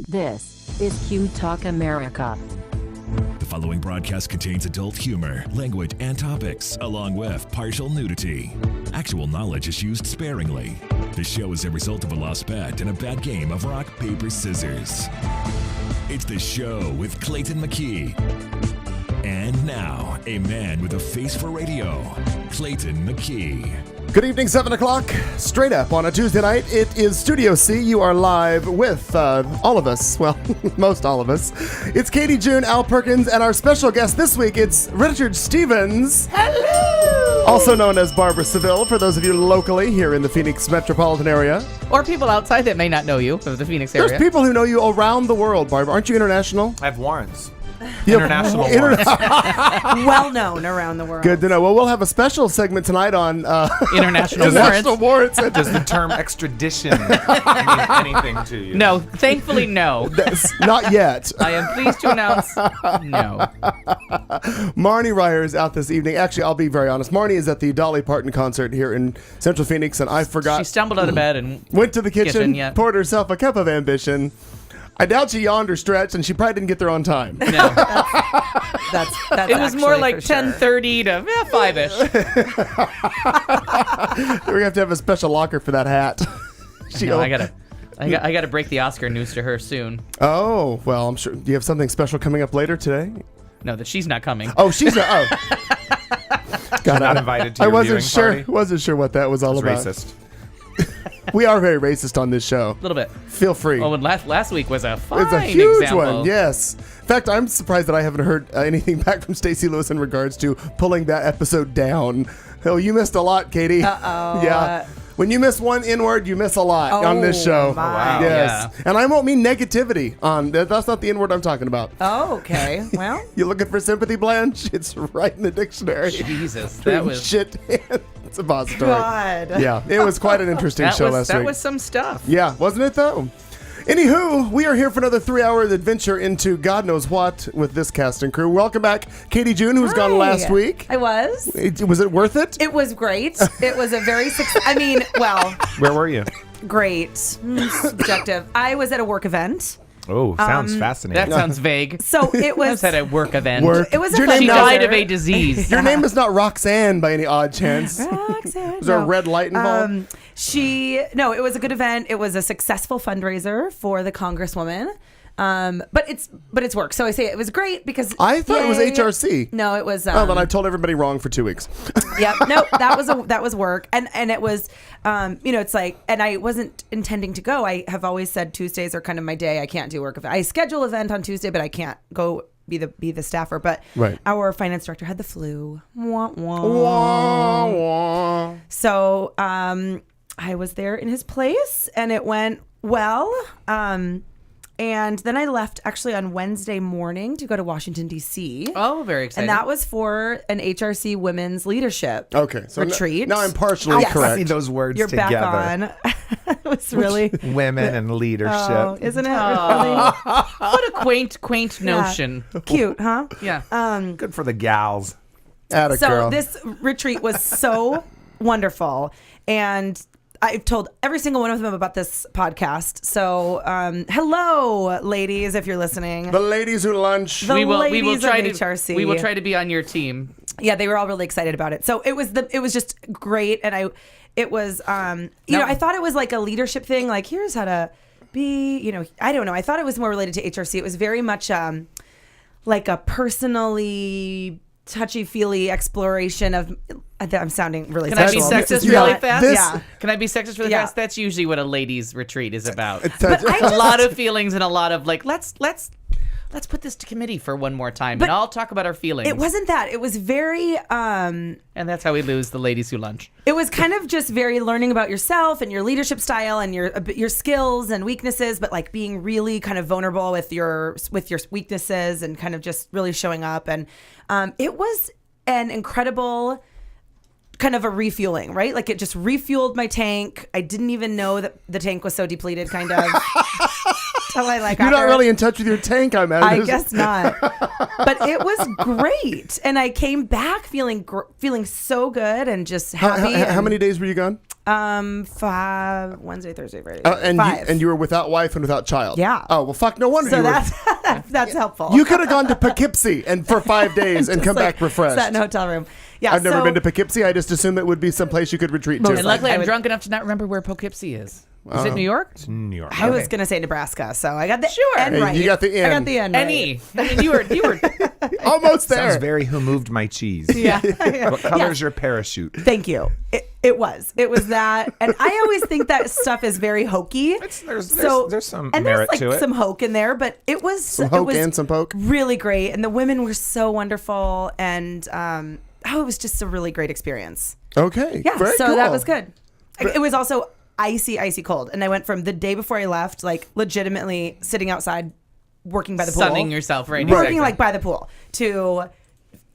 This is Q Talk America. The following broadcast contains adult humor, language, and topics, along with partial nudity. Actual knowledge is used sparingly. The show is a result of a lost bet and a bad game of rock, paper, scissors. It's The Show with Clayton McKee. And now, a man with a face for radio, Clayton McKee. Good evening, 7 o'clock, straight up on a Tuesday night. It is Studio C. You are live with all of us. Well, most all of us. It's Katie June, Al Perkins, and our special guest this week, it's Richard Stevens. Hello! Also known as Barbara Seville, for those of you locally here in the Phoenix metropolitan area. Or people outside that may not know you of the Phoenix area. There's people who know you around the world, Barbara. Aren't you international? I have warrants. International warrants. Well known around the world. Good to know. Well, we'll have a special segment tonight on international warrants. Does the term extradition mean anything to you? No, thankfully no. Not yet. I am pleased to announce no. Marnie Ryer is out this evening. Actually, I'll be very honest. Marnie is at the Dolly Parton concert here in Central Phoenix, and I forgot. She stumbled out of bed and went to the kitchen, poured herself a cup of ambition. I doubt she yawned or stretched, and she probably didn't get there on time. No. That's it was more like 10:30 to 5-ish. We're gonna have to have a special locker for that hat. I gotta break the Oscar news to her soon. Oh, well, I'm sure. Do you have something special coming up later today? No, that she's not coming. Oh, she's not. Oh. God, not invited to your viewing party? Wasn't sure what that was all about. Racist. We are very racist on this show. A little bit. Feel free. Oh, and last week was a fine It's a huge example. one, yes. In fact, I'm surprised that I haven't heard anything back from Stacey Lewis in regards to pulling that episode down. Oh, you missed a lot, Katie. Uh-oh. Yeah. When you miss one N-word, you miss a lot on this show. Wow. Yes. Yeah. And I won't mean negativity on that's not the N-word I'm talking about. Oh, okay. Well. You looking for sympathy, Blanche? It's right in the dictionary. Jesus, that was shit. It's a positive. God. Yeah, it was quite an interesting show last week. That was some stuff. Yeah, wasn't it though? Anywho, we are here for another 3-hour adventure into God knows what with this cast and crew. Welcome back, Katie June, who was gone last week. I was. Was it worth it? It was great. It was a very Where were you? great. Subjective. I was at a work event. Oh, sounds fascinating. That sounds vague. So it was. I was at a work event. It was Your a She name died of a disease. Your name is not Roxanne by any odd chance. Roxanne. Was there a red light involved? No, it was a good event. It was a successful fundraiser for the Congresswoman. But it's work. So I say it was great because I thought it was HRC. No, it was. Oh, then I told everybody wrong for 2 weeks. Yep. No, that was work, and it was, it's like, and I wasn't intending to go. I have always said Tuesdays are kind of my day. I can't do work event. I schedule event on Tuesday, but I can't go be the staffer. But right. Our finance director had the flu. Wah, wah. Wah, wah. So I was there in his place, and it went well. And then I left actually on Wednesday morning to go to Washington, D.C. Oh, very exciting. And that was for an HRC Women's Leadership retreat. Now I'm partially correct. I need those words You're together. back on. It was really... Women and leadership. Oh, isn't it really? What a quaint notion. Cute, huh? Yeah. Good for the gals. Atta So girl. this retreat was so wonderful. And I've told every single one of them about this podcast. So, hello, ladies, if you're listening. The ladies who lunch. The we will try of to HRC. We will try to be on your team. Yeah, they were all really excited about it. So it was just great, and I thought it was like a leadership thing. Like, here's how to be. I don't know. I thought it was more related to HRC. It was very much like a personally touchy-feely exploration of. I'm sounding really Can sexual. I be sexist Yeah. really fast? Yeah. Can I be sexist really Yeah. fast? That's usually what a ladies' retreat is about. But I A lot of feelings and a lot of like, let's put this to committee for one more time But and I'll talk about our feelings. It wasn't that. It was very. And that's how we lose the ladies who lunch. It was kind of just very learning about yourself and your leadership style and your skills and weaknesses, but like being really kind of vulnerable with your weaknesses and kind of just really showing up. And it was an incredible kind of a refueling, right? Like it just refueled my tank. I didn't even know that the tank was so depleted, kind of. You're not really in touch with your tank, I imagine. I guess not. But it was great. And I came back feeling so good and just happy. How many days were you gone? Wednesday, Thursday, Friday. And 5. you were without wife and without child. Yeah. Oh well, fuck. No wonder So you were. that's helpful. You could have gone to Poughkeepsie and for 5 days and come back refreshed. Sat in a hotel room. Yeah, I've never been to Poughkeepsie. I just assume it would be someplace you could retreat to. And luckily, I'm drunk enough to not remember where Poughkeepsie is. Is it New York? It's New York. I was gonna say Nebraska, so I got the Sure. N Hey, right. you got the N. I got the N right. N-E. I mean, you were Almost Sounds there. very who moved my cheese. Yeah. What color is your parachute? Thank you. It was that, and I always think that stuff is very hokey. There's some and merit there's like to it. some hoke in there, but it was Some hoke and some poke. really great, and the women were so wonderful, and it was just a really great experience. Okay. Yeah, Very so cool. that was good. It was also icy cold, and I went from the day before I left, like legitimately sitting outside, working by the pool, sunning yourself, right? working Exactly. like by the pool, to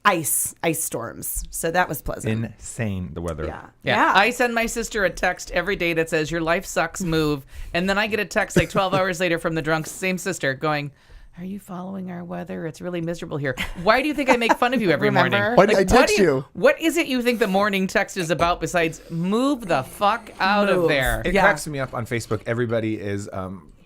ice storms. So that was pleasant. Insane, the weather. Yeah. I send my sister a text every day that says, "Your life sucks, move." And then I get a text like 12 hours later from the drunk same sister going, "Are you following our weather? It's really miserable here." Why do you think I make fun of you every Remember? morning? Why did I text you? What is it you think the morning text is about besides move the fuck out of Move. there? It Yeah. cracks me up on Facebook. Everybody is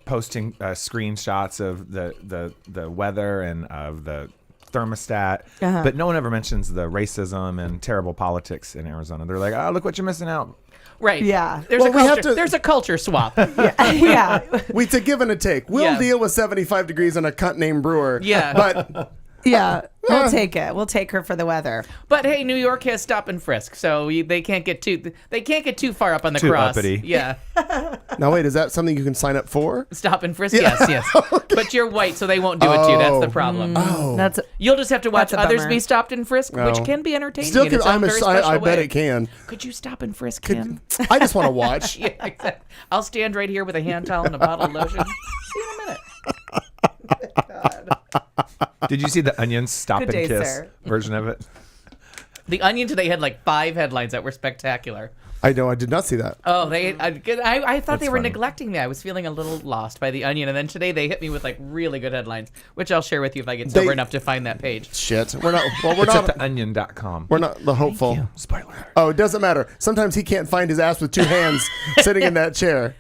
posting screenshots of the weather and of the thermostat, but no one ever mentions the racism and terrible politics in Arizona. They're like, "Oh, look what you're missing out." Right. Yeah. There's Well, a we have culture. to- There's a culture swap. Yeah. It's a give and a take. We'll Yeah. deal with 75 degrees and a cunt named Brewer. Yeah. But Yeah. We'll take it. We'll take her for the weather. But hey, New York has stop and frisk, so they can't get too far up on the Too cross. uppity. Yeah. now wait, is that something you can sign up for? Stop and frisk. Yes. But you're white, so they won't do it to you. That's the problem. That's You'll just have to watch That's a others bummer. be stopped and frisked, Oh. which can be entertaining. Still, in its can, own very special I bet way. it can. Could you stop and frisk him? I just want to watch. Yeah, exactly. I'll stand right here with a hand towel and a bottle of lotion. See you in a minute. Did you see the Onion's Stop Good and day, Kiss sir. version of it? The Onion today had like 5 headlines that were spectacular. I know. I did not see that. Oh, I thought they were funny. neglecting me. I was feeling a little lost by the Onion, and then today they hit me with like really good headlines, which I'll share with you if I get sober enough to find that page. Shit. We're not. Well, we're It's at not. theonion.com. We're not the hopeful. Spoiler. Oh, it doesn't matter. Sometimes he can't find his ass with 2 hands sitting in that chair.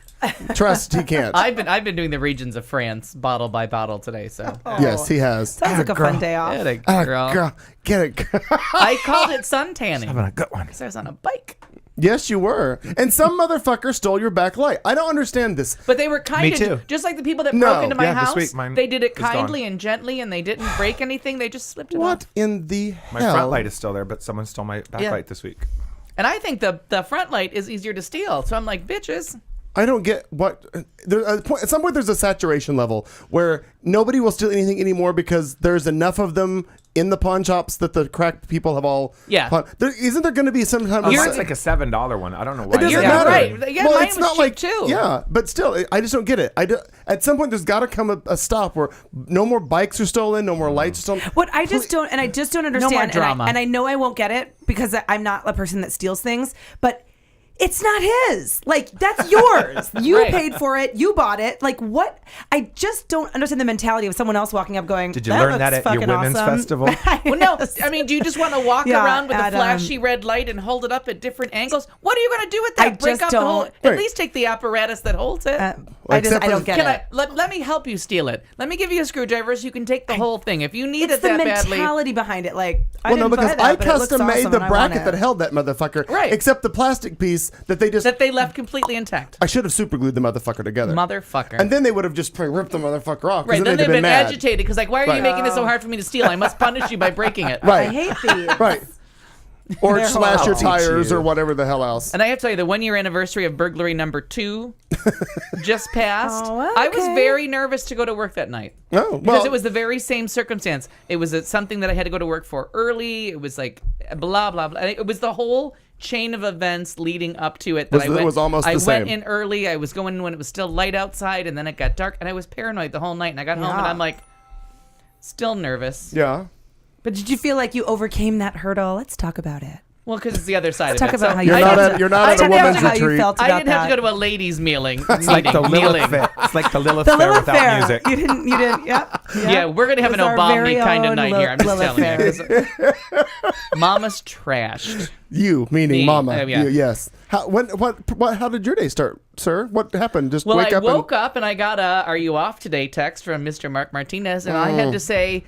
Trust, he can't. I've been doing the regions of France bottle by bottle today, so Yes, he has. sounds like a fun day off. Get it, Ah, girl. girl, get it. I called it sun tanning Having a good one. because I was on a bike. Yes, you were. And some motherfucker stole your backlight. I don't understand this. But they were kind Me of too. just like the people that No. broke into my Yeah, this house. week mine They did it is gone. kindly and gently, and they didn't break anything. They just slipped it What off. in the My hell? front light is still there, but someone stole my backlight this week. And I think the front light is easier to steal. So I'm like, bitches. I don't get what. At some point, there's a saturation level where nobody will steal anything anymore because there's enough of them in the pawn shops that the crack people have all. Yeah. Isn't there going to be some kind of? It's like a $7 one. I don't know why. It doesn't You're matter. right. Yeah, mine was cheap, too. Yeah, but still, I just don't get it. At some point, there's got to come a stop where no more bikes are stolen, no more lights are stolen. What I just don't understand, more drama. and I know I won't get it because I'm not a person that steals things, but it's not his. Like, that's yours. You Right. paid for it. You bought it. Like, what? I just don't understand the mentality of someone else walking up going, Did you learn that looks at your fucking women's awesome. festival? Well, no. I mean, do you just want to walk Yeah, around with a at, flashy red light and hold it up at different angles? What are you going to do with that? I Break just up the whole. don't- At Right. least take the apparatus that holds it. I except for don't the- get Can it. let me help you steal it? Let me give you a screwdriver so you can take the whole thing. If you need It's it the that badly. mentality behind it. Like, I Well, no, didn't buy because that, I but it looks custom made awesome the and I want bracket it. that held that motherfucker, Right. except the plastic piece that they just. That they left completely intact. I should have super glued the motherfucker together. Motherfucker. And then they would have just probably ripped the motherfucker off. 'cause Right, then they'd they've have been mad. agitated because, like, why are you Right. making this so hard for me to steal? I must punish you by breaking it. Right. I hate these. Right. Or They're slash your horrible. tires You. or whatever the hell else. And I have to tell you, the 1 year anniversary of burglary number 2 just passed. Oh, I was okay. very nervous to go to work that night. Oh, Because well, it was the very same circumstance. It was something that I had to go to work for early. It was like blah, blah, blah. And it was the whole chain of events leading up to it. Was almost the I same. went in early. I was going in when it was still light outside, and then it got dark. And I was paranoid the whole night. And I got home, and Yeah. I'm like, still nervous. yeah. But did you feel like you overcame that hurdle? Let's talk about it. Well, because it's the other side Talk of it. about So how you You're felt. not at- you're not I at a didn't have woman's to know how you retreat. felt I about didn't have to that. go to a ladies' meeting. It's like the Lilith Fair. It's like the Lilith The Fair Lilith without Fair. music. You didn't. Yep. Yeah, we're gonna have an It was our Obama very kind of own night here. I'm just Lilith telling Fair. you. Mama's trashed. You, meaning Me. mama. Yeah. You, yes. How did your day start, sir? What happened? Just Well, wake I up woke up and I got a "Are you off today?" text from Mr. Mark Martinez, and I had to say,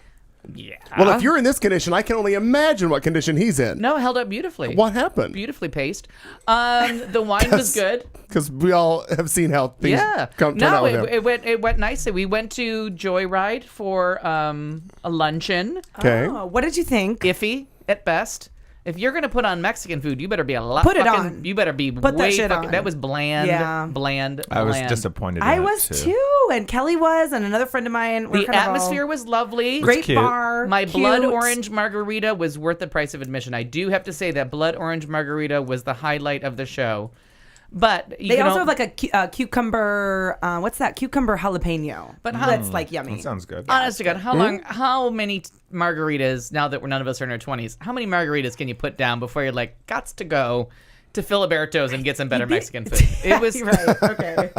"Yeah." Well, if you're in this condition, I can only imagine what condition he's in. No, held up beautifully. What happened? Beautifully paced. The wine was good. Because we all have seen how things turn out with him. it went nicely. We went to Joyride for a luncheon. Okay. Oh, what did you think? Iffy at best. If you're gonna put on Mexican food, you better be a lot. Put it fucking, on. You better be Put that way shit fucking. on. That was bland. Yeah. Bland. I was bland. disappointed. I in it, was too, and Kelly was, and another friend of mine. We're The kind of all- atmosphere was lovely. great cute. bar. My cute. blood orange margarita was worth the price of admission. I do have to say that blood orange margarita was the highlight of the show. But They also have like a cucumber. What's that? Cucumber jalapeno. But how- that's like yummy. That sounds good. honest to God, how many margaritas, now that none of us are in our 20s, how many margaritas can you put down before you're like, gots to go to Filiberto's and get some better Mexican food? It was, right. Okay.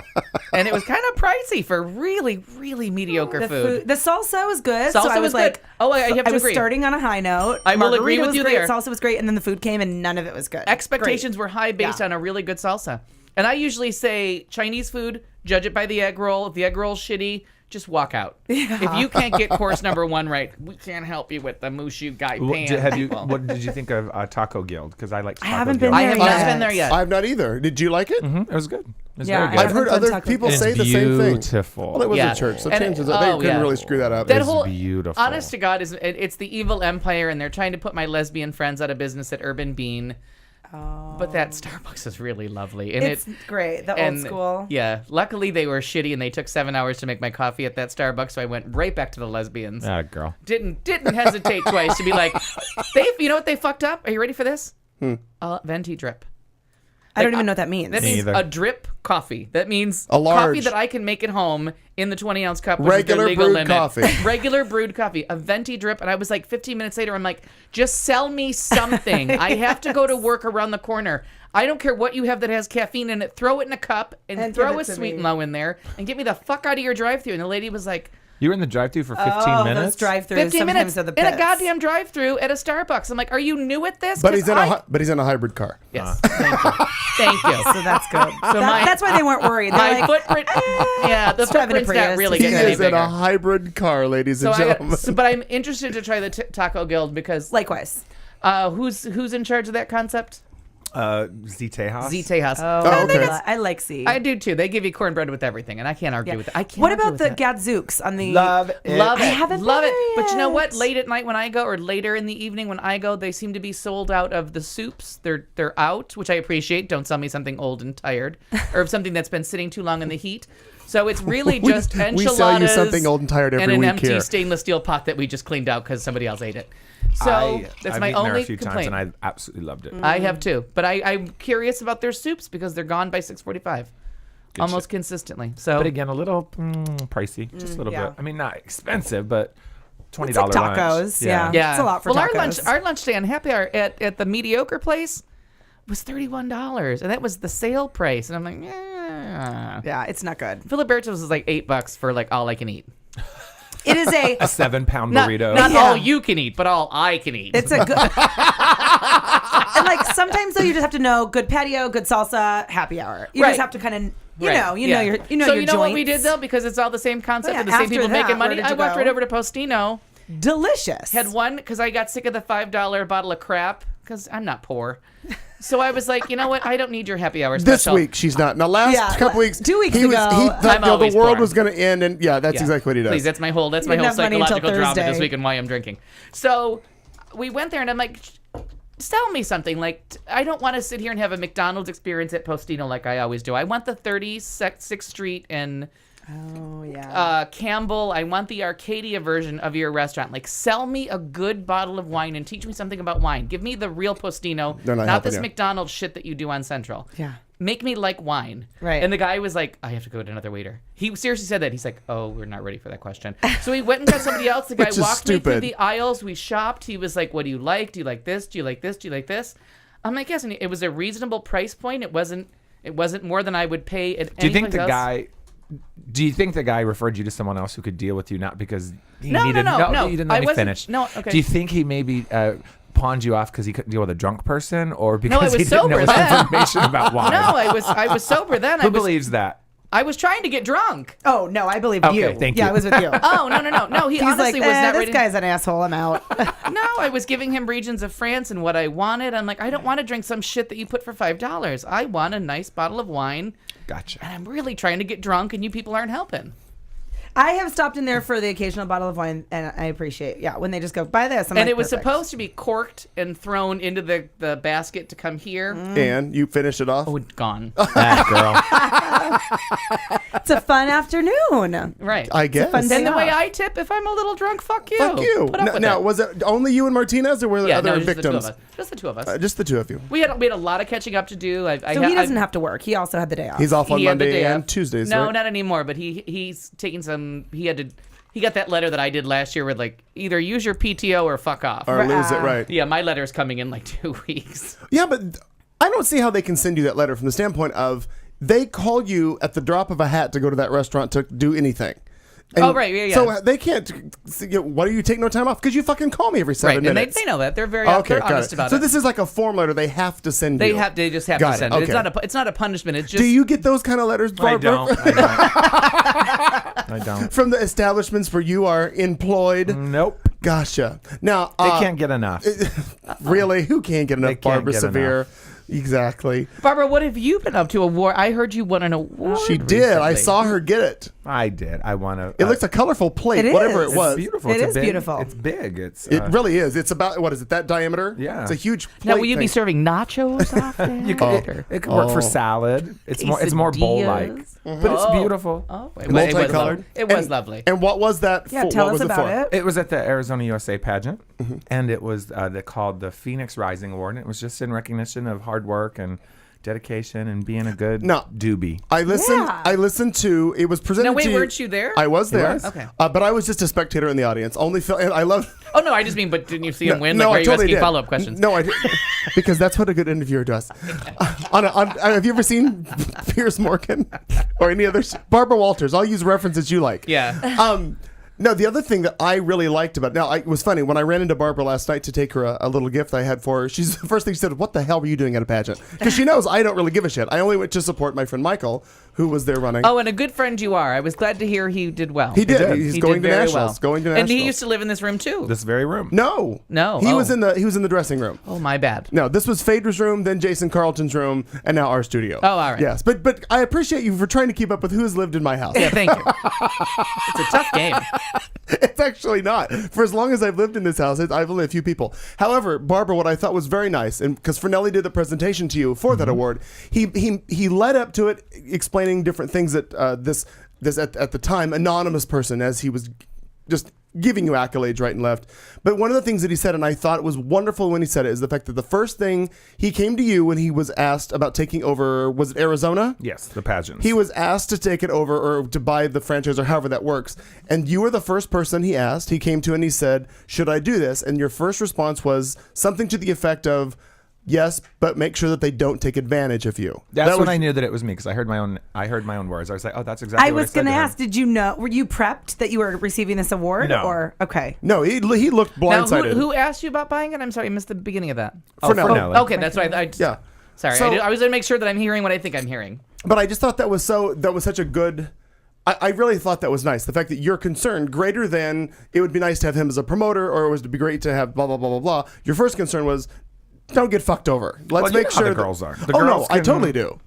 and it was kind of pricey for really, really mediocre food. The salsa was good. Salsa so I was was like, good. Oh, I have to I was agree. starting on a high note. I will agree Margarita with was you great, there. Salsa was great, and then the food came, and none of it was good. Expectations were high based Yeah. on a really good salsa. And I usually say Chinese food, judge it by the egg roll. If the egg roll's shitty, just walk out. If you can't get course number 1 right, we can't help you with the mushu guy pan. What did you think of Taco Guild? Because I like. I haven't been I there have yet. not been there yet. I've not either. Did you like it? It was good. It was Yeah, very good. I've heard haven't done other Taco people Bell. say It's the same thing. beautiful. Well, it was Yeah. a church, so And chances it- they oh, couldn't yeah. really screw that up. That It's whole beautiful. Honest to God, it's the evil empire, and they're trying to put my lesbian friends out of business at Urban Bean. But that Starbucks is really lovely, and It's great. The old and, school. Yeah, luckily they were shitty, and they took 7 hours to make my coffee at that Starbucks, so I went right back to the lesbians. Ah, girl. Didn't hesitate twice to be like, you know what they fucked up? Are you ready for this? Venti drip. I don't even know what that means. That Me means either. a drip coffee. That means A large. coffee that I can make at home in the 20-ounce cup. Which Regular is the legal brewed limit. coffee. Regular brewed coffee. A venti drip. And I was like 15 minutes later, I'm like, just sell me something. I have to go to work around the corner. I don't care what you have that has caffeine in it. Throw it in a cup and throw give a it to Sweet me. and Low in there and get me the fuck out of your drive-thru. And the lady was like, You were in the drive-thru for 15 Those minutes. drive-thrus 15 sometimes minutes are the in a best. goddamn drive-thru at a Starbucks. I'm like, are you new at this? But 'Cause he's in a hybrid car. Yes. Thank you. Thank you. So that's good. So my- that's why they weren't worried. They're My like, footprint, yeah, the driving a footprint's not Prius. really He getting any is in bigger. a hybrid car, ladies and gentlemen. But I'm interested to try the Taco Guild because likewise. who's in charge of that concept? Z Tejas. Z Tejas. Oh, okay. I like C. I do too. They give you cornbread with everything, and I can't argue with that. I can't. What argue about with the that. Gadzooks on the? Love it. Love it. I haven't Love been it. there But you know yet. what? Late at night when I go, or later in the evening when I go, they seem to be sold out of the soups. They're out, which I appreciate. Don't sell me something old and tired, or something that's been sitting too long in the heat. So it's really just enchiladas. we sell you something old and tired every and an week empty here. stainless steel pot that we just cleaned out because somebody else ate it. So that's I've my eaten there only a few complaint. times, and I absolutely loved it. I have too, but I'm curious about their soups because they're gone by 6:45, almost consistently. So, But again, a little pricey, just a little yeah. bit. I mean, not expensive, but $20 It's like lunch. tacos, yeah. yeah, It's a lot for well, tacos. our lunch day on Happy Hour at the mediocre place was $31, and that was the sale price. And I'm like, yeah. Yeah, it's not good. Filiberto's is like $8 for like all I can eat. It is a. A 7-pound Not burrito. Yeah. all you can eat, but all I can eat. It's a good. And like sometimes though, you just have to know good patio, good salsa, happy hour. You Right. just have to kind of, you Right. know Yeah. your, So your you know what we joints. did though, because it's all the same concept Yeah, with the same after people that, making money. where did I you walked go? right over to Postino. Delicious. Had one because I got sick of the $5 bottle of crap because I'm not poor. So I was like, you know what? I don't need your happy hour This special. week she's not. Now, last Yeah, couple weeks, 2 weeks he was, ago, he thought I'm the always world poor. was going to end, and yeah, that's Yeah. exactly what he does. Please, that's my whole didn't have money until psychological drama this Thursday. week and why I'm drinking. So we went there and I'm like, sell me something. Like, I don't want to sit here and have a McDonald's experience at Postino like I always do. I want the 36th Street and Oh yeah. Campbell. I want the Arcadia version of your restaurant. Like, sell me a good bottle of wine and teach me something about wine. Give me the real Postino, They're not not helping this you. McDonald's shit that you do on Central. Yeah. Make me like wine. Right. And the guy was like, I have to go to another waiter. He seriously said that. He's like, oh, we're not ready for that question. So he went and got somebody else. The guy Which is walked me through stupid. the aisles. We shopped. He was like, what do you like? Do you like this? Do you like this? Do you like this? I'm like, yes. And it was a reasonable price point. It wasn't more than I would pay at Do you think anyplace the else. guy? Do you think the guy referred you to someone else who could deal with you, not because he No, needed? no. You didn't let I me wasn't- finish. no, okay. Do you think he maybe pawned you off because he couldn't deal with a drunk person, or because I was he didn't sober know then. information about wine? No, I was sober then. Who believes that? I was trying to get drunk. Oh no, I believe Okay, you. thank Yeah, you. I was with you. Oh, no. He He's honestly like, was not this ready. guy's an asshole. I'm out. No, I was giving him regions of France and what I wanted. I'm like, I don't want to drink some shit that you put for $5. I want a nice bottle of wine. Gotcha. And I'm really trying to get drunk, and you people aren't helping. I have stopped in there for the occasional bottle of wine, and I appreciate, when they just go, buy this. I'm And like, it was perfect. supposed to be corked and thrown into the basket to come here. And you finish it off. Oh, gone. Girl. It's a fun afternoon. Right. I guess. fun day And the way off. I tip, if I'm a little drunk, fuck you. Fuck you. Put up with Now, it. was it only you and Martinez, or were there Yeah, other no, just victims? Just the two of us. Just the two of you. We had a lot of catching up to do. So he doesn't have to work. He also had the day off. He's off on He had the Monday day and off. Tuesdays. No, right? not anymore. But he's taking some. He got that letter that I did last year with like either use your PTO or fuck off. Or lose it, right? Yeah, my letter's coming in like 2 weeks. Yeah, but I don't see how they can send you that letter from the standpoint of they call you at the drop of a hat to go to that restaurant to do anything. Oh, right, yeah. So they can't. Why do you take no time off? Because you fucking call me every 7 Right, and minutes. they know that. They're very Okay, they're got honest it. about So it. this is like a form letter they have to send you. They just have Got to it, send it. okay. It's not a punishment. It's just Do you get those kind of letters, I Barbara? don't. I don't. From the establishments where you are employed? Nope. Gotcha. Now, They can't get enough. really, who can't get enough They can't Barbara get Severe? Exactly. Barbara, what have you been up to? I heard you won an award. She did. I recently. saw her get it. I did. I want to. It looks a colorful plate, It whatever is. it was. It's beautiful. It It's is big, beautiful. It's big. It's. It really is. It's about, what is it, that diameter? Yeah. It's a huge plate. Now, will you be thing. serving nachos off there? You could, it could work for salad. It's more bowl like, Quesadillas? but it's beautiful. Oh, Multicolored? It was lovely. And what was that Yeah, for? tell what us was about it for? it. It was at the Arizona USA pageant, Mm-hmm. and it was called the Phoenix Rising Award. And it was just in recognition of hard work and dedication and being a good No. doobie. I listened. Yeah. I listened to. It was presented. No, wait, to you. weren't you there? I was there. was. Okay. But I was just a spectator in the audience. Only and I love. Oh no, I just mean, but didn't you see him win? Like, no, were I you totally asking did. follow-up questions? No, I did because that's what a good interviewer does. Have you ever seen Piers Morgan or any other Barbara Walters? I'll use references you like. Yeah. No, the other thing that I really liked about it was funny when I ran into Barbara last night to take her a little gift I had for her. She's the first thing she said, "What the hell were you doing at a pageant?" Because she knows I don't really give a shit. I only went to support my friend Michael, who was there running. Oh, and a good friend you are. I was glad to hear he did well. He did. did. He's He going did to very nationals. well. Going to And nationals. he used to live in this room too. This very room. No. No. He Oh. was in the dressing room. Oh, my bad. No, this was Phaedra's room, then Jason Carlton's room, and now our studio. Oh, all right. Yes, but I appreciate you for trying to keep up with who has lived in my house. Yeah, thank you. It's a tough game. It's actually not. For as long as I've lived in this house, I've only a few people. However, Barbara, what I thought was very nice, and because Fernelli did the presentation to you for that award, he led up to it explaining different things that this at the time anonymous person, as he was just giving you accolades right and left. But one of the things that he said, and I thought was wonderful when he said it, is the fact that the first thing he came to you when he was asked about taking over, was it Arizona? Yes, the pageants. He was asked to take it over or to buy the franchise or however that works. And you were the first person he asked. He came to and he said, "Should I do this?" And your first response was something to the effect of, "Yes, but make sure that they don't take advantage of you." That's that when was, I knew that it was me because I heard my own words. I was like, oh, that's exactly. I what was going to ask, did you know, were you prepped that you were receiving this award? No. Or, okay. No, he looked Now, blindsided. who asked you about buying it? I'm sorry, I missed the beginning of that. Fernelli. Okay, that's right. Yeah. Sorry, So- I was going to make sure that I'm hearing what I think I'm hearing. But I just thought that was such a good. I really thought that was nice. The fact that you're concerned greater than it would be nice to have him as a promoter, or it was to be great to have blah blah blah blah blah. Your first concern was, don't get fucked over. Let's Well, you make know how sure the girls are. The Oh no, girls I can- totally do.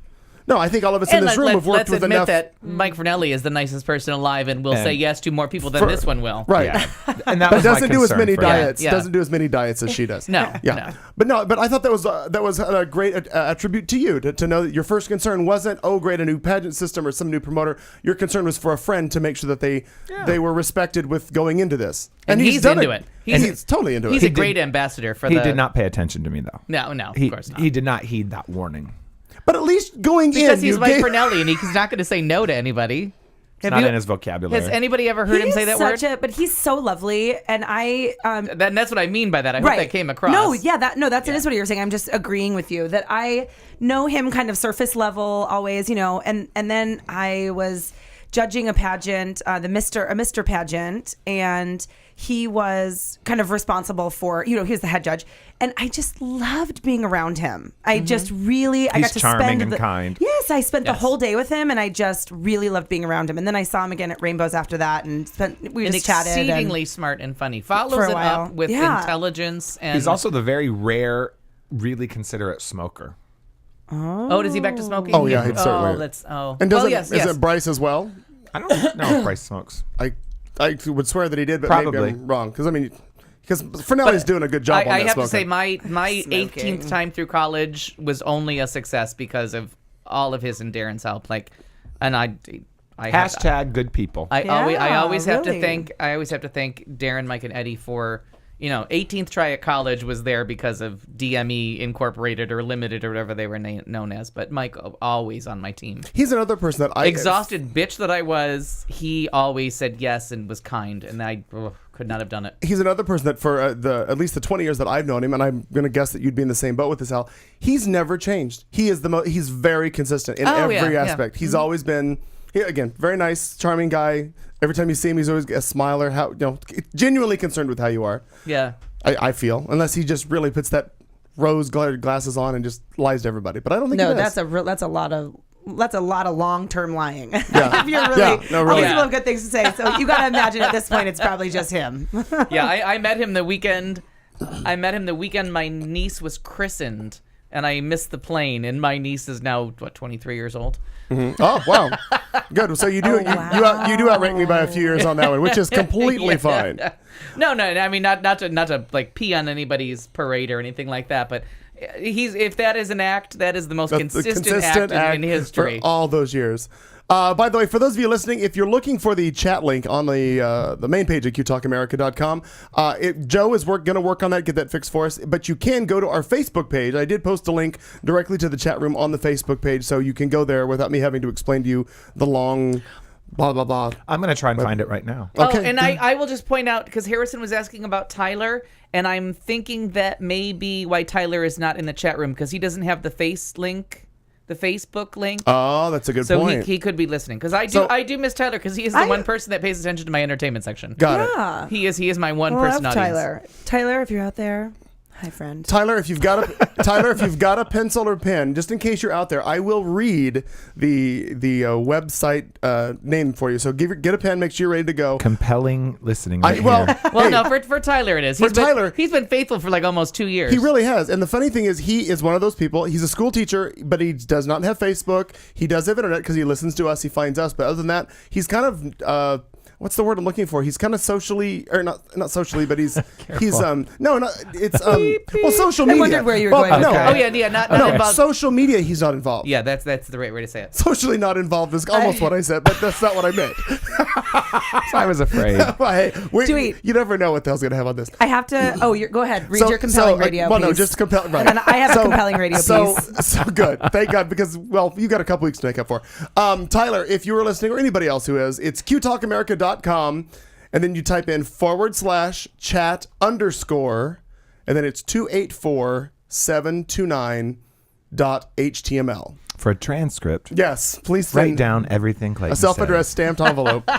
No, I think all of us in this room have worked let's with admit enough. that Mike Fernelli is the nicest person alive and will And- say yes to more people than this one will. Right. Yeah. And that But was my doesn't do as concern many for him. diets. Yeah. Doesn't do as many diets as she does. No, Yeah. no. But I thought that was a great attribute to you to know that your first concern wasn't, oh great, a new pageant system or some new promoter. Your concern was for a friend to make sure that they were respected with going into this. And he's done into it. He's totally into He's it. a great ambassador for He the... did not pay attention to me though. No, of He, course not. he did not heed that warning. But at least going because in, he's you Mike gave- Fernelli and he's not going to say no to anybody. It's not in his vocabulary. Has anybody ever heard him He's say that word? but he's so lovely, and That's what I mean by that. I hope that came across. No, yeah, it is what you're saying. I'm just agreeing with you that I know him kind of surface level always, and then I was judging a pageant, a Mr. pageant, and he was kind of responsible for, he was the head judge, and I just loved being around him. I just really, I got to charming spend and kind. Yes, I spent the whole day with him, and I just really loved being around him. And then I saw him again at Rainbows after that, and we just chatted. Exceedingly smart and funny. Follows For a it while. up with Yeah. intelligence. And He's also the very rare, really considerate smoker. Oh, does he back to smoking? Oh, yeah, he certainly is. That's And well, yes. is it Bryce as well? I don't know if Bryce smokes. I would swear that he did, but Probably. maybe I'm wrong. Because for now he's doing a good job on I that have smoking. to say, my Smoking. 18th time through college was only a success because of all of his and Darren's help. And I Hashtag good people. I always have to really. thank Darren, Mike, and Eddie for 18th try at college was there because of DME Incorporated or Limited or whatever they were known as. But Mike always on my team. He's another person that I Exhausted bitch that I was, he always said yes and was kind, and I could not have done it. He's another person that for at least the 20 years that I've known him, and I'm going to guess that you'd be in the same boat with this, Al. He's never changed. He is he's very consistent in every aspect. He's always been, again, very nice, charming guy. Every time you see him, he's always a smiler. Genuinely concerned with how you are. Yeah. I feel, unless he just really puts that rose-colored glasses on and just lies to everybody. But I don't think No, he does. that's a lot of long-term lying. Yeah. If you're really, Yeah, no, really. all these people have good things to say. So you got to imagine at this point, it's probably just him. Yeah, I met him the weekend. My niece was christened, and I missed the plane. And my niece is now 23 years old. Oh, wow. Good. So you do you do outrank me by a few years on that one, which is completely fine. No. I mean, not to like pee on anybody's parade or anything like that. But if that is an act, that is the most That's the consistent act in history. for all those years. By the way, for those of you listening, if you're looking for the chat link on the main page at qtalkamerica.com, Joe is going to work on that, get that fixed for us. But you can go to our Facebook page. I did post a link directly to the chat room on the Facebook page, so you can go there without me having to explain to you the long blah, blah, blah. I'm going to try and find it right now. Okay. Oh, and I will just point out, because Harrison was asking about Tyler, and I'm thinking that may be why Tyler is not in the chat room, because he doesn't have the Facebook link. Oh, that's a good So point. he could be listening, because I do miss Tyler, because he is the one person that pays attention to my entertainment section. Got it. Yeah. He is my one I person love audience. Tyler, if you're out there, hi, friend. Tyler, if you've got a pencil or pen, just in case you're out there, I will read the website name for you. So get a pen, make sure you're ready to go. Compelling listening right here. Well, no, for Tyler it is. He's been faithful for like almost 2 years. He really has. And the funny thing is, he is one of those people. He's a school teacher, but he does not have Facebook. He does have internet because he listens to us. He finds us. But other than that, he's kind of what's the word I'm looking for? He's kind of socially, or not socially, but he's well, social media. I wondered where you were going with No, that. Oh yeah, not no, involved. social media. He's not involved. Yeah, that's the right way to say it. Socially not involved is almost what I said, but that's not what I meant. I was afraid. Well, hey, Wait. you never know what the hell's going to have on this. I have to. Oh, go ahead. Read your compelling radio. Well, no, piece. just compelling. Right. And then I have a compelling radio piece. So good. Thank God, because you got a couple weeks to make up for. Tyler, if you were listening, or anybody else who is, it's qtalkamerica.com, and then you type in /chat_, and then it's 284-729.html. For a transcript, Yes, please write send down everything Clayton a self-addressed stamped envelope.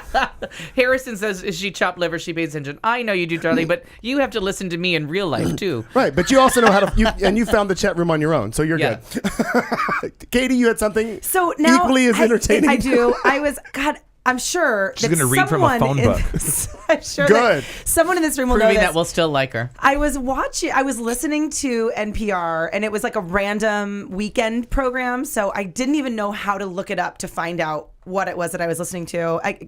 Harrison says, "Is she chopped liver? She pays attention." I know you do, Charlie, but you have to listen to me in real life too. Right, but you also know how to. And you found the chat room on your own, so you're Yeah. good. Katie, you had something So now equally as entertaining. I do. I'm sure She's that gonna read from a someone phone in book. I'm sure Good. that someone in this room will know Proving this. that we'll still like her. I was listening to NPR, and it was like a random weekend program, so I didn't even know how to look it up to find out what it was that I was listening to. And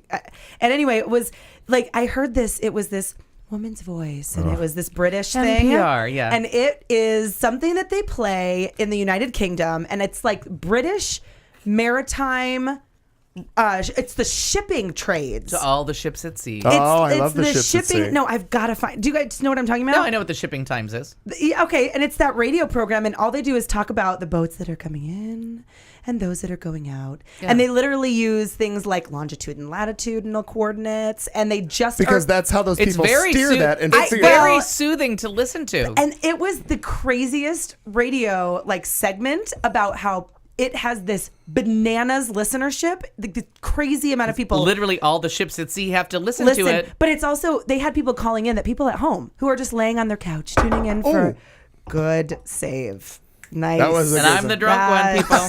anyway, it was like I heard this. It was this woman's voice, and it was this British thing. NPR, yeah. And it is something that they play in the United Kingdom, and it's like British maritime. It's the shipping trades. To all the ships at sea. Oh, I love the ships at shipping. sea. No, I've got to find. Do you guys know what I'm talking about? No, I know what the shipping times is. Yeah, okay, and it's that radio program, and all they do is talk about the boats that are coming in and those that are going out. Yeah. And they literally use things like longitude and latitudinal coordinates, and they just because that's how those It's people very steer that and it's figure very out. soothing to listen to. and it was the craziest radio like segment about how it has this bananas listenership, the crazy amount of people. Literally all the ships at sea have to listen to it. But it's also, they had people calling in that people at home who are just laying on their couch tuning in for good save. Nice. That was And I'm the drunk one, people.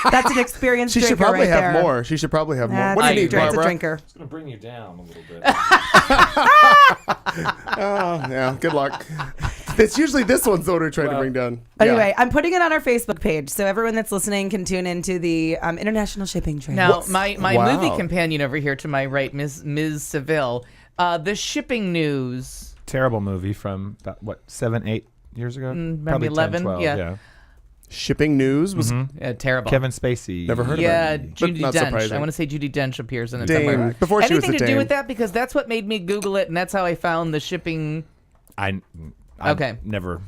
That's an experienced She should drinker probably right have there. more. She should probably have more. That's What do you a need, drinker. Barbara? Drinker. It's going to bring you down a little bit. Oh, yeah. Good luck. It's usually this one's the one we're trying to bring down. Anyway, Yeah. I'm putting it on our Facebook page, so everyone that's listening can tune into the international shipping trade. Now, my Wow. movie companion over here to my right, Ms. Seville, the shipping news. Terrible movie from about, what, 7, 8 years ago? maybe Probably 10, 11, 12, yeah. Shipping news was Terrible. Kevin Spacey. never heard Yeah, of it. Judi Not Dench. surprising. I want to say Judi Dench appears in it Dame. somewhere. Before she was Anything a to do dame. with that? Because that's what made me Google it, and that's how I found the shipping. I Okay. never.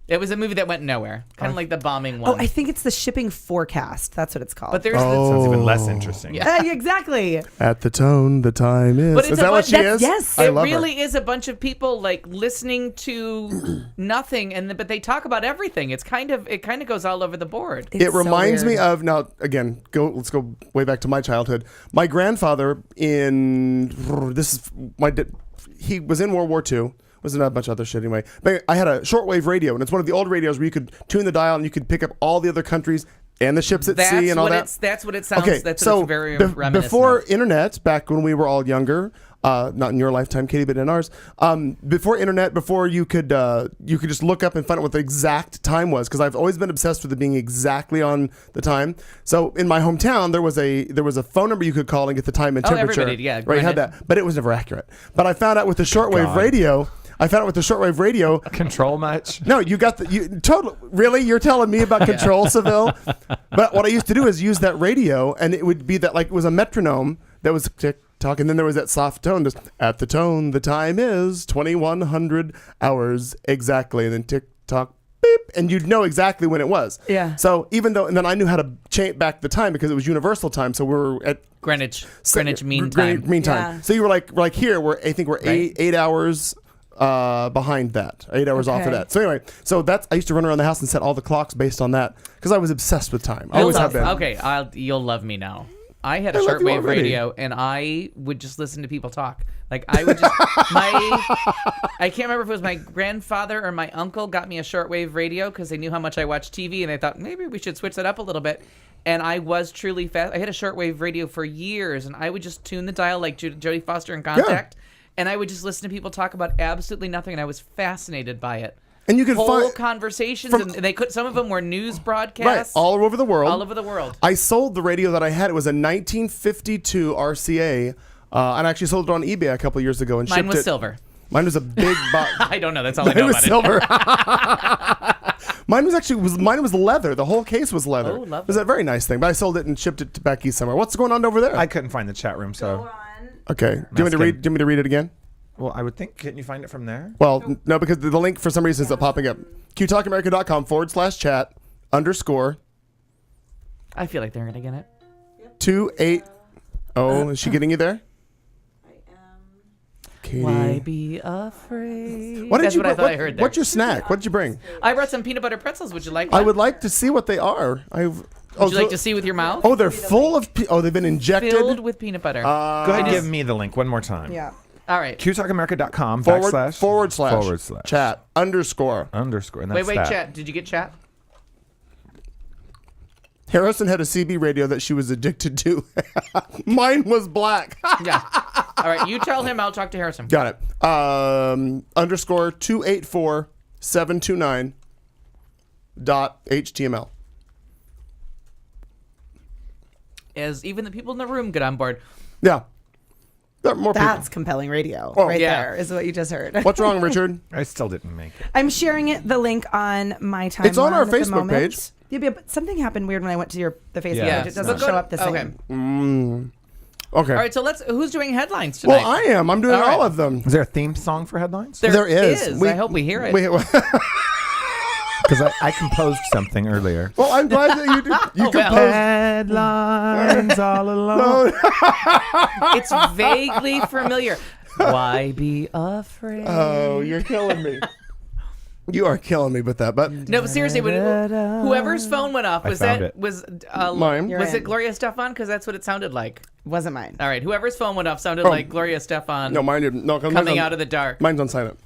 It was a movie that went nowhere, kind of like the bombing one. Oh, I think it's the shipping forecast. That's what it's called. but there's Sounds even less Oh. interesting. Yeah. Exactly. At the tone, the time is. But it's Is a that what bunch- she that's- is? yes. I it love really her. is a bunch of people like listening to nothing, but they talk about everything. It kind of goes all over the board. It It's so reminds me weird. of now again. Let's go way back to my childhood. My grandfather he was in World War II. Wasn't a bunch of other shit anyway. But I had a shortwave radio, and it's one of the old radios where you could tune the dial and you could pick up all the other countries and the ships at sea and all that. That's what it sounds. Okay, That's so what it's very reminiscent before of. internet, back when we were all younger, not in your lifetime, Katie, but in ours. Before internet, before you could just look up and find out what the exact time was, because I've always been obsessed with it being exactly on the time. So in my hometown, there was a phone number you could call and get the time and Oh, temperature. everybody, yeah, right, had granted. that, but it was never accurate. But I found out with the shortwave radio. Control much? No, you got really? You're telling me about control, Seville? But what I used to do is use that radio, and it would be that like it was a metronome that was tick tock, and then there was that soft tone. Just at the tone, the time is 2100 hours exactly, and then tick tock, beep, and you'd know exactly when it was. Yeah. So and then I knew how to change back the time because it was universal time. So we were at Greenwich Mean Time. Mean time. Yeah. So you were like here, I think we're Right. eight hours behind that, 8 hours off of Okay. that. So anyway, I used to run around the house and set all the clocks based on that because I was obsessed with time. I always have been. Okay, you'll love me now. I had a I love you shortwave already. radio, and I would just listen to people talk. Like I would just I can't remember if it was my grandfather or my uncle got me a shortwave radio because they knew how much I watched TV, and they thought maybe we should switch that up a little bit. And I was truly fast. I had a shortwave radio for years, and I would just tune the dial like Jodie Foster in Contact, and I would just listen to people talk about absolutely nothing, and I was fascinated by it. And you could Whole find conversations, from- and they could. Some of them were news right broadcasts, all over the world. all over the world. I sold the radio that I had. It was a 1952 RCA, and I actually sold it on eBay a couple years ago and Mine shipped was it. silver. Mine was a big box. I don't know. That's all I It know was about it. silver. Mine was leather. The whole case was leather. Oh, lovely. It was a very nice thing, but I sold it and shipped it to back east somewhere. What's going on over there? I couldn't find the chat room, so. Okay. Do you want me to read it again? Well, I would think, couldn't you find it from there? Well, no, because the link for some reason is popping up. qtalkamerica.com/chat_ I feel like they're gonna get it. 28. Oh, is she getting you there? Katie. Why be afraid? What did That's you what I bring? thought I heard there. What's your snack? What did you bring? I brought some peanut butter pretzels. Would you like? I one? would like to see what they are. Would you like to see with your mouth? Oh, they're full of. They've been injected. Filled with peanut butter. Go ahead and give me the link one more time. Yeah. All right. qtalkamerica.com forward slash chat _ _. And that's Wait, that. chat. Did you get chat? Harrison had a CB radio that she was addicted to. Mine was black. Yeah. All right. You tell him. I'll talk to Harrison. Got it. _284729.html. As even the people in the room get on board. Yeah. There are more That's people. compelling radio Oh, right yeah. there is what you just heard. What's wrong, Richard? I still didn't make it. I'm sharing the link on my timeline. It's on our at the Facebook moment. page. Yeah, but something happened weird when I went to the Facebook Yeah, page. It it's doesn't not. show up the same. Okay. Okay. All right. So who's doing headlines tonight? Well, I am. I'm doing All right. all of them. Is there a theme song for headlines? There is. I hope we hear it. Because I composed something earlier. Well, I'm glad that you did. You Oh, well. composed. Headlines all alone. It's vaguely familiar. Why be afraid? Oh, you're killing me. You are killing me with that, but No, but seriously, whoever's phone went off, was found that it. was Mine. Was it Gloria Stefan? Because that's what it sounded like. Wasn't mine. All right, whoever's phone went off sounded like Gloria Stefan. no, mine didn't. No, coming out of the dark. Mine's on silent.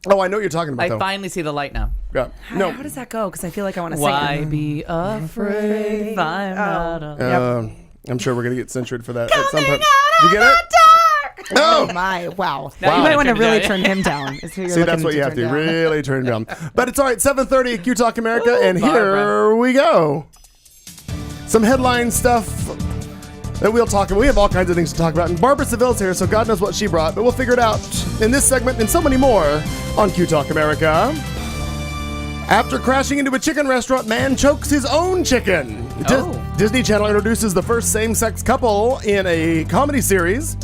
Oh, I know what you're talking about. I though. finally see the light now. Yeah. No. How does that go? Because I feel like I want to sing Why it. be afraid? I'm not alone. I'm sure we're gonna get censored for that at some point. Did you get it? Oh my! Wow. Now You you might gotta want to turn it really down. turn him down. Is who you're See, that's looking what you have turn to down. really turn down. But it's all right. 7:30 at Q Talk America, and here Barbara. we go. Some headline stuff that we'll talk about. We have all kinds of things to talk about, and Barbara Seville's here, so God knows what she brought. But we'll figure it out in this segment and so many more on Q Talk America. After crashing into a chicken restaurant, man chokes his own chicken. Disney Channel introduces the first same-sex couple in a comedy series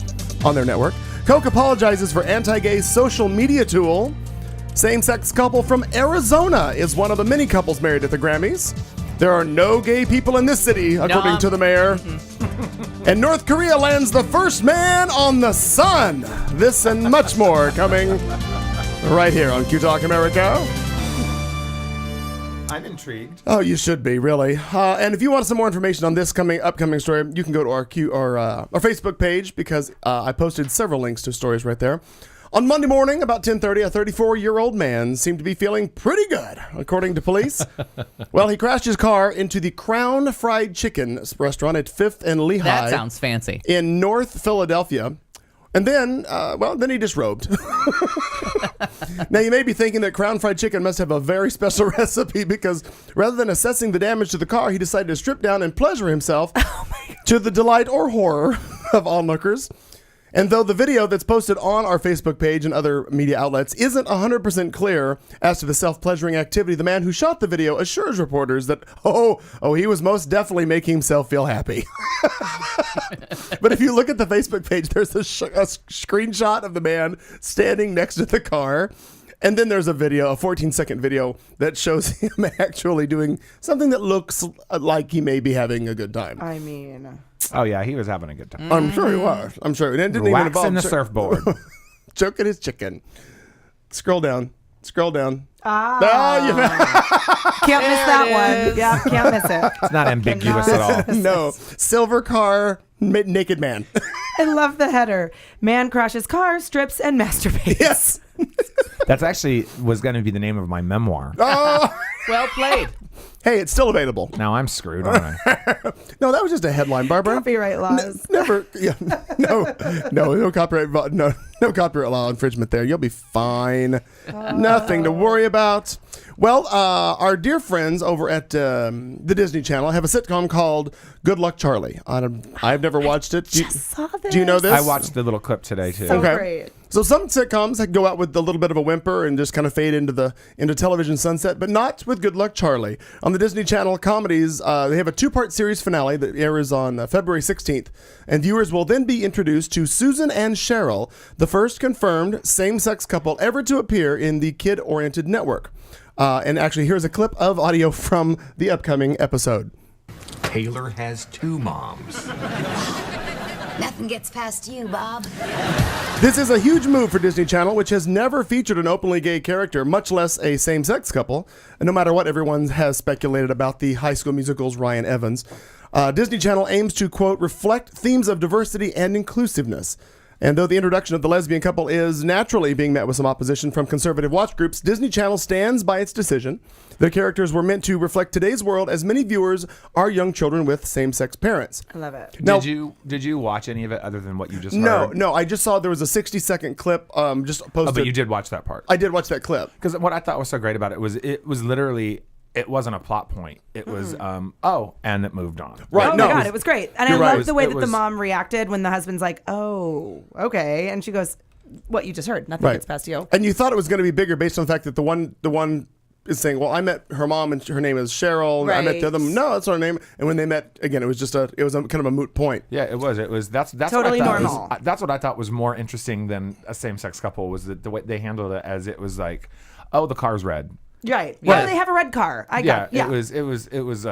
on their network. Coke apologizes for anti-gay social media tool. Same-sex couple from Arizona is one of the many couples married at the Grammys. There are no gay people in this city, according to the mayor. And North Korea lands the first man on the sun. This and much more coming right here on Q Talk America. I'm intrigued. Oh, you should be, really. And if you want some more information on this upcoming story, you can go to our Facebook page, because I posted several links to stories right there. On Monday morning, about 10:30, a 34-year-old man seemed to be feeling pretty good, according to police. Well, he crashed his car into the Crown Fried Chicken restaurant at 5th and Lehigh. That sounds fancy. In North Philadelphia. And then, then he disrobed. Now, you may be thinking that Crown Fried Chicken must have a very special recipe, because rather than assessing the damage to the car, he decided to strip down and pleasure himself to the delight or horror of onlookers. And though the video that's posted on our Facebook page and other media outlets isn't 100% clear as to the self-pleasuring activity, the man who shot the video assures reporters that, he was most definitely making himself feel happy. But if you look at the Facebook page, there's a screenshot of the man standing next to the car. And then there's a 14-second video that shows him actually doing something that looks like he may be having a good time. I mean, Oh yeah, he was having a good time. I'm sure he was. I'm sure. And it didn't even Waxing involve the surfboard. choking his chicken. Scroll down. you Oh, can't miss that one. Yeah, can't miss it. It's not ambiguous at all. no. Silver car, naked man. I love the header. Man crashes car, strips, and masturbates. Yes. That's actually was going to be the name of my memoir. Oh, Well played. hey, it's still available. Now I'm screwed, aren't I? No, that was just a headline, Barbara. Copyright laws. Never. Yeah. No copyright. No copyright law infringement there. You'll be fine. Nothing to worry about. Well, our dear friends over at the Disney Channel have a sitcom called Good Luck Charlie. I've never watched it. Saw this. Do you know this? I watched the little clip today too. So Okay. great. So some sitcoms go out with a little bit of a whimper and just kind of fade into television sunset, but not with Good Luck Charlie. On the Disney Channel comedies, they have a 2-part series finale that airs on February 16th, and viewers will then be introduced to Susan and Cheryl, the first confirmed same-sex couple ever to appear in the kid-oriented network. And actually, here's a clip of audio from the upcoming episode. Taylor has 2 moms. Nothing gets past you, Bob. This is a huge move for Disney Channel, which has never featured an openly gay character, much less a same-sex couple. And no matter what everyone has speculated about the High School Musical's Ryan Evans, Disney Channel aims to, quote, reflect themes of diversity and inclusiveness. And though the introduction of the lesbian couple is naturally being met with some opposition from conservative watch groups, Disney Channel stands by its decision. Their characters were meant to reflect today's world, as many viewers are young children with same-sex parents. I love it. Now- Did you watch any of it other than what you just heard? No, I just saw there was a 60-second clip just posted. Oh, but you did watch that part. I did watch that clip. Because what I thought was so great about it was literally, it wasn't a plot point. It was, and it moved on. Right. Oh no, my it God, was- it was great. And I You're right. love the way It that the was- mom reacted when the husband's like, oh, okay. And she goes, what you just heard, nothing Right. gets past you. And you thought it was going to be bigger based on the fact that the one is saying, well, I met her mom and her name is Cheryl. And I met the other one. No, that's not her name. And when they met again, it was just kind of a moot point. Yeah, it was. That's Totally what I thought normal. that's what I thought was more interesting than a same-sex couple, was the way they handled it, as it was like, oh, the car's red. Right. Right. Oh, they have a red car. It was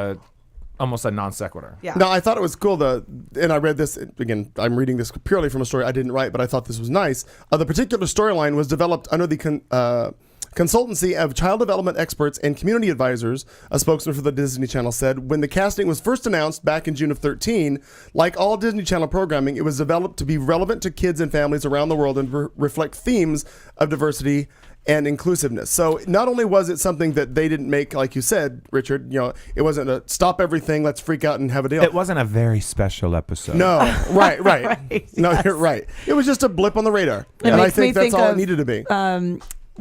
almost a non sequitur. Yeah. No, I thought it was cool. And I read this again. I'm reading this purely from a story I didn't write, but I thought this was nice. The particular storyline was developed under the consultancy of child development experts and community advisors. A spokesman for the Disney Channel said, when the casting was first announced back in June of 2013, like all Disney Channel programming, it was developed to be relevant to kids and families around the world and reflect themes of diversity and inclusiveness. So not only was it something that they didn't make, like you said, Richard, it wasn't a stop everything, let's freak out and have a deal. It wasn't a very special episode. No, right. Right, No, yes. you're right. It was just a blip on the radar. And I makes me think that's think all of, it needed to be.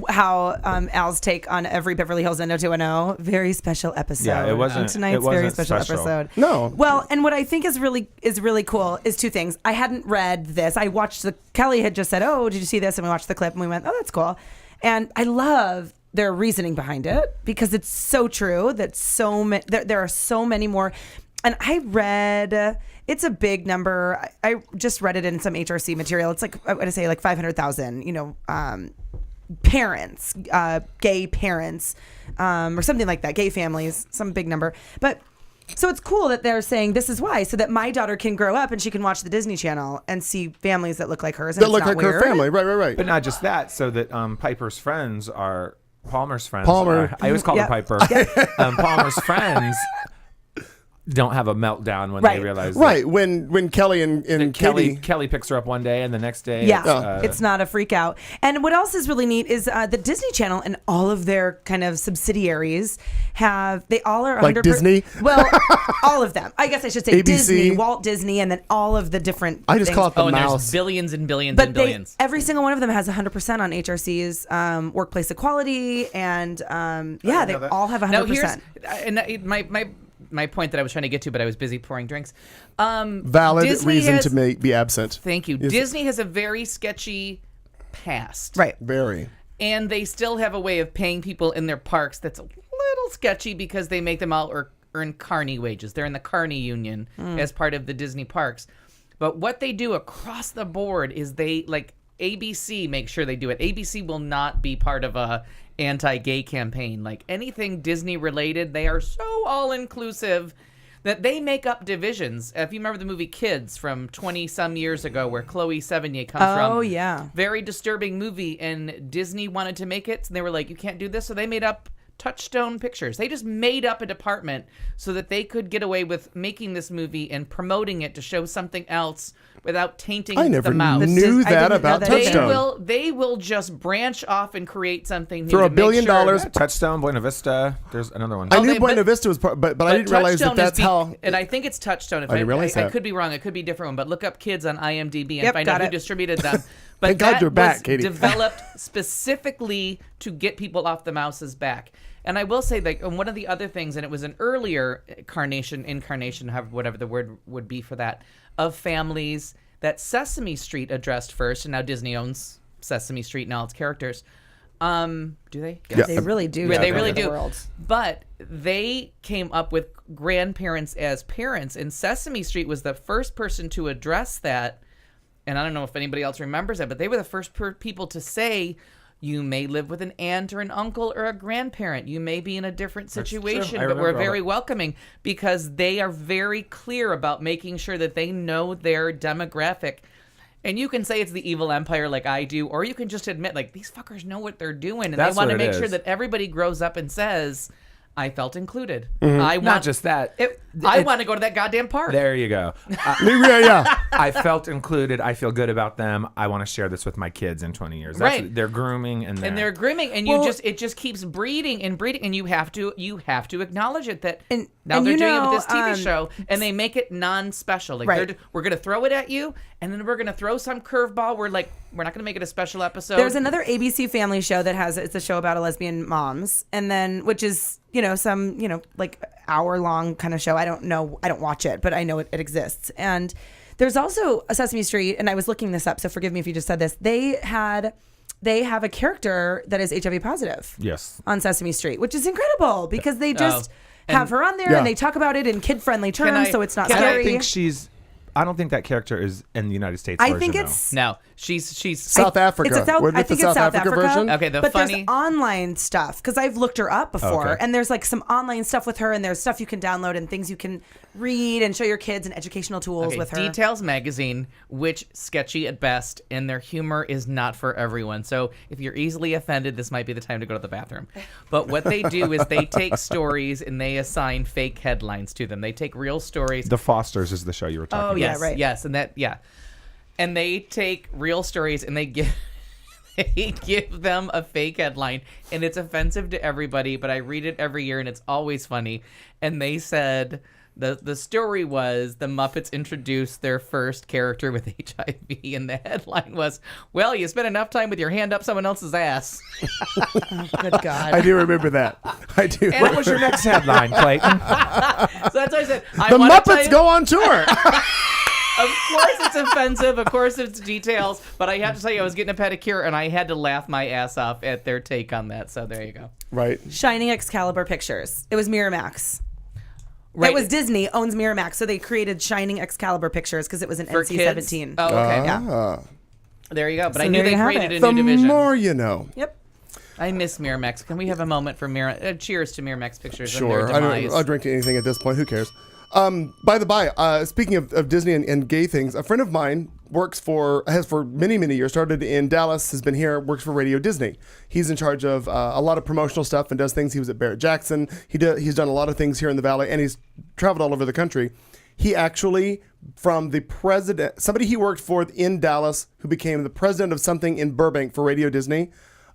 How Al's take on every Beverly Hills 90210, very special episode. Yeah, it wasn't- Tonight's it wasn't very special episode. No. Well, and what I think is really cool is two things. I hadn't read this. I watched Kelly had just said, "Oh, did you see this?" And we watched the clip and we went, "Oh, that's cool." And I love their reasoning behind it because it's so true that there are so many more. And I read, it's a big number. I just read it in some HRC material. It's like, I want to say like 500,000, parents, gay parents, or something like that, gay families, some big number. But so it's cool that they're saying this is why, so that my daughter can grow up and she can watch the Disney Channel and see families that look like hers. And That look it's not like her weird. family. Right. But not just that, so that Piper's friends are Palmer's friends. Palmer. I always call Yep. her Piper. Palmer's friends don't have a meltdown when Right. they realize Right. When Kelly and that Katie. Kelly picks her up one day and the next day Yeah, it's, it's not a freak out. And what else is really neat is the Disney Channel and all of their kind of subsidiaries they all are Like 100%. Disney? Well, all of them. I guess I should say ABC. Disney, Walt Disney, and then all of the different. I just things. call it the Oh, and mouse. there's billions and billions But and billions. every single one of them has 100% on HRC's workplace equality, and they all have 100%. Now here's my point that I was trying to get to, but I was busy pouring drinks. Valid Disney reason has- to be absent. Thank you. Yes. Disney has a very sketchy past. Right. Very. And they still have a way of paying people in their parks that's a little sketchy because they make them all earn carny wages. They're in the carny union as part of the Disney parks. But what they do across the board is ABC makes sure they do it. ABC will not be part of a anti-gay campaign. Like anything Disney related, they are so all-inclusive that they make up divisions. If you remember the movie Kids from 20-some years ago where Chloe Sevigny comes from. Oh, yeah. Very disturbing movie, and Disney wanted to make it, and they were like, you can't do this, so they made up Touchstone Pictures. They just made up a department so that they could get away with making this movie and promoting it to show something else without tainting I never the mouse. knew I that didn't know about that Touchstone. They will just branch off and create something new. Throw to $1 billion. make sure- Touchstone, Buena Vista. There's another one. I Oh, knew they- Buena but- Vista was part, but I didn't realize that Touchstone that's is how. and I think it's Touchstone. If I didn't realize I that. could be wrong. It could be a different one. But look up Kids on IMDb and Yep, find got out who it. distributed them. But Thank God that you're back, was Katie. developed specifically to get people off the mouse's back. And I will say that one of the other things, and it was an earlier incarnation, whatever the word would be for that, of families that Sesame Street addressed first, and now Disney owns Sesame Street and all its characters. Do they? Yeah. They really do. Yeah, they take really over the do. world. But they came up with grandparents as parents, and Sesame Street was the first person to address that. And I don't know if anybody else remembers that, but they were the first people to say, you may live with an aunt or an uncle or a grandparent. You may be in a different situation, I but we're remember all very that. welcoming because they are very clear about making sure that they know their demographic. And you can say it's the evil empire like I do, or you can just admit, like, these fuckers know what they're doing, and That's they want to what it make sure is. that everybody grows up and says, I felt included. Mm-hmm. I want, Not just that. I want to go to that goddamn park. There you go. Yeah. I felt included. I feel good about them. I want to share this with my kids in 20 years. Right. They're grooming and And they're grooming, and it just keeps breeding and breeding, and you have to acknowledge it that And- now and they're you doing it know, with this TV show, and they make it non-special. Like Right. we're gonna throw it at you, and then we're gonna throw some curveball. We're not gonna make it a special episode. There's another ABC family show that it's a show about a lesbian moms, and then which is some like hour-long kind of show. I don't know, I don't watch it, but I know it exists. And there's also a Sesame Street, and I was looking this up, so forgive me if you just said this. They have a character that is HIV positive. Yes. On Sesame Street, which is incredible because they just and- have her on there Yeah. and they talk about it in kid-friendly terms, so it's not I scary. don't think that character is in the United States. I version, think though. it's no. She's South Africa. It's a South, Wouldn't I it think the it's South Africa Africa. version? Okay, but there's online stuff because I've looked her up before, Okay. and there's like some online stuff with her, and there's stuff you can download and things you can read and show your kids and educational tools with her. Details Magazine, which sketchy at best, and their humor is not for everyone. So if you're easily offended, this might be the time to go to the bathroom. But what they do is they take stories and they assign fake headlines to them. They take real stories. The Fosters is the show you were talking about. yeah, right. Yes, and they take real stories and they give them a fake headline, and it's offensive to everybody, but I read it every year and it's always funny. And they said the story was the Muppets introduced their first character with HIV, and the headline was, "Well, you spent enough time with your hand up someone else's ass." Good God. I do remember that. I do. What was your next headline, Clayton? So that's why I said, The Muppets go on tour. Of course it's offensive. Of course it's details. But I have to tell you, I was getting a pedicure, and I had to laugh my ass off at their take on that. So there you go. Right. Shining Excalibur Pictures. It was Miramax. Right. It was Disney owns Miramax, so they created Shining Excalibur Pictures because it was an For NC-17. kids? Oh, okay. Yeah. There you go. But So I knew there they you have created it. a The new division. more you know. Yep. I miss Miramax. Can we have a moment for cheers to Miramax Pictures? Sure. And their demise. I'll drink anything at this point. Who cares? By the by, speaking of Disney and gay things, a friend of mine has for many, many years, started in Dallas, has been here, works for Radio Disney. He's in charge of a lot of promotional stuff and does things. He was at Barrett-Jackson. He's done a lot of things here in the Valley, and he's traveled all over the country. He actually, from the president, somebody he worked for in Dallas, who became the president of something in Burbank for Radio Disney,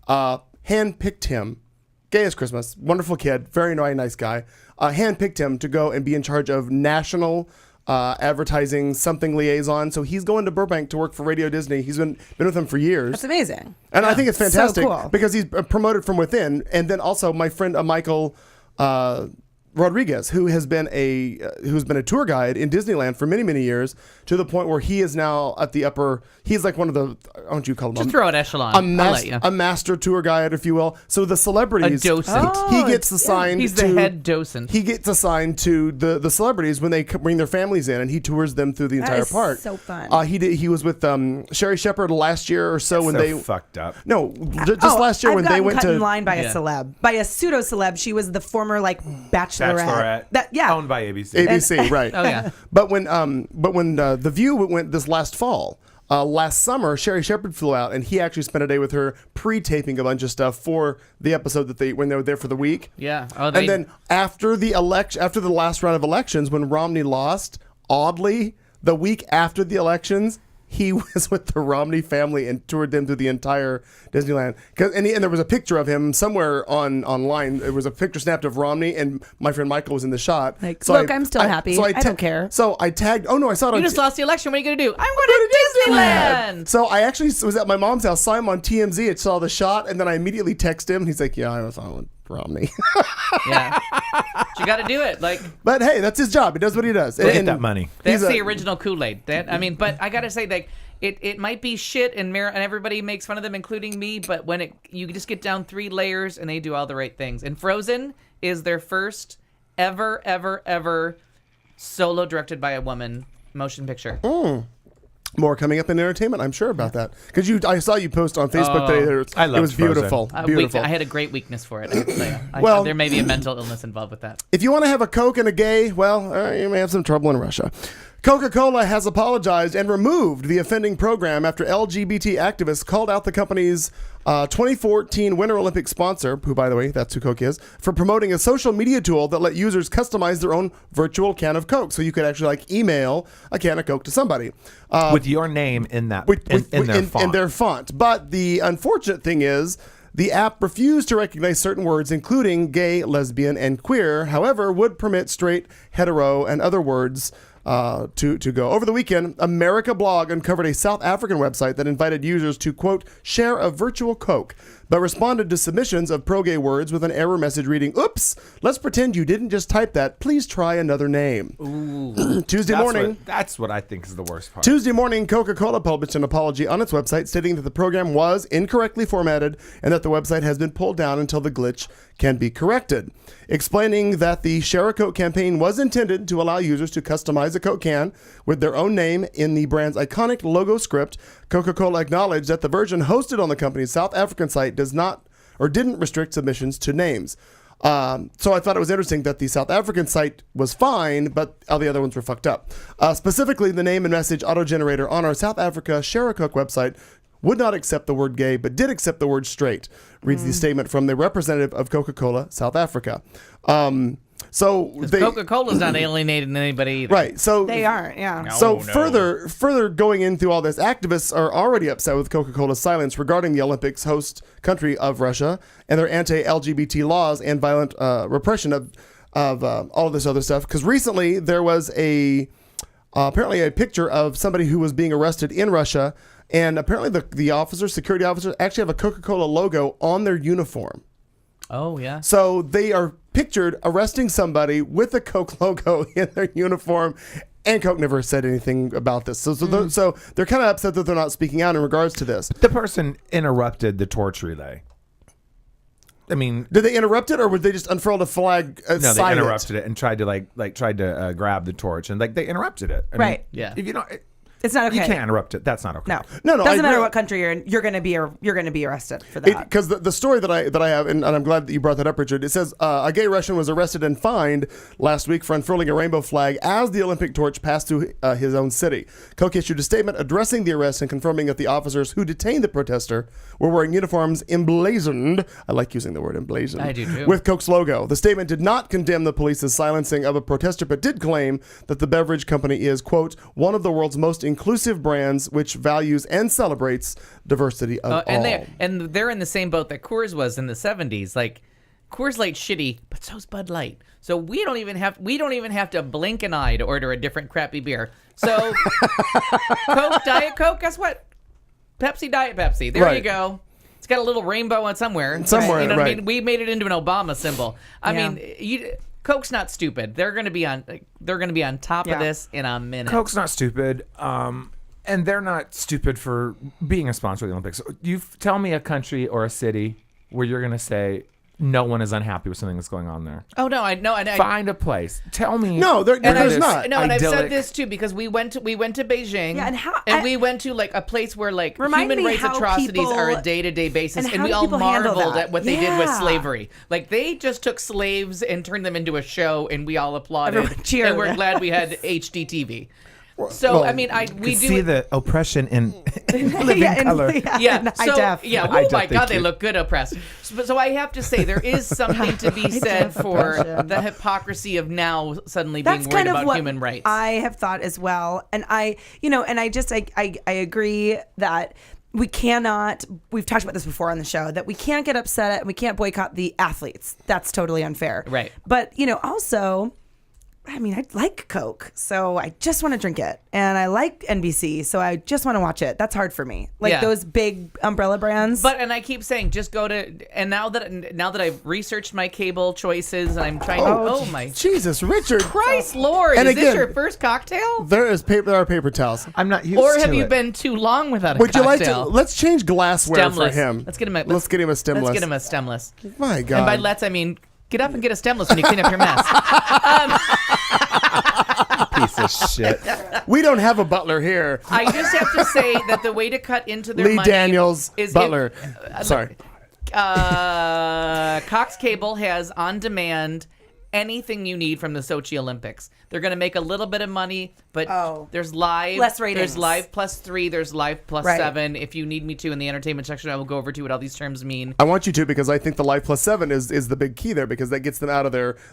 handpicked him. Gay as Christmas, wonderful kid, very nice guy. Handpicked him to go and be in charge of national advertising something liaison. So he's going to Burbank to work for Radio Disney. He's been with them for years. That's amazing. And I think it's fantastic So cool. because he's promoted from within. And then also my friend Michael Rodriguez, who has been who's been a tour guide in Disneyland for many, many years, to the point where he is now at the upper. He's like one of the, why don't you call him? Just throw an echelon. I'll let you. A master tour guide, if you will. So the celebrities, A docent. he gets assigned. He's the head docent. He gets assigned to the celebrities when they bring their families in, and he tours them through the entire is park. so fun. He was with Sherry Shepherd last year or so when So they fucked up. No, just last year I've when they gotten went cut to in line by a celeb, by a pseudo celeb. She was the former bachelorette. Owned by ABC. ABC, right? Oh, yeah. But when The View went this last fall, last summer, Sherry Shepherd flew out, and he actually spent a day with her pre-taping a bunch of stuff for the episode when they were there for the week. Yeah. And then after the last round of elections, when Romney lost, oddly, the week after the elections, he was with the Romney family and toured them through the entire Disneyland. And there was a picture of him somewhere online. It was a picture snapped of Romney, and my friend Michael was in the shot. I'm still happy. I don't care. So I tagged. Oh no, I saw it. You just lost the election. What are you going to do? I'm going to Disneyland. So I actually was at my mom's house, saw him on TMZ. I saw the shot, and then I immediately texted him. He's like, "Yeah, I was on with Romney." Yeah. You got to do it. But hey, that's his job. He does what he does. Get that money. That's the original Kool-Aid. But I got to say, it might be shit, and everybody makes fun of them, including me. But when you just get down 3 layers, and they do all the right things. And Frozen is their first ever solo directed by a woman motion picture. More coming up in entertainment, I'm sure about that. Because I saw you post on Facebook today. It was beautiful. Beautiful. I had a great weakness for it. I have to tell you. Well, there may be a mental illness involved with that. If you want to have a Coke and a gay, well, you may have some trouble in Russia. Coca-Cola has apologized and removed the offending program after LGBT activists called out the company's 2014 Winter Olympic sponsor, who, by the way, that's who Coke is, for promoting a social media tool that let users customize their own virtual can of Coke. So you could actually email a can of Coke to somebody. With your name in that, in their font. But the unfortunate thing is, the app refused to recognize certain words, including gay, lesbian, and queer. However, would permit straight, hetero, and other words to go. Over the weekend, America Blog uncovered a South African website that invited users to, quote, share a virtual Coke, but responded to submissions of pro-gay words with an error message reading, oops, let's pretend you didn't just type that. Please try another name. Ooh. Tuesday morning. That's what I think is the worst part. Tuesday morning, Coca-Cola published an apology on its website stating that the program was incorrectly formatted and that the website has been pulled down until the glitch can be corrected. Explaining that the Share a Coke campaign was intended to allow users to customize a Coke can with their own name in the brand's iconic logo script, Coca-Cola acknowledged that the version hosted on the company's South African site does not or didn't restrict submissions to names. So I thought it was interesting that the South African site was fine, but all the other ones were fucked up. Specifically, the name and message auto-generator on our South Africa Share a Coke website would not accept the word gay, but did accept the word straight, reads the statement from the representative of Coca-Cola South Africa. So Coca-Cola's not alienating anybody either. Right. So They aren't, yeah. So further going into all this, activists are already upset with Coca-Cola's silence regarding the Olympics host country of Russia and their anti-LGBT laws and violent repression of all of this other stuff. Because recently there was apparently a picture of somebody who was being arrested in Russia, and apparently the security officers actually have a Coca-Cola logo on their uniform. Oh, yeah. So they are pictured arresting somebody with a Coke logo in their uniform, and Coke never said anything about this. So they're kind of upset that they're not speaking out in regards to this. The person interrupted the torch relay. I mean, did they interrupt it, or would they just unfurl the flag? No, they interrupted it and tried to grab the torch, and they interrupted it. I mean, yeah. If you don't. It's not okay. You can't interrupt it. That's not okay. No. Doesn't matter I- what country you're in. You're gonna be arrested for that. Because the story that I have, and I'm glad that you brought that up, Richard. It says a gay Russian was arrested and fined last week for unfurling a rainbow flag as the Olympic torch passed through his own city. Coke issued a statement addressing the arrest and confirming that the officers who detained the protester were wearing uniforms emblazoned. I like using the word emblazoned. I do too. With Coke's logo. The statement did not condemn the police's silencing of a protester, but did claim that the beverage company is, quote, one of the world's most inclusive brands, which values and celebrates diversity of all. And they're in the same boat that Coors was in the 70s. Like, Coors Light's shitty, but so's Bud Light. So we don't even have to blink an eye to order a different crappy beer. So Coke, Diet Coke, guess what? Pepsi, Diet Pepsi. There you go. It's got a little rainbow on somewhere. Somewhere, you know what right. I mean? We made it into an Obama symbol. I mean, Coke's not stupid. They're going to be on top of this in a minute. Coke's not stupid. And they're not stupid for being a sponsor of the Olympics. You tell me a country or a city where you're going to say no one is unhappy with something that's going on there. Oh no, I know. Find a place. Tell me. No, there's not. No, and I've said this too because we went to Beijing. Yeah, we went to like a place where like Remind human me rights how atrocities people- are a day-to-day basis, and and how we do all people handle marveled that? at what they did with Yeah. slavery. Like they just took slaves and turned them into a show, and we all applauded. Everyone cheered. And we're glad we had HDTV. So I mean, we do see the oppression in living color. yeah. in high So def. yeah. High Oh def, my thank God, they you. look good oppressed. So I have to say there is something to be said for the hypocrisy of now suddenly being That's worried kind of about what human rights. I have thought as well, and I agree that we cannot. We've talked about this before on the show that we can't get upset at and we can't boycott the athletes. That's totally unfair. Right. But also, I mean, I like Coke, so I just want to drink it, and I like NBC, so I just want to watch it. That's hard for me. Like Yeah. those big umbrella brands. And I keep saying, just go to. And now that I've researched my cable choices, and I'm trying to. Oh my Jesus, Richard. Christ, Lord! And Is this again, your first cocktail? There are paper towels. I'm not used Or to have you it. been too long without a Would you like cocktail? to? Let's change glassware Stemless. for him. Let's get him a stemless. Let's get him a stemless. My God. And by let's, I mean get up and get a stemless when you clean up your mess. Piece of shit. We don't have a butler here. I just have to say that the way to cut into their Lee money Daniels, is butler. Sorry. Cox Cable has on demand anything you need from the Sochi Olympics. They're going to make a little bit of money, but there's live, Less ratings. there's live +3, there's live Right. +7. If you need me to in the entertainment section, I will go over to what all these terms mean. I want you to, because I think the Live +7 is the big key there, because that gets them out of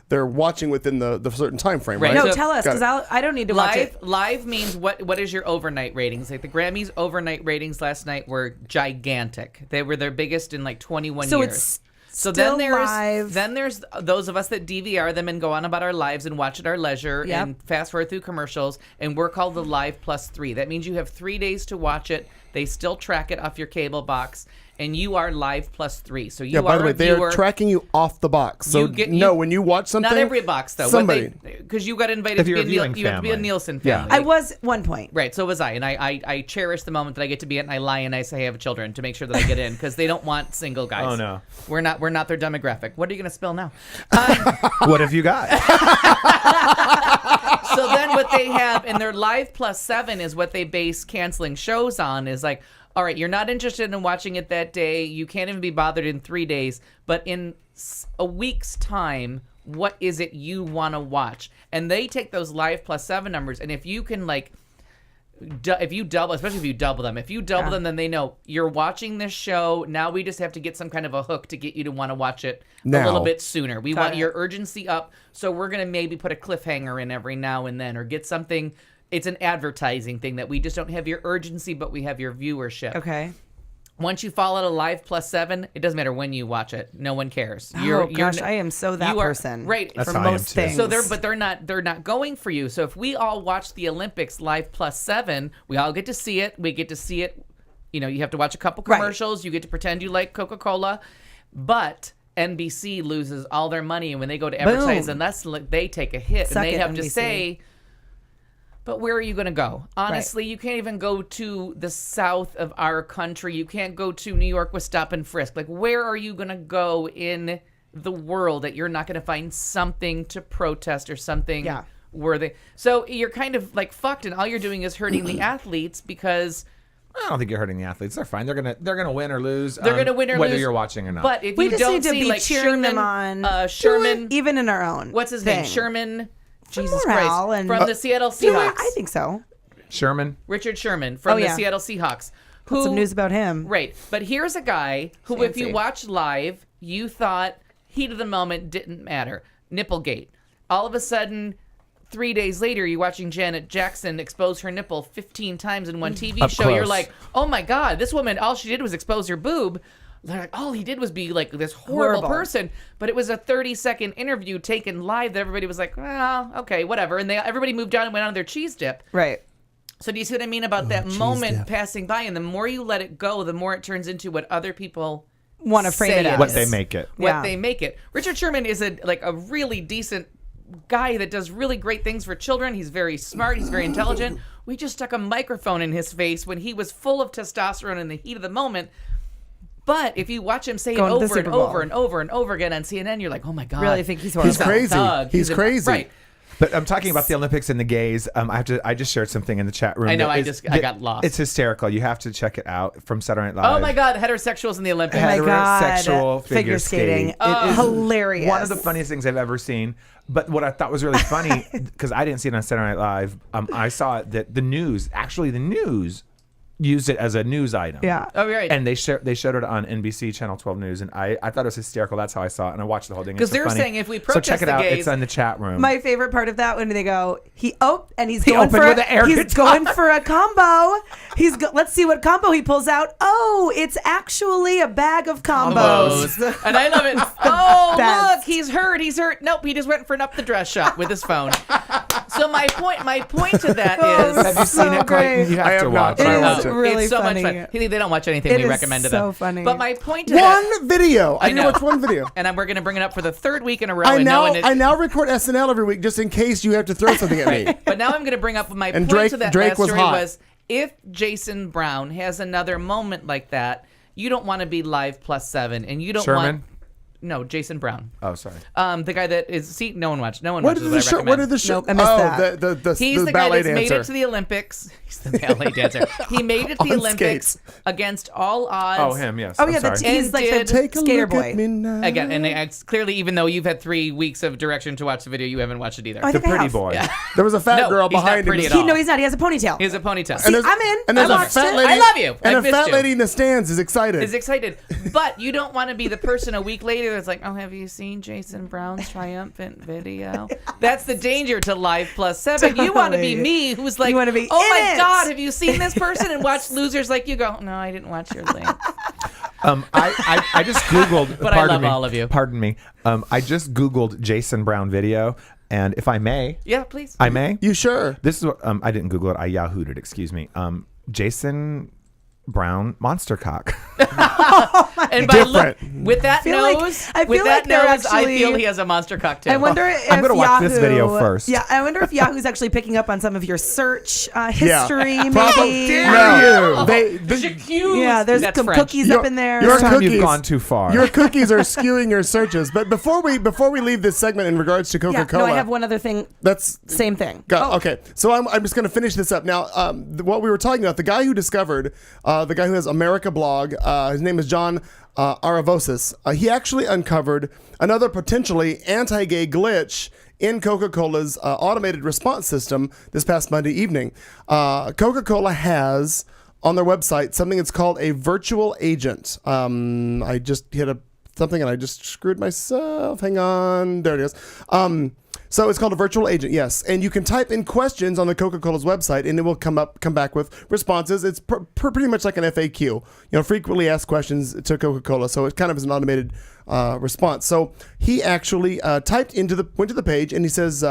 their watching within the certain time frame, right? Right. no, So- tell us, Got because it. I don't need to watch it. Live means what is your overnight ratings? Like the Grammys overnight ratings last night were gigantic. They were their biggest in like 21 So years. it's So still then live. there's those of us that DVR them and go on about our lives and watch at our leisure Yep. and fast forward through commercials, and we're called the Live +3. That means you have 3 days to watch it. They still track it off your cable box, and you are Live +3. So you Yeah, by are the way, a they viewer. are tracking you off the box. So when you watch something, not every box though. somebody. Because you got invited If to be you're a a viewing you have to be a family. Nielsen Yeah. family. I was at one point. Right, so was I, and I cherish the moment that I get to be it, and I lie and I say I have children to make sure that I get in because they don't want single guys. Oh, no. we're not their demographic. What are you gonna spill now? What have you got? So then what they have in their Live +7 is what they base canceling shows on. Is like, all right, you're not interested in watching it that day. You can't even be bothered in 3 days, but in a week's time, what is it you want to watch? And they take those Live Plus 7 numbers, and if you can like, if you double, especially if you double them, then they know you're watching this show. Now we just have to get some kind of a hook to get you to want to watch it a little bit sooner. We want your urgency up, so we're going to maybe put a cliffhanger in every now and then, or get something. It's an advertising thing that we just don't have your urgency, but we have your viewership. Okay. Once you follow a Live Plus 7, it doesn't matter when you watch it. No one cares. Gosh, I am so that person. Right. That's for how I am most too. things. So they're not going for you. So if we all watch the Olympics Live Plus 7, we all get to see it. We get to see it. You know, you have to watch a couple commercials. You get to pretend you like Coca-Cola. But NBC loses all their money, and when they go to advertise, and they take a hit, and they have to say, but where are you going to go? Honestly, you can't even go to the south of our country. You can't go to New York with stop and frisk. Like, where are you going to go in the world that you're not going to find something to protest or something worthy? So you're kind of like fucked, and all you're doing is hurting the athletes because I don't think you're hurting the athletes. They're fine. They're gonna win or lose. They're gonna win or whether lose. you're watching or not. But if we you just don't need to see be like cheering them on. Sherman, even in our own. what's his thing. name? Sherman. Jesus morale Christ, and- from the Seattle Seahawks. I think so. Sherman. Richard Sherman from the Seattle Seahawks. Put some news about him. Right. But here's a guy who, if you watch live, you thought heat of the moment didn't matter. Nipplegate. All of a sudden, 3 days later, you're watching Janet Jackson expose her nipple 15 times in one TV Up show. close. You're like, oh my God, this woman, all she did was expose her boob. They're like, all he did was be like this horrible person. But it was a 30-second interview taken live that everybody was like, well, okay, whatever. And everybody moved on and went on their cheese dip. Right. So do you see what I mean about that moment passing by? And the more you let it go, the more it turns into what other people Want to frame say it as. What they make it. What they make it. Richard Sherman is a really decent guy that does really great things for children. He's very smart. He's very intelligent. We just stuck a microphone in his face when he was full of testosterone in the heat of the moment. But if you watch him say it over and over and over and over again on CNN, you're like, oh my God. Really think he's horrible. He's crazy. Thug. He's crazy. Right. But I'm talking about the Olympics and the gays. I just shared something in the chat room. I know. that I got lost. It's hysterical. You have to check it out from Saturday Night Live. Oh my God. Heterosexuals in the Olympics. Oh my God. Heterosexual figure skating. It is hilarious. One of the funniest things I've ever seen. But what I thought was really funny, because I didn't see it on Saturday Night Live, I saw it that the news used it as a news item. Yeah. Oh, right. And they showed it on NBC Channel 12 News, and I thought it was hysterical. That's how I saw it, and I watched the whole thing. Because It's so they're funny. saying if we so protest check it the out. gays, It's in the chat room. My favorite part of that when they go, he's He going for opened with an air he's guitar. going for a combo. Let's see what combo he pulls out. Oh, it's actually a bag of combos. And I love it. Oh, Best. look, he's hurt. Nope, he just went for an up the dress shot with his phone. So my point to that is, Have you seen it, Clayton? great. You have I have to not, watch but I it. watch It's it. really it's so funny. much fun. They don't watch anything It we is recommend to so them. funny. But my point to that, One video. I I didn't know. watch one video. and we're going to bring it up for the third week in a row. I and now record SNL every week just in case you have to throw something at me. But now I'm going to bring up my And point to that Drake last was story hot. was if Jason Brown has another moment like that, you don't want to be Live Plus 7, and you don't Sherman? want. No, Jason Brown. Oh, sorry. The guy that is. See, no one watched. No one What watches did what I the show? recommend. What did the show? Nope, I missed that. He's the the guy ballet that's made dancer. it to the Olympics. He's the ballet dancer. He made it to the On Olympics skates. against all odds. Oh, him, yes. Oh I'm yeah, sorry. he's like did- the Take a skater look boy. at me now. Again, and it's clearly, even though you've had 3 weeks of direction to watch the video, you haven't watched it either. I The think I pretty have. boy. There was a fat No, girl he's not behind pretty him. at all. No, he's not. He has a ponytail. He has a ponytail. See, I'm in. And there's I a watched fat it. lady. I love you. And I a missed fat you. lady in the stands is excited. Is excited, but you don't want to be the person a week later that's like, "Oh, have you seen Jason Brown's triumphant video?" That's the danger to Live Plus 7. You want to be Totally. me, who's like, You wanna be "Oh in my it." God, have you seen this person?" And watch losers like you go, "No, I didn't watch your link." I just Googled. But I pardon love me, all of you. Pardon me. I just Googled Jason Brown video, and if I may, Yeah, please. I may. You sure? This is what I didn't Google it. I Yahooed it. Excuse me. Jason Brown monster cock. And by Different. with that feel like- nose, I feel with like that they're nose, I actually- feel he has a monster cocktail. I wonder if I'm gonna watch this video Yahoo- first. Yeah, I wonder if Yahoo's actually picking up on some of your search history. Maybe. No. They, Yeah, there's That's some French. cookies up in there. your This time cookies- you've gone too far. Your cookies are skewing your searches. But before we leave this segment in regards to Yeah, Coca-Cola, no, I have one other thing. that's Same thing. Okay, so I'm just going to finish this up now. What we were talking about, the guy who discovered, the guy who has America Blog, his name is John Aravosis. He actually uncovered another potentially anti-gay glitch in Coca-Cola's automated response system this past Monday evening. Coca-Cola has on their website something that's called a virtual agent. I just hit something and I just screwed myself. Hang on. There it is. So it's called a virtual agent, yes. And you can type in questions on the Coca-Cola's website and it will come back with responses. It's pretty much like an FAQ, frequently asked questions to Coca-Cola. So it kind of is an automated response. So he actually went to the page and he says,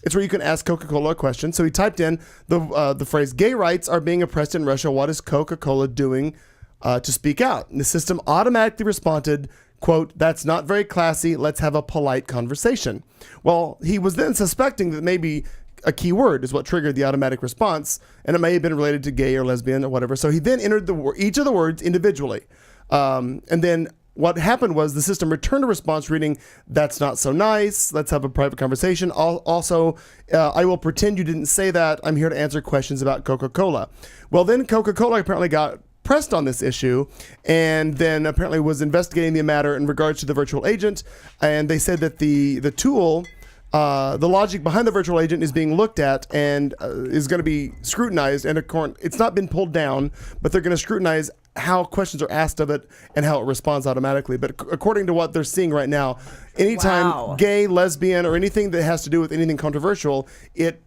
it's where you can ask Coca-Cola a question. So he typed in the phrase, "Gay rights are being oppressed in Russia. What is Coca-Cola doing to speak out?" And the system automatically responded, quote, "That's not very classy. Let's have a polite conversation." Well, he was then suspecting that maybe a key word is what triggered the automatic response, and it may have been related to gay or lesbian or whatever. So he then entered each of the words individually. And then what happened was the system returned a response reading, "That's not so nice. Let's have a private conversation. Also, I will pretend you didn't say that. I'm here to answer questions about Coca-Cola." Well, then Coca-Cola apparently got pressed on this issue and then apparently was investigating the matter in regards to the virtual agent. And they said that the tool, the logic behind the virtual agent is being looked at and is going to be scrutinized. And it's not been pulled down, but they're going to scrutinize how questions are asked of it and how it responds automatically. But according to what they're seeing right now, anytime gay, lesbian, or anything that has to do with anything controversial, it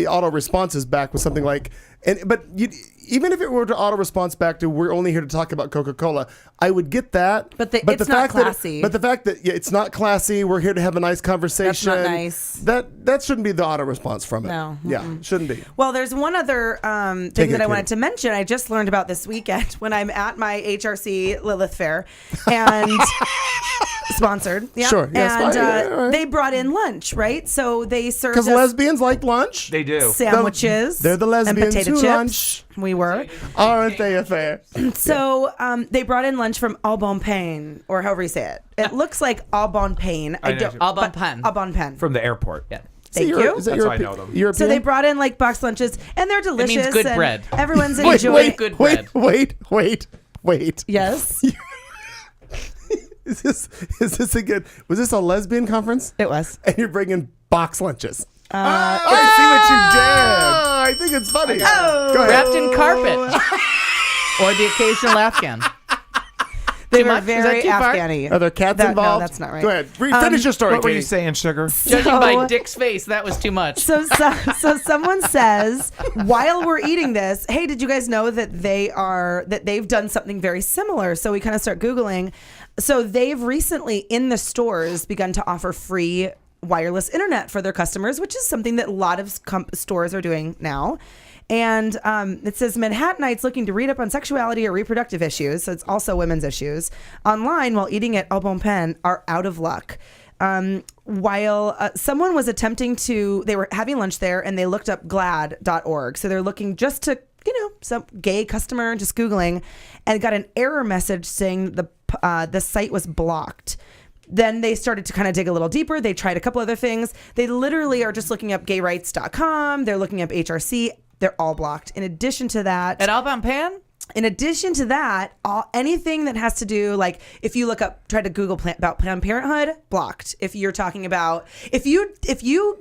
auto responses back with something like, even if it were to auto response back to, "We're only here to talk about Coca-Cola," I would get that. But it's not classy. But the fact that it's not classy, we're here to have a nice conversation. That's not nice. That shouldn't be the auto response from it. No. Yeah, shouldn't be. Well, there's one other thing that I wanted to mention. I just learned about this weekend when I'm at my HRC Lilith Fair and sponsored. Yeah. Sure. Yes, and right. they brought in lunch, right? So they served Because us lesbians like lunch. They do. sandwiches. They're the lesbians and potato who chips. lunch. We were. Aren't they a fair? So they brought in lunch from Au Bon Pain, or however you say it. It looks like Au Bon Pain. Au Bon Pain. Au Bon Pain. From the airport. Yeah. Thank you. Is that That's how I know them. European? So they brought in like box lunches, and they're delicious. means good and bread. Everyone's Wait, enjoying. good bread. Wait. Yes, Is this a good? Was this a lesbian conference? it was. And you're bringing box lunches. I see what you did. I think it's funny. Oh. Go ahead. Wrapped in carpet. Or the occasional Afghan. They Too were much? Is that very too far? Afghani. Are there cats No, involved? that's not right. Go ahead. Finish your story. What were you Katie. saying, Sugar? Judging by Dick's face, that was too much. So someone says, while we're eating this, "Hey, did you guys know that they've done something very similar?" So we kind of start Googling. So they've recently in the stores begun to offer free wireless internet for their customers, which is something that a lot of stores are doing now. And it says Manhattanites looking to read up on sexuality or reproductive issues, so it's also women's issues, online while eating at Au Bon Pain are out of luck. While someone was they were having lunch there and they looked up glad.org. So they're looking just to, some gay customer, just Googling, and got an error message saying the site was blocked. Then they started to kind of dig a little deeper. They tried a couple other things. They literally are just looking up gayrights.com. They're looking up HRC. They're all blocked. In addition to that, At Au Bon Pain? in addition to that, anything that has to do, like if you look up, try to Google about Planned Parenthood, blocked. If you're talking about, if you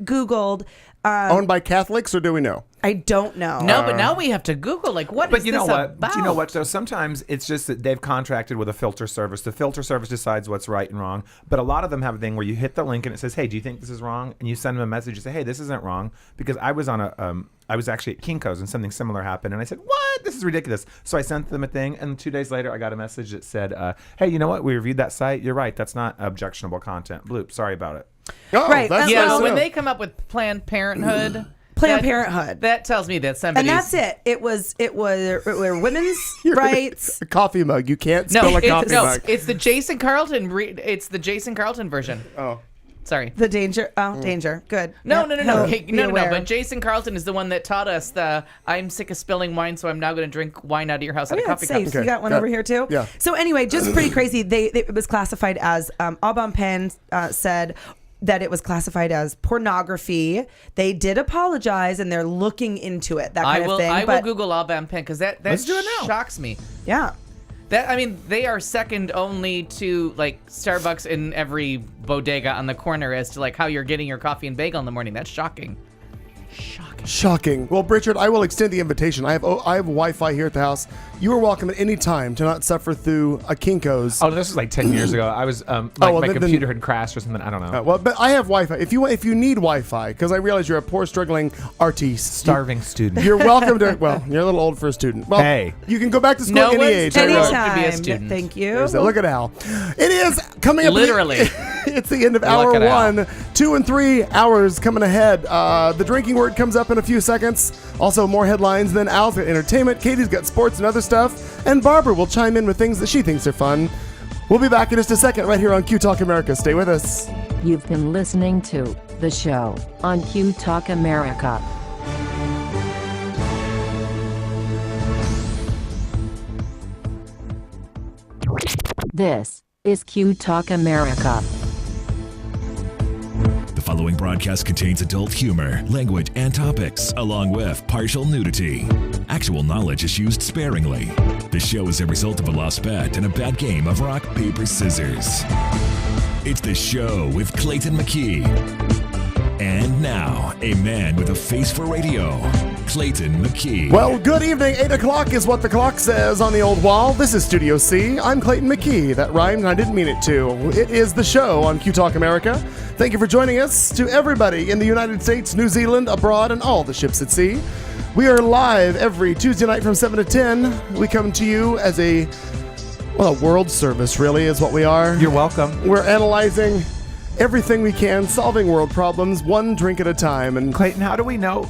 Googled, Owned by Catholics, or do we know? I don't know. No, but now we have to Google, like, what is But you know this what? about? You know what? So sometimes it's just that they've contracted with a filter service. The filter service decides what's right and wrong. But a lot of them have a thing where you hit the link and it says, "Hey, do you think this is wrong?" And you send them a message and say, "Hey, this isn't wrong." Because I was I was actually at Kinko's and something similar happened. And I said, "What? This is ridiculous." So I sent them a thing. And 2 days later, I got a message that said, "Hey, you know what? We reviewed that site. You're right. That's not objectionable content. Bloop. Sorry about it." Oh, Right, That's that's Yeah, nice so to when know. they come up with Planned Parenthood... Planned Parenthood. That tells me that somebody's... And that's it. It were women's You're rights. a coffee mug. You can't spill a coffee mug. it's the Jason Carlton. It's the Jason Carlton version. Oh. Sorry. The danger. Oh, danger. Good. No. He'll Hey, be no. aware. But Jason Carlton is the one that taught us I'm sick of spilling wine, so I'm now going to drink wine out of your house out Oh, of yeah, coffee it's safe. cups. You got one over here too. Yeah. So anyway, just pretty crazy. It was classified as Au Bon Pain said that it was classified as pornography. They did apologize and they're looking into it. That kind of thing. I will But Google Au Bon Pain because that Let's do it now. shocks me. yeah. They are second only to like Starbucks in every bodega on the corner as to like how you're getting your coffee and bagel in the morning. That's shocking. Shocking. Well, Richard, I will extend the invitation. I have Wi-Fi here at the house. You are welcome at any time to not suffer through a Kinko's. Oh, this was like 10 years ago. I was my computer had crashed or something. I don't know. Well, but I have Wi-Fi. If you need Wi-Fi, because I realize you're a poor, struggling artiste, Starving student. You're welcome to. Well, you're a little old for a student. Well, hey, you can go back to school no at any one's age. too old Anytime. to be a student. Thank you. Look at Al. It is coming up. Literally. It's the end of Look hour at Al. 1, 2, and 3 hours coming ahead. The drinking word comes up in a few seconds. Also, more headlines. Then Al's got entertainment. Katie's got sports and other stuff. And Barbara will chime in with things that she thinks are fun. We'll be back in just a second right here on Q Talk America. Stay with us. You've been listening to The Show on Q Talk America. This is Q Talk America. The following broadcast contains adult humor, language, and topics, along with partial nudity. Actual knowledge is used sparingly. The show is a result of a lost bet and a bad game of rock, paper, scissors. It's The Show with Clayton McKee. And now, a man with a face for radio, Clayton McKee. Well, good evening. 8 o'clock is what the clock says on the old wall. This is Studio C. I'm Clayton McKee. That rhymed and I didn't mean it to. It is The Show on Q Talk America. Thank you for joining us. To everybody in the United States, New Zealand, abroad, and all the ships at sea. We are live every Tuesday night from 7 to 10. We come to you as a world service, really, is what we are. You're welcome. We're analyzing everything we can, solving world problems, one drink at a time. And Clayton, how do we know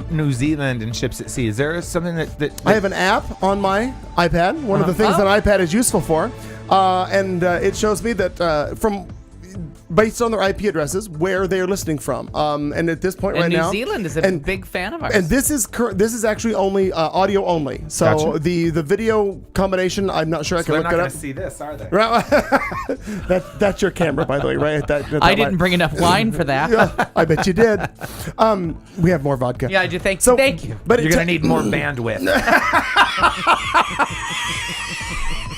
New Zealand and ships at sea? Is there something that I have an app on my iPad. One of the things that an iPad is useful for, and it shows me that based on their IP addresses, where they are listening from. And at this point And right New now, Zealand is a big fan of ours. and this is actually only audio only. So Gotcha. the video combination, I'm not sure I can they're look not it going up. to see this, are they? Right. That's your camera, by the way, right? I didn't bring enough wine for that. Yeah, I bet you did. We have more vodka. Yeah, I do. Thank you. But You're going to need more bandwidth.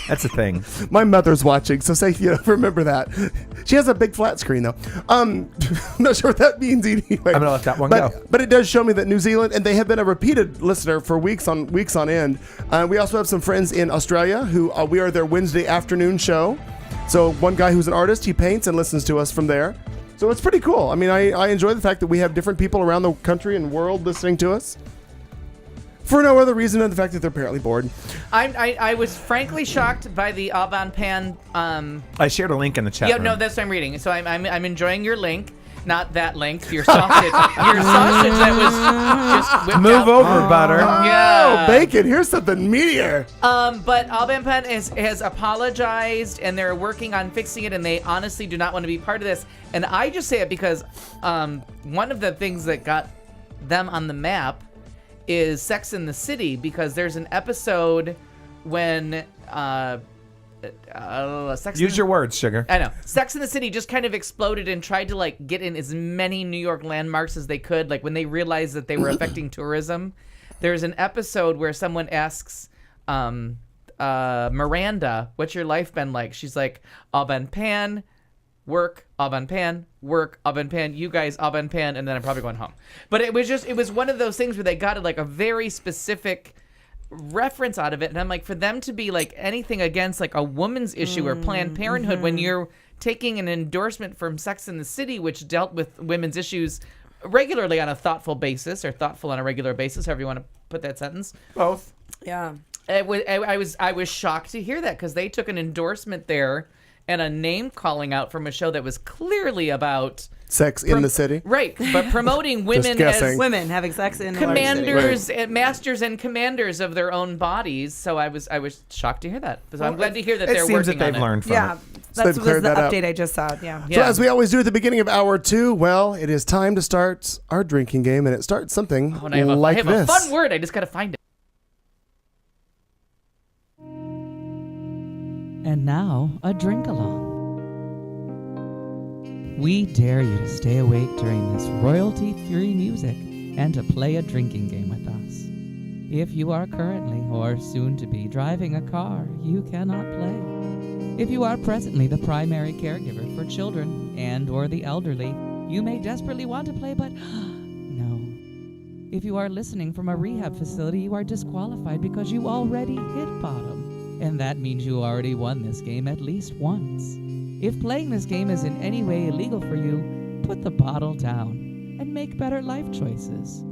That's a thing. My mother's watching, so say remember that. She has a big flat screen though. I'm not sure what that means anyway. I'm gonna let that one go. But it does show me that New Zealand, and they have been a repeated listener for weeks on end. We also have some friends in Australia who we are their Wednesday afternoon show. So one guy who's an artist, he paints and listens to us from there. So it's pretty cool. I mean, I enjoy the fact that we have different people around the country and world listening to us. For no other reason than the fact that they're apparently bored. I was frankly shocked by the Alban Pan. I shared a link in the chat Yeah, room. no, that's what I'm reading. So I'm enjoying your link, not that link. Your sausage, that was just whipped Move out. over, butter. Yeah. Oh, bacon. Here's something meatier. But Alban Pan has apologized, and they're working on fixing it, and they honestly do not want to be part of this. And I just say it because one of the things that got them on the map is Sex in the City, because there's an episode when Use your words, sugar. I know. Sex in the City just kind of exploded and tried to like get in as many New York landmarks as they could. Like when they realized that they were affecting tourism, there's an episode where someone asks Miranda, "What's your life been like?" She's like, "Alban Pan, work, Alban Pan, work, Alban Pan, you guys, Alban Pan, and then I'm probably going home." But it was one of those things where they got like a very specific reference out of it, and I'm like, for them to be like anything against like a woman's issue or Planned Parenthood when you're taking an endorsement from Sex in the City, which dealt with women's issues regularly on a thoughtful basis, or thoughtful on a regular basis, however you want to put that sentence. Both. Yeah. I was shocked to hear that, because they took an endorsement there and a name calling out from a show that was clearly about Sex in the City. right, but promoting women guessing. as Women having sex in commanders and masters and commanders of their own bodies. So I was shocked to hear that. So I'm glad to hear that It they're seems working that they've on it. learned from Yeah, it. So that they've was cleared the that up. update I just saw. Yeah. So as we always do at the beginning of hour 2, well, it is time to start our drinking game, and it starts something Oh, and I have like I have this. a fun word. I just got to find it. And now, a drink along. We dare you to stay awake during this royalty-free music and to play a drinking game with us. If you are currently or soon to be driving a car, you cannot play. If you are presently the primary caregiver for children and or the elderly, you may desperately want to play, but no. If you are listening from a rehab facility, you are disqualified because you already hit bottom. And that means you already won this game at least once. If playing this game is in any way illegal for you, put the bottle down and make better life choices.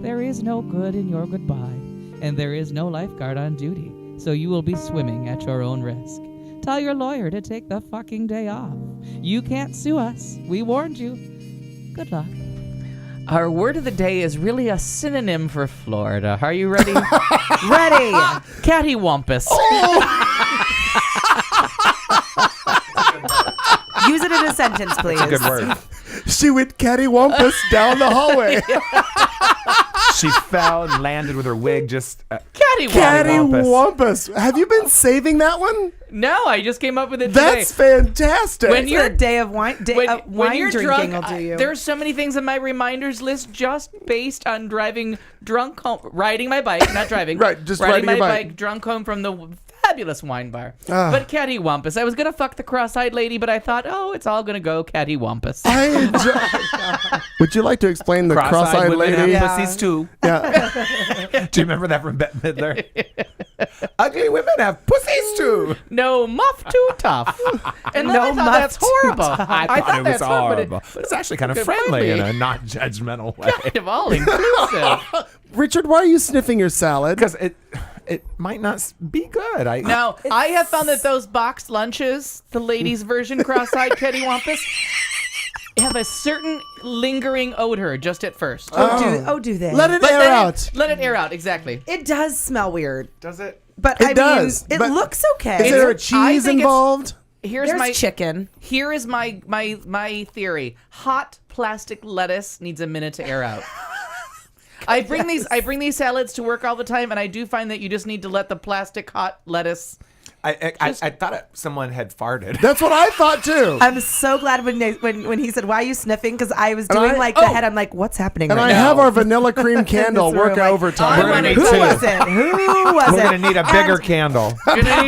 There is no good in your goodbye, and there is no lifeguard on duty, so you will be swimming at your own risk. Tell your lawyer to take the fucking day off. You can't sue us. We warned you. Good luck. Our word of the day is really a synonym for Florida. Are you ready? Ready. Cattywampus. Use it in a sentence, please. That's a good word. She went cattywampus down the hallway. She fell and landed with her wig just... Cattywampus. Have you been saving that one? No, I just came up with it today. That's fantastic. When you're a day of wine, when you're drinking drunk, will do you. there's so many things on my reminders list just based on driving drunk home, riding my bike, not driving. Right, just riding riding my your bike. bike drunk home from the fabulous wine bar. But cattywampus. I was gonna fuck the cross-eyed lady, but I thought, oh, it's all gonna go cattywampus. Would you like to explain the cross-eyed women lady? have pussies too. Yeah. Do you remember that from Bette Midler? Ugly women have pussies too. No muff too tough. And then I thought that's horrible. I thought it was that's horrible. But it's actually kind of it friendly might in be. a not judgmental way. Kind of all inclusive. Richard, why are you sniffing your salad? Because it might not be good. Now, I have found that those boxed lunches, the ladies' version cross-eyed cattywampus, have a certain lingering odor just at first. Do they? Let it But air then out. Let it air out, exactly. It does smell weird, Does it? but It I does, mean, but it looks okay. Is there a I cheese think it's- involved? Here's There's my chicken. Here is my theory. Hot plastic lettuce needs a minute to air out. I bring these salads to work all the time, and I do find that you just need to let the plastic hot lettuce. I thought someone had farted. That's what I thought too. I'm so glad when he said, "Why are you sniffing?" Because I was doing I- the head. I'm like, "What's happening?" And right I now? have our vanilla cream candle this room, working like, overtime. We're gonna need Who two. was it? Who was it? We're gonna need a bigger And candle. We're gonna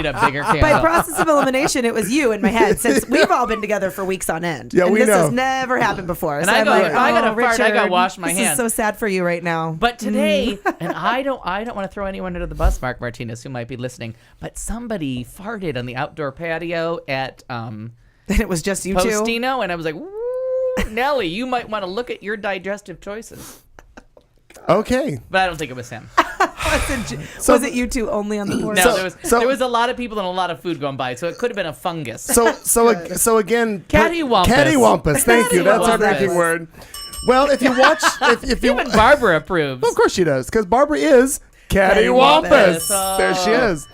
need a bigger by candle. process of elimination, it was you in my head since we've all been together for weeks on end. Yeah, and we this know. has never happened before. And so I I'm go, like, if I gotta "Oh, fart, I gotta Richard, wash my this hands." is so sad for you right now. But today, and I don't want to throw anyone under the bus, Mark Martinez, who might be listening, but somebody farted on the outdoor patio at And it was just you two. Postino, and I was like, "Woo, Nelly, you might want to look at your digestive choices." Okay. But I don't think it was him. Was it you two only on the porch? No, So- there was a lot of people and a lot of food going by, so it could have been a fungus. So again, Cattywampus. Cattywampus. Thank you. That's our Cattywampus. drinking word. Well, if you watch, if you, Even Barbara approves. of course she does, because Barbara is Cattywampus. Cattywampus. There she is.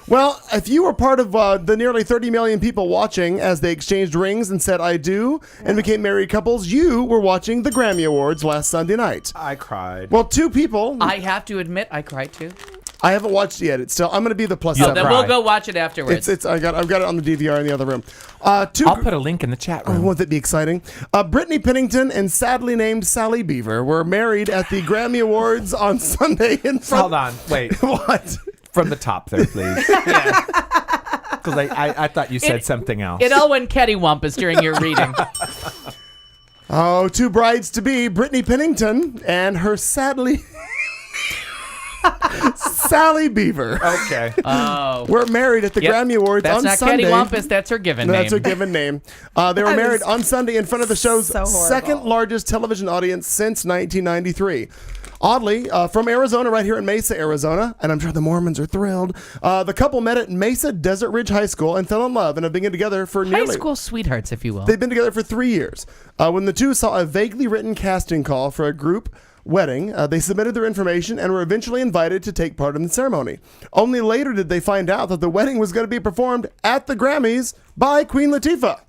Well, if you were part of the nearly 30 million people watching as they exchanged rings and said "I do" and became married couples, you were watching the Grammy Awards last Sunday night. I cried. Well, two people. I have to admit, I cried too. I haven't watched it yet. It's still. I'm going to be the plus You'll seven. Then cry. we'll go watch it afterwards. I've got it on the DVR in the other room. Two. I'll put a link in the chat room. Won't that be exciting? Brittany Pennington and sadly named Sally Beaver were married at the Grammy Awards on Sunday in front. Hold on. Wait. What? From the top there, please. Because I thought you said something else. It all went cattywampus during your reading. Oh, two brides to be, Brittany Pennington and her sadly Sally Beaver. Okay. Oh. Were married at the Yep. Grammy Awards That's on not Sunday. cattywampus, that's her given No, name. that's her given name. They were married on Sunday in front of the show's so horrible. second largest television audience since 1993. Oddly, from Arizona, right here in Mesa, Arizona, and I'm sure the Mormons are thrilled, the couple met at Mesa Desert Ridge High School and fell in love and have been together for High nearly... school sweethearts, if you will. They've been together for 3 years. When the two saw a vaguely written casting call for a group wedding, they submitted their information and were eventually invited to take part in the ceremony. Only later did they find out that the wedding was going to be performed at the Grammys by Queen Latifah.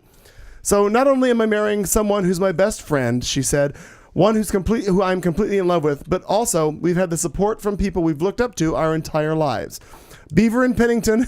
So not only am I marrying someone who's my best friend, she said, one who I'm completely in love with, but also we've had the support from people we've looked up to our entire lives. Beaver and Pennington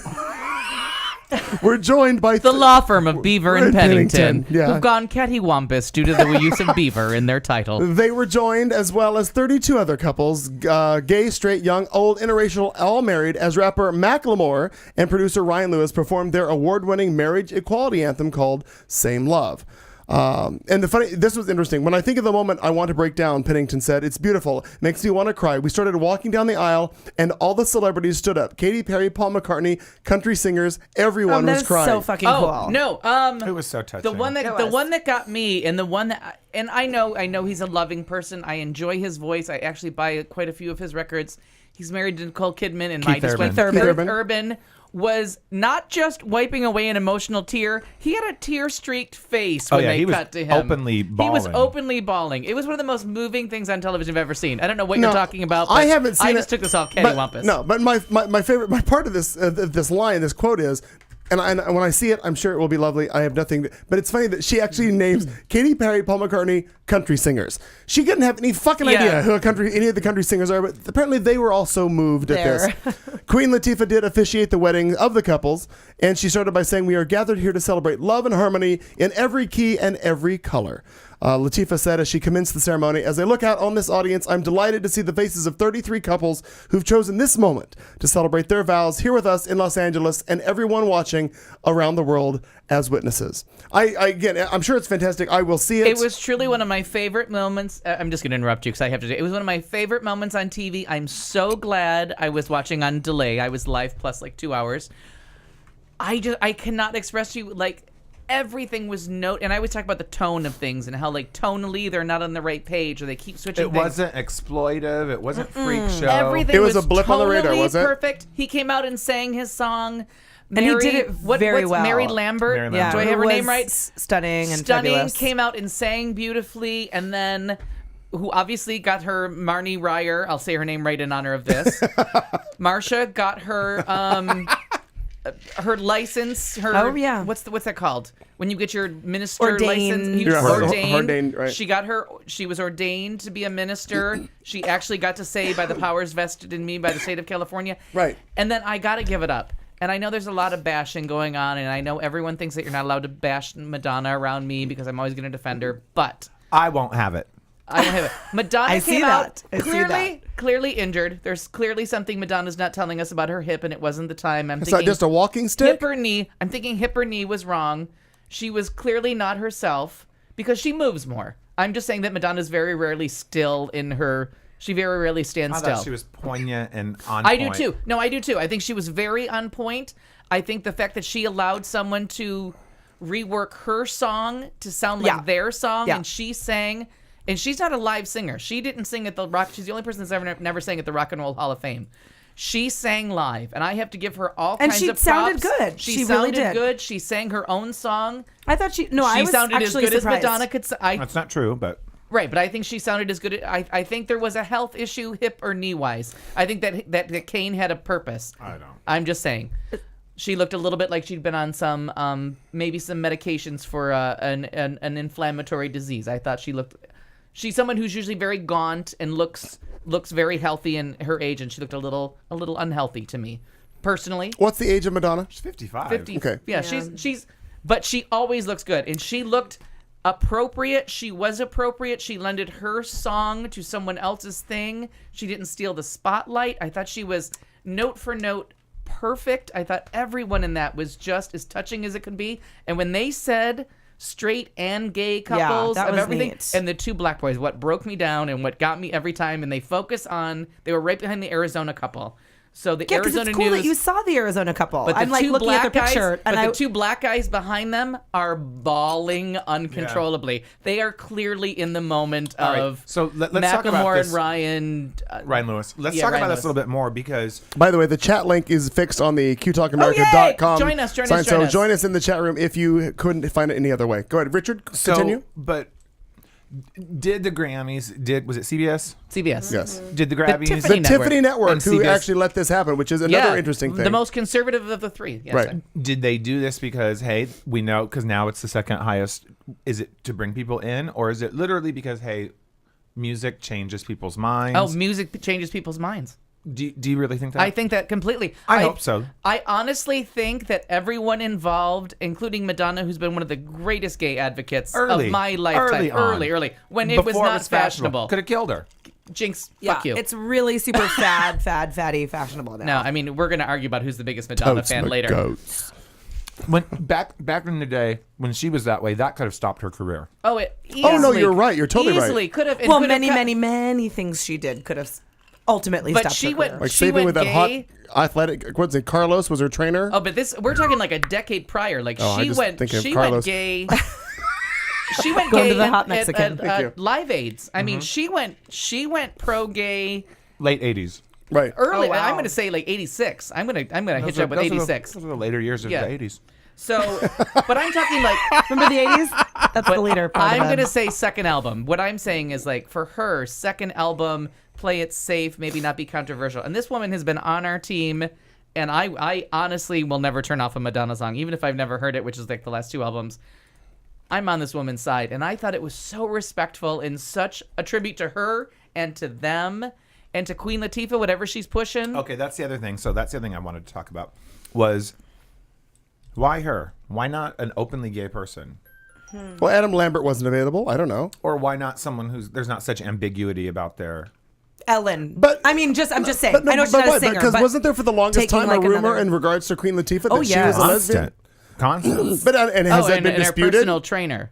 We're joined by The law firm of Beaver and Pennington, Yeah. who've gone Cattywampus due to the use of beaver in their title. They were joined, as well as 32 other couples, gay, straight, young, old, interracial, all married, as rapper Macklemore and producer Ryan Lewis performed their award-winning marriage equality anthem called Same Love. And this was interesting. When I think of the moment I want to break down, Pennington said, it's beautiful. Makes me want to cry. We started walking down the aisle and all the celebrities stood up. Katy Perry, Paul McCartney, country singers, everyone was crying. So fucking cool. No, It was so touching. the one that got me, and the one that, and I know he's a loving person. I enjoy his voice. I actually buy quite a few of his records. He's married to Nicole Kidman, and Keith Urban was not just wiping away an emotional tear. He had a tear-streaked face when they cut to him. Openly bawling. He was openly bawling. It was one of the most moving things on television I've ever seen. I don't know what No, you're talking about. But I haven't seen I it, just took this off but- Cattywampus. No, but my favorite, my part of this line, this quote is, and when I see it, I'm sure it will be lovely. I have nothing, but it's funny that she actually names Katy Perry, Paul McCartney, country singers. She didn't have any fucking idea who any of the country singers are, but apparently they were all so moved at this. Queen Latifah did officiate the wedding of the couples, and she started by saying, "We are gathered here to celebrate love and harmony in every key and every color." Latifah said as she commenced the ceremony, "As I look out on this audience, I'm delighted to see the faces of 33 couples who've chosen this moment to celebrate their vows here with us in Los Angeles and everyone watching around the world as witnesses." Again, I'm sure it's fantastic. I will see it. It was truly one of my favorite moments. I'm just going to interrupt you because I have to do it. It was one of my favorite moments on TV. I'm so glad I was watching on delay. I was live plus like 2 hours. I cannot express to you, like, everything was and I always talk about the tone of things and how, like, tonally they're not on the right page or they keep switching things. It wasn't exploitive. It wasn't freak show. Everything It was a blip on the radar, tonally was it? perfect. He came out and sang his song. And he did it very well. Mary Lambert. Mary Do Lambert. I have her Who name was right? Stunning and Stunning fabulous. came out and sang beautifully, and then who obviously got her Marnie Ryer. I'll say her name right in honor of this. Marsha got her her license. Her what's that called? When you get your minister Ordained. license, Yeah, ordained. ordained, right. She was ordained to be a minister. She actually got to say, by the powers vested in me by the state of California. Right. And then I got to give it up. And I know there's a lot of bashing going on, and I know everyone thinks that you're not allowed to bash Madonna around me because I'm always going to defend her, but I won't have it. I don't have it. Madonna I see came out that. I see clearly injured. There's clearly something Madonna's not telling us about her hip, and it wasn't the time. Is that just a walking stick? Hip or knee. I'm thinking hip or knee was wrong. She was clearly not herself because she moves more. I'm just saying that Madonna's very rarely still in her. She very rarely stands I still. thought she was poignant and on I point. do too. No, I do too. I think she was very on point. I think the fact that she allowed someone to rework her song to sound like their song, and she sang, and she's not a live singer. She didn't sing at the Rock. She's the only person that's never sang at the Rock and Roll Hall of Fame. She sang live, and I have to give her all kinds of props. And she sounded good. She really sounded did. good. She sang her own song. I thought she I was sounded as good surprised. as Madonna could. That's not true, but Right, but I think she sounded as good. I think there was a health issue, hip or knee wise. I think that Kane had a purpose. I don't. I'm just saying. She looked a little bit like she'd been on some maybe some medications for an inflammatory disease. I thought she's someone who's usually very gaunt and looks very healthy in her age, and she looked a little unhealthy to me personally. What's the age of Madonna? She's 55. 50. Okay. Yeah, but she always looks good, and she looked appropriate. She was appropriate. She lended her song to someone else's thing. She didn't steal the spotlight. I thought she was note for note perfect. I thought everyone in that was just as touching as it could be. And when they said straight and gay couples that of was everything, neat. and the two black boys, what broke me down and what got me every time, and they were right behind the Arizona couple. So the because Arizona it's cool News, that you saw the Arizona couple. but I'm like looking at the picture, but and the two black guys behind them are bawling uncontrollably. They are clearly in the moment All right, of so let's talk about Macklemore this. and Ryan. Ryan Lewis. Let's yeah, talk Ryan about this a Lewis. little bit more because By the way, the chat link is fixed on the qtalkamerica.com. Join us, join sign. us, join So us. join us in the chat room if you couldn't find it any other way. Go ahead, Richard. Continue. But did the Grammys? Was it CBS? CBS. Yes. Did the Grammys? Tiffany The Tiffany Network, And who CBS actually let this happen, which is another interesting thing. The most conservative of the three. Yes, Right. sir. Did they do this because, hey, we know, because now it's the second highest? Is it to bring people in, or is it literally because, hey, music changes people's minds? Oh, music changes people's minds. Do you really think that? I think that completely. I hope so. I honestly think that everyone involved, including Madonna, who's been one of the greatest gay advocates of my lifetime, early, when it was not fashionable. Could have killed her. Jinx, Yeah, fuck you. it's really super fatty, fashionable now. No, I mean, we're going to argue about who's the biggest Madonna fan later. Goats. When back in the day when she was that way, that could have stopped her career. Oh, Oh, no, you're right. You're totally right. Easily could have. Well, many things she did could have ultimately But stopped she her went- career. Like She saving went with that hot gay. athletic. What's it? Carlos was her trainer. Oh, but we're talking like a decade prior. Like Oh, I she just went thinking of she Carlos. went gay. She went Going gay to the at- hot at- Mexican. Thank you. at Live Aids. I mean, she went pro gay Late 80s. Right. early. Oh, wow. I'm going to say like 86. I'm going to hitch up with 86. Those are the later years of Yeah. the 80s. So, but I'm talking like Remember the 80s? That's the leader part I'm of going to it. say second album. What I'm saying is like for her, second album, play it safe, maybe not be controversial. And this woman has been on our team, and I honestly will never turn off a Madonna song, even if I've never heard it, which is like the last 2 albums. I'm on this woman's side, and I thought it was so respectful and such a tribute to her and to them and to Queen Latifah, whatever she's pushing. Okay, that's the other thing. So that's the other thing I wanted to talk about was why her? Why not an openly gay person? Well, Adam Lambert wasn't available. I don't know. Or why not someone who's there's not such ambiguity about their Ellen. But- I mean, I'm just saying. But no, I know she's not a singer, because but wasn't there for the longest taking, time like, a rumor another- in regards to Queen Latifah that Oh, she yeah. was a lesbian? constant. But and has that been and her disputed? personal trainer.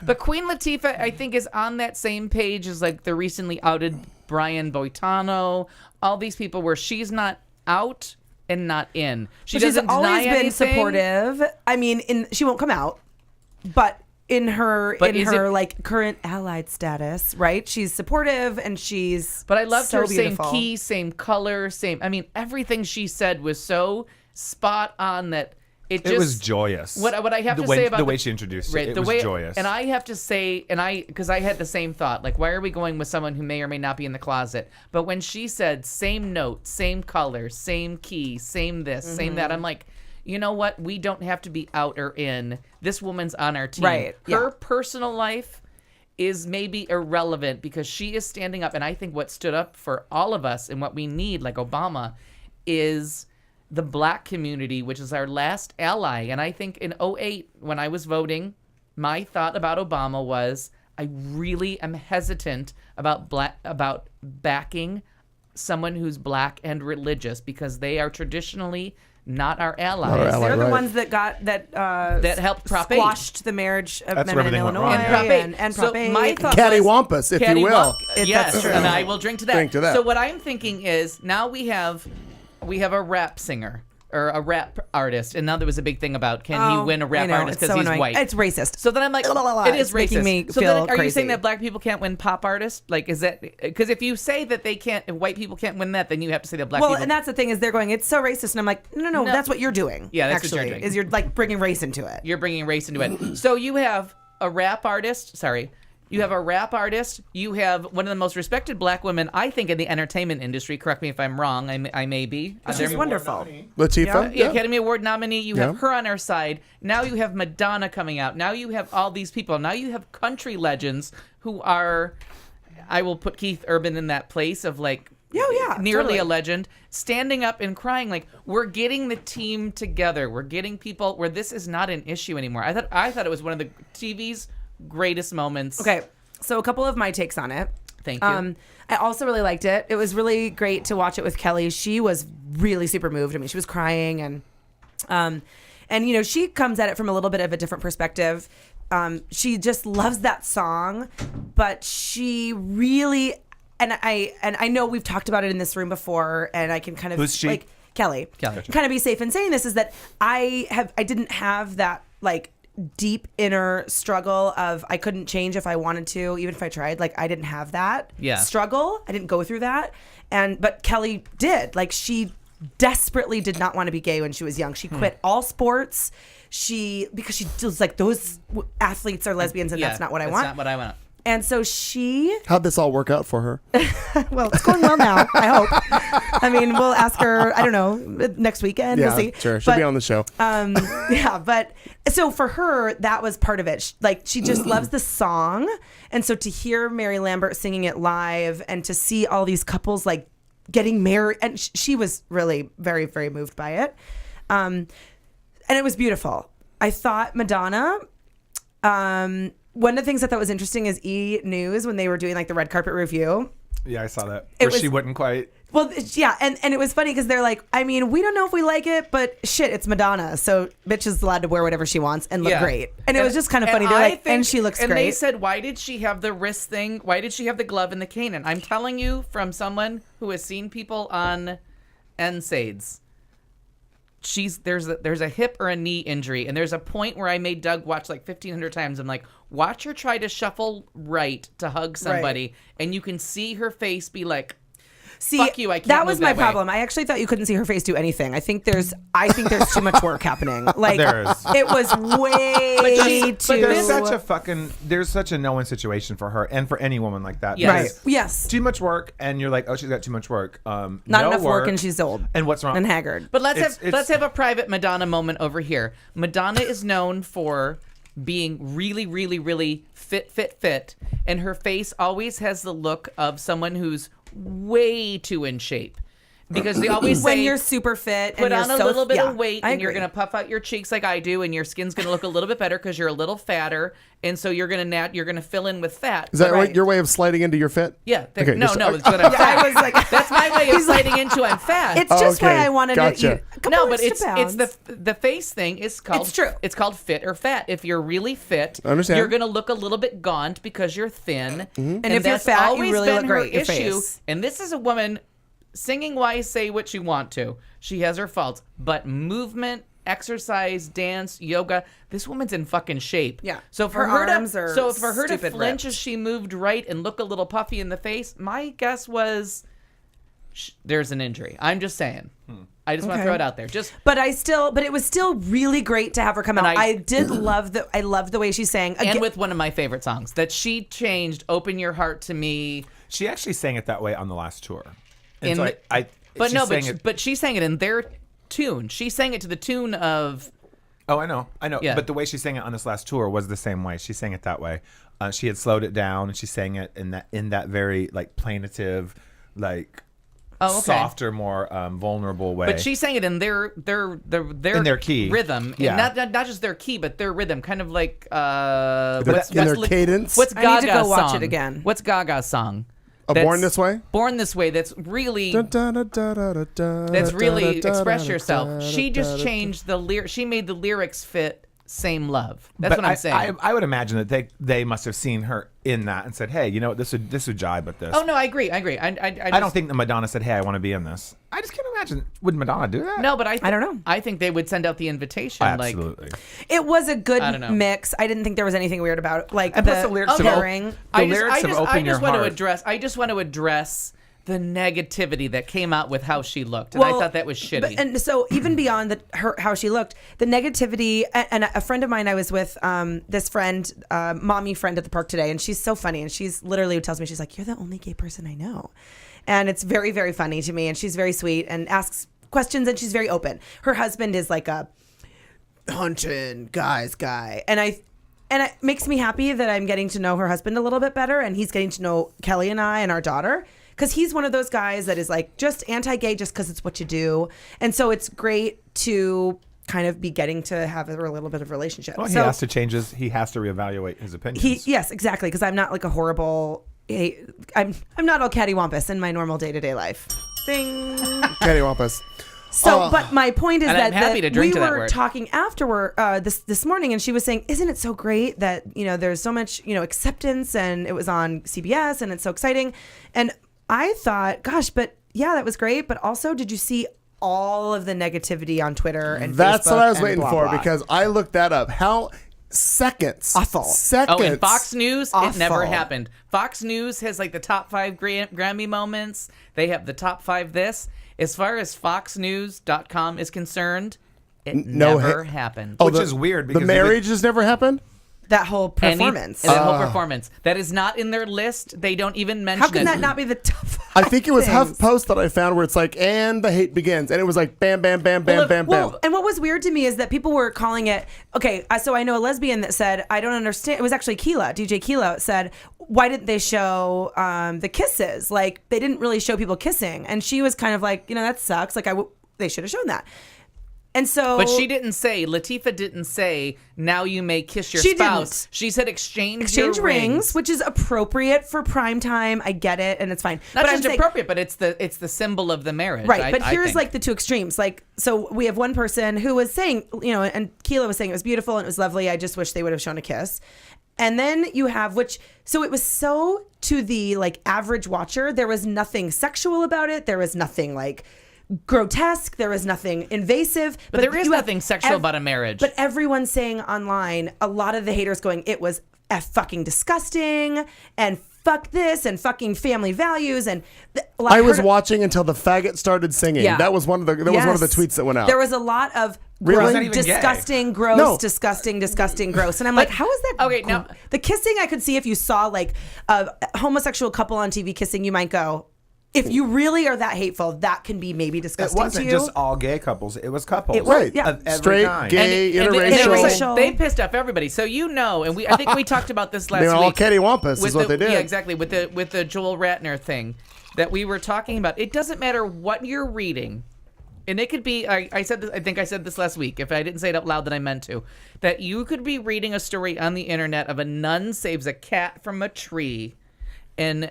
But Queen Latifah, I think, is on that same page as like the recently outed Brian Boitano. All these people where she's not out and not in. She But she's doesn't always deny been anything. supportive. I mean, she won't come out, but in her But is it- like current allied status, right? She's supportive and she's. But I loved so her beautiful. same key, same color, same. I mean, everything she said was so spot on that it just was joyous. What I have The to way- say about the way she introduced it, it was joyous. And I have to say, because I had the same thought, like, why are we going with someone who may or may not be in the closet? But when she said same note, same color, same key, same this, same that, I'm like, you know what? We don't have to be out or in. This woman's on our team. Right, Her yeah. personal life is maybe irrelevant because she is standing up. And I think what stood up for all of us and what we need, like Obama, is the black community, which is our last ally. And I think in 2008, when I was voting, my thought about Obama was I really am hesitant about backing someone who's black and religious because they are traditionally not our allies. Not our ally. They're the right. ones that got that helped Prop 8. squashed the marriage of That's men where in everything went Illinois wrong. And Prop 8. and So Prop 8. my thought Cattywampus, if you will. Yes, That's true. and I will drink to that. Drink to that. So what I'm thinking is now we have a rap singer or a rap artist, and now there was a big thing about can he win a I rap know, artist it's because so he's annoying. white? It's racist. So then I'm like, it is It's making racist. me so feel then, are you crazy. saying that black people can't win pop artists? Like, is that because if you say that they can't, if white people can't win that, then you have to say that black Well, people. and that's the thing is they're going, it's so racist, and I'm like, no, that's what you're doing. Yeah, that's what actually, you're doing. Is you're like bringing race into it. You're bringing race into it. So you have a rap artist. Sorry. You have a rap artist. You have one of the most respected black women, I think, in the entertainment industry. Correct me if I'm wrong. I may be. She's wonderful. Latifah? Yeah, Academy Award nominee. You have Yeah. her on our side. Now you have Madonna coming out. Now you have all these people. Now you have country legends who are, I will put Keith Urban in that place of like, yeah, nearly totally. a legend, standing up and crying like, we're getting the team together. We're getting people where this is not an issue anymore. I thought it was one of the TV's greatest moments. Okay, so a couple of my takes on it. Thank you. I also really liked it. It was really great to watch it with Kelly. She was really super moved. I mean, she was crying and you know, she comes at it from a little bit of a different perspective. She just loves that song, but she really and I know we've talked about it in this room before, and I can kind of Who's she? like Kelly. Gotcha. Kind of be safe in saying this is that I didn't have that like deep inner struggle of I couldn't change if I wanted to, even if I tried. Like I didn't have that struggle. I didn't go through that. But Kelly did. Like she desperately did not want to be gay when she was young. She quit all sports. Because she feels like those athletes are lesbians and that's not what I want. That's not what I want. And so she, How'd this all work out for her? well, it's going well now, I hope. I mean, we'll ask her, I don't know, next weekend. Yeah, We'll see. sure. She'll be on the show. Yeah, but so for her, that was part of it. Like, she just loves the song. And so to hear Mary Lambert singing it live and to see all these couples like getting married, and she was really very, very moved by it. And it was beautiful. I thought Madonna, one of the things I thought was interesting is E! News, when they were doing like the red carpet review. Yeah, I saw that. Where she wouldn't quite. Well, yeah, and it was funny because they're like, I mean, we don't know if we like it, but shit, it's Madonna, so bitch is allowed to wear whatever she wants and look great. And it was just kind of funny. They're like, and she looks great. And they said, why did she have the wrist thing? Why did she have the glove and the cane? And I'm telling you, from someone who has seen people on NSAIDs, there's a hip or a knee injury, and there's a point where I made Doug watch like 1,500 times. I'm like, watch her try to shuffle right to hug somebody, and you can see her face be like, fuck you, I can't that was move my that way. problem. I actually thought you couldn't see her face do anything. I think there's too much work happening. Like There is. it was way too. There's such a no-win situation for her and for any woman like that. Yes. Right. Yes. Too much work, and you're like, oh, she's got too much work. Not enough work, and she's old. And what's wrong? And haggard. But let's have a private Madonna moment over here. Madonna is known for being really, really, really fit, and her face always has the look of someone who's way too in shape. Because they always say when you're super fit, put and on you're a so, little bit yeah, of weight, I and you're agree. gonna puff out your cheeks like I do, and your skin's gonna look a little bit better because you're a little fatter, and so you're gonna fill in with fat. Is that your way of sliding into your fit? Yeah. Okay, no, just- it's that I'm fat. I was like, That's my way of sliding into I'm fat. it's just okay, why I wanted gotcha. to eat a couple No, but extra it's pounds. the face thing is called. It's true. It's called fit or fat. If you're really fit, I understand. you're gonna look a little bit gaunt because you're thin. And if you're that's fat, you always really been look great, her your issue. face. And this is a woman singing wise, say what you want to. She has her faults, but movement, exercise, dance, yoga. This woman's in fucking shape. Yeah. So for Her her arms to, are so for her to stupid flinch ripped. as she moved right and look a little puffy in the face, my guess was there's an injury. I'm just saying. I just want to Okay. throw it out there. Just But it was still really great to have her come out. And I did love the way she sang. and with one of my favorite songs that she changed, "Open Your Heart to Me." She actually sang it that way on the last tour. And In so the- she sang it. But she sang it in their tune. She sang it to the tune of. Oh, I know. Yeah. But the way she sang it on this last tour was the same way. She sang it that way. She had slowed it down, and she sang it in that very like plaintive, like softer, more vulnerable way. But she sang it in their in their key rhythm. Yeah. And not just their key, but their rhythm, kind of like In their cadence? What's I Gaga's need to go watch song? it again. What's Gaga's song? Born This Way? Born This Way. That's really. That's That's really express yourself. She just changed the lyric. She made the lyrics fit "Same Love." That's But what I'm saying. I would imagine that they must have seen her in that and said, "Hey, you know what? This would jibe with this." Oh no, I agree. I I don't think that Madonna said, "Hey, I want to be in this." I just can't imagine. Would Madonna do that? No, but I don't know. I think they would send out the invitation. Absolutely. It was a good I don't know. mix. I didn't think there was anything weird about it. Like And plus the lyrics of pairing. The lyrics of Open Your Heart. I just want to address the negativity that came out with how she looked, and I thought that was shitty. And so even beyond how she looked, the negativity, and a friend of mine I was with, this friend, mommy friend at the park today, and she's so funny, and she's literally tells me, she's like, "You're the only gay person I know." And it's very, very funny to me, and she's very sweet and asks questions, and she's very open. Her husband is like a hunting guy, and it makes me happy that I'm getting to know her husband a little bit better, and he's getting to know Kelly and I and our daughter. Because he's one of those guys that is like just anti-gay just because it's what you do. And so it's great to kind of be getting to have a little bit of relationship. Well, he so has to change he has to reevaluate his opinions. yes, exactly. Because I'm not like a horrible, I'm not all cattywampus in my normal day-to-day life. Ding. Cattywampus. So, but my point is And I'm that happy to drink we to that were word. talking afterward this morning, and she was saying, "Isn't it so great that there's so much acceptance, and it was on CBS, and it's so exciting." And I thought, gosh, but yeah, that was great. But also, did you see all of the negativity on Twitter and That's Facebook what I was and waiting blah, for blah? because I looked that up. How seconds? Awful. Seconds. Oh, and Fox News, it never Awful. happened. Fox News has like the top 5 Grammy moments. They have the top 5 this. As far as FoxNews.com is concerned, it never happened. Oh, Which is weird because the marriage has never happened. That whole performance. And that whole performance. That is not in their list. They don't even mention it. How can that not be the top 5 I think it was things? HuffPost that I found where it's like, and the hate begins. And it was like, bam, bam, bam, bam, bam, bam. And what was weird to me is that people were calling it, okay, so I know a lesbian that said, I don't understand. It was actually Keela, DJ Keela said, why didn't they show the kisses? Like, they didn't really show people kissing. And she was kind of like, that sucks. Like, they should have shown that. And so, but she didn't say, Latifah didn't say, now you may kiss your spouse. Didn't. She said exchange your rings, which is appropriate for prime time. I get it, and it's fine. Not but just appropriate, but it's the symbol of the marriage. Right, but here's like the two extremes. Like, so we have one person who was saying, and Keela was saying it was beautiful and it was lovely. I just wish they would have shown a kiss. And then you have, so it was so to the like average watcher, there was nothing sexual about it. There was nothing like grotesque. There was nothing invasive. But there is nothing sexual about a marriage. But everyone's saying online, a lot of the haters going, it was fucking disgusting and fuck this and fucking family values. And I was watching until the faggot started singing. Yeah. That was one of the tweets that went out. There was a lot of really disgusting, gross, disgusting, gross. And I'm like, how is that? Okay, now the kissing I could see if you saw like a homosexual couple on TV kissing, you might go, if you really are that hateful, that can be maybe disgusting to you. It wasn't just all gay couples. It was couples. It was, yeah. Of every straight, kind. gay, interracial. They pissed off everybody. So and I think we talked about this last week. They were all Cattywampus is what they did. Yeah, exactly. With the Joel Ratner thing that we were talking about. It doesn't matter what you're reading. And it could be, I said this, I think I said this last week. If I didn't say it out loud, then I meant to. That you could be reading a story on the internet of a nun saves a cat from a tree. And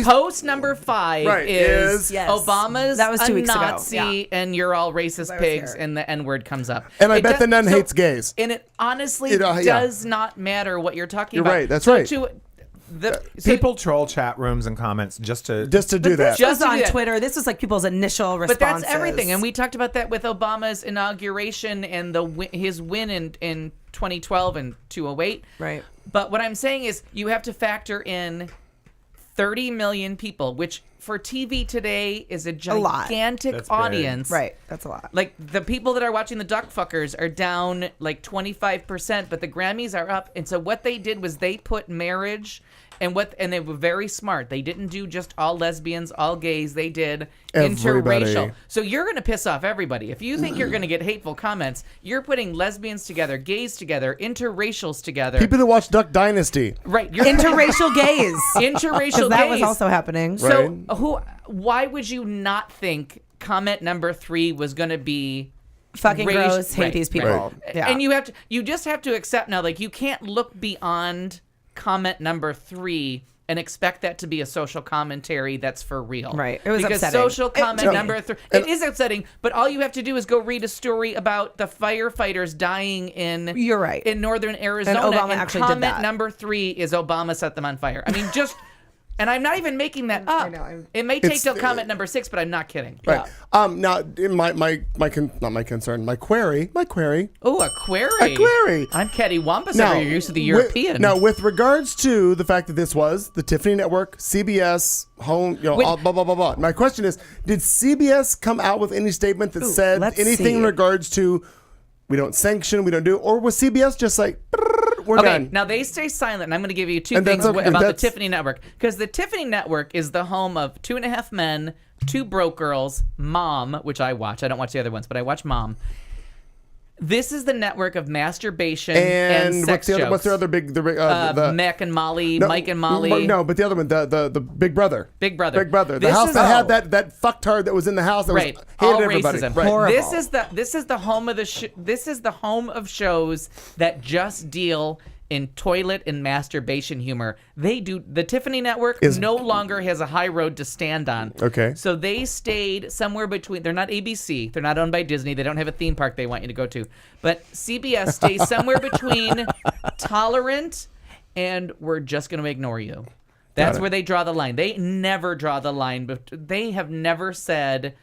post number 5 is Obama's that was 2 weeks Nazi ago. Yeah. and you're all racist pigs and the N-word comes up. And I bet the nun hates gays. And it honestly does not matter what you're talking about. You're right. That's right. People troll chat rooms and comments just to do that. Just on Twitter. This was like people's initial responses. But that's everything. And we talked about that with Obama's inauguration and his win in 2012 and 2008. Right. But what I'm saying is you have to factor in 30 million people, which for TV today is a gigantic audience. Right. That's a lot. Like the people that are watching the duck fuckers are down like 25%, but the Grammys are up. And so what they did was they put marriage and they were very smart. They didn't do just all lesbians, all gays. They did interracial. So you're going to piss off everybody. If you think you're going to get hateful comments, you're putting lesbians together, gays together, interracials together. People that watch Duck Dynasty. Right. Interracial gays. Interracial gays. That was also happening. So why would you not think comment number 3 was going to be fucking gross, hate these people. Right. Yeah. And you just have to accept now, like you can't look beyond comment number 3 and expect that to be a social commentary that's for real. Right. It was because upsetting. Social comment number 3, it is upsetting, but all you have to do is go read a story about the firefighters dying in You're right. in northern Arizona. And Obama actually did comment that. number 3 is Obama set them on fire. I mean, just and I'm not even making that up. I know. It may take till comment number 6, but I'm not kidding. Right. Now, my concern, my query. Oh, a query. A query. I'm Cattywampus over here, used to the European. With regards to the fact that this was the Tiffany Network, CBS, home, blah, blah, blah, blah. My question is, did CBS come out with any statement that said anything in regards to we don't sanction, we don't do, or was CBS just like, we're done? Now they stay silent, and I'm going to give you 2 things about the Tiffany Network. Because the Tiffany Network is the home of 2.5 Men, 2 Broke Girls, Mom, which I watch. I don't watch the other ones, but I watch Mom. This is the network of masturbation and sex jokes. What's their other big? The Mac and Molly, Mike and Molly. No, but the other one, the Big Brother. Big Brother. Big Brother. The house that had that fucktard that was in the house that hated everybody. Racism. Right. Horrible. This is the home of this is the home of shows that just deal in toilet and masturbation humor. The Tiffany Network no longer has a high road to stand on. Okay. So they stayed somewhere between. They're not ABC. They're not owned by Disney. They don't have a theme park they want you to go to. But CBS stays somewhere between tolerant and we're just going to ignore you. That's where they draw the line. They never draw the line, but they have never said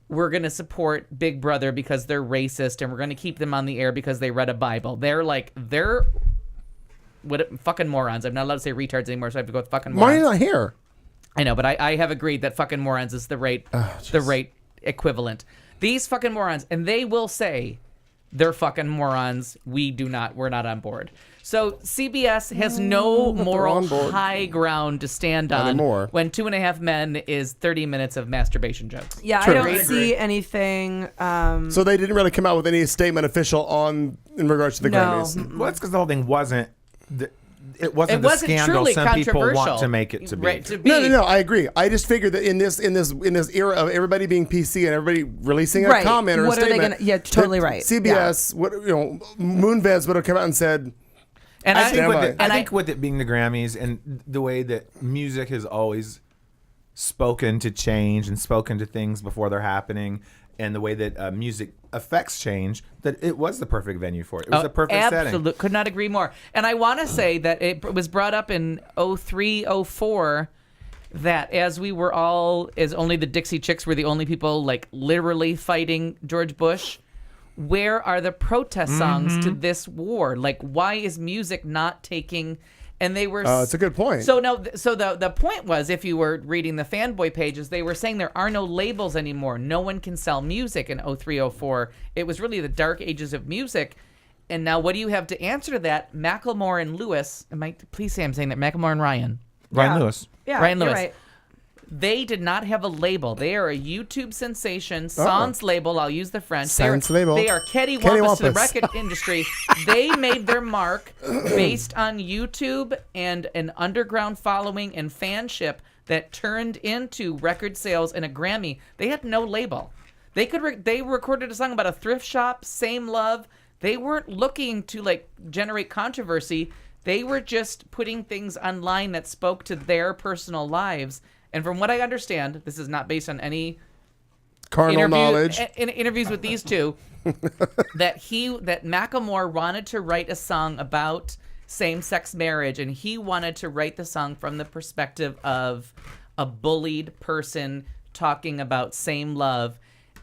we're going to support Big Brother because they're racist and we're going to keep them on the air because they read a Bible. They're fucking morons. I'm not allowed to say retards anymore, so I have to go with fucking morons. Why are you not here? I know, but I have agreed that fucking morons is the right equivalent. These fucking morons, and they will say they're fucking morons. We're not on board. So CBS has no moral on board. high ground to stand on anymore. when 2.5 Men is 30 minutes of masturbation jokes. Yeah, True. I don't see anything. So they didn't really come out with any statement official in regards to the Grammys. Well, that's because the whole thing wasn't. It wasn't It the wasn't scandal truly some people want controversial. to make it to be. Right, to be. No, I agree. I just figured that in this era of everybody being PC and everybody releasing a Right. comment or What a are they statement, gonna- yeah, totally that right. CBS, Moonves would have come out and said, And I think, Stand with by. it, I think with it being the Grammys and the way that music has always spoken to change and spoken to things before they're happening, and the way that music affects change, that it was the perfect venue for it. It was the perfect setting. Could not agree more. And I want to say that it was brought up in 03, 04 that as we were all, as only the Dixie Chicks were the only people like literally fighting George Bush, where are the protest songs to this war? Like, why is music not taking... And they were... it's a good point. So the point was, if you were reading the fanboy pages, they were saying there are no labels anymore. No one can sell music in 03, 04. It was really the dark ages of music. And now what do you have to answer to that? Macklemore and Lewis... Please say I'm saying that. Macklemore and Ryan. Ryan Lewis. Yeah, Ryan you're Lewis. right. They did not have a label. They are a YouTube sensation. Sans label. I'll use the French. Sans label. They are Cattywampus to the Cattywampus. record industry. They made their mark based on YouTube and an underground following and fanship that turned into record sales and a Grammy. They had no label. They recorded a song about a thrift shop, Same Love. They weren't looking to like generate controversy. They were just putting things online that spoke to their personal lives. And from what I understand, this is not based on any carnal knowledge. in interviews with these two, that Macklemore wanted to write a song about same-sex marriage, and he wanted to write the song from the perspective of a bullied person talking about same love.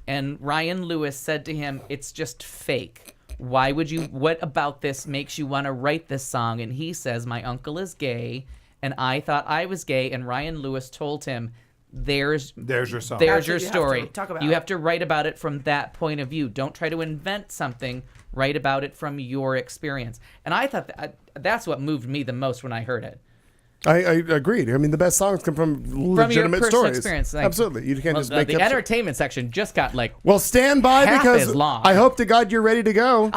And Ryan Lewis said to him, "It's just fake. What about this makes you want to write this song?" And he says, "My uncle is gay, and I thought I was gay." And Ryan Lewis told him, there's your song. There's your That's what you have story. to talk about. You have to write about it from that point of view. Don't try to invent something. Write about it from your experience. And I thought that's what moved me the most when I heard it. I agreed. I mean, the best songs come from legitimate your personal stories. experience. Like, Absolutely. You can't just make the up. entertainment section just got like... Well, stand by half because as long. I hope to God you're ready to go.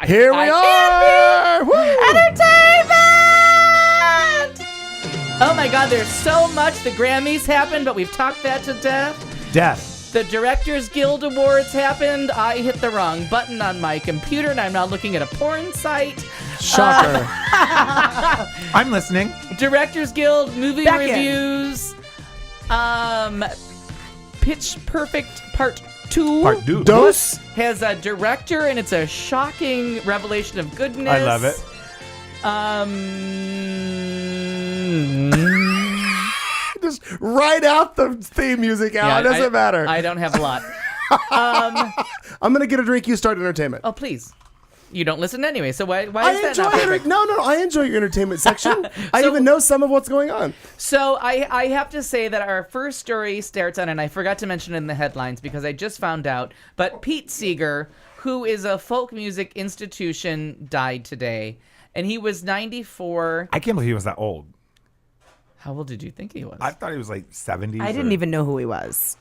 Here we are. Woo! Entertainment! Oh my God, there's so much. The Grammys happened, but we've talked that to death. Death. The Directors Guild Awards happened. I hit the wrong button on my computer, and I'm now looking at a porn site. Shocker. I'm listening. Directors Guild movie Back in. reviews. Pitch Perfect Part 2. Part two. Dose. Has a director, and it's a shocking revelation of goodness. I love it. Just write out the theme music out. Yeah, it doesn't matter. I don't have a lot. I'm going to get a drink. You start entertainment. Oh, please. You don't listen anyway, so why is I that enjoy not perfect? No, I enjoy your entertainment section. I So- even know some of what's going on. So I have to say that our first story starts on, and I forgot to mention it in the headlines because I just found out, but Pete Seeger, who is a folk music institution, died today. And he was 94. I can't believe he was that old. How old did you think he was? I thought he was like 70s. I didn't even know who he was,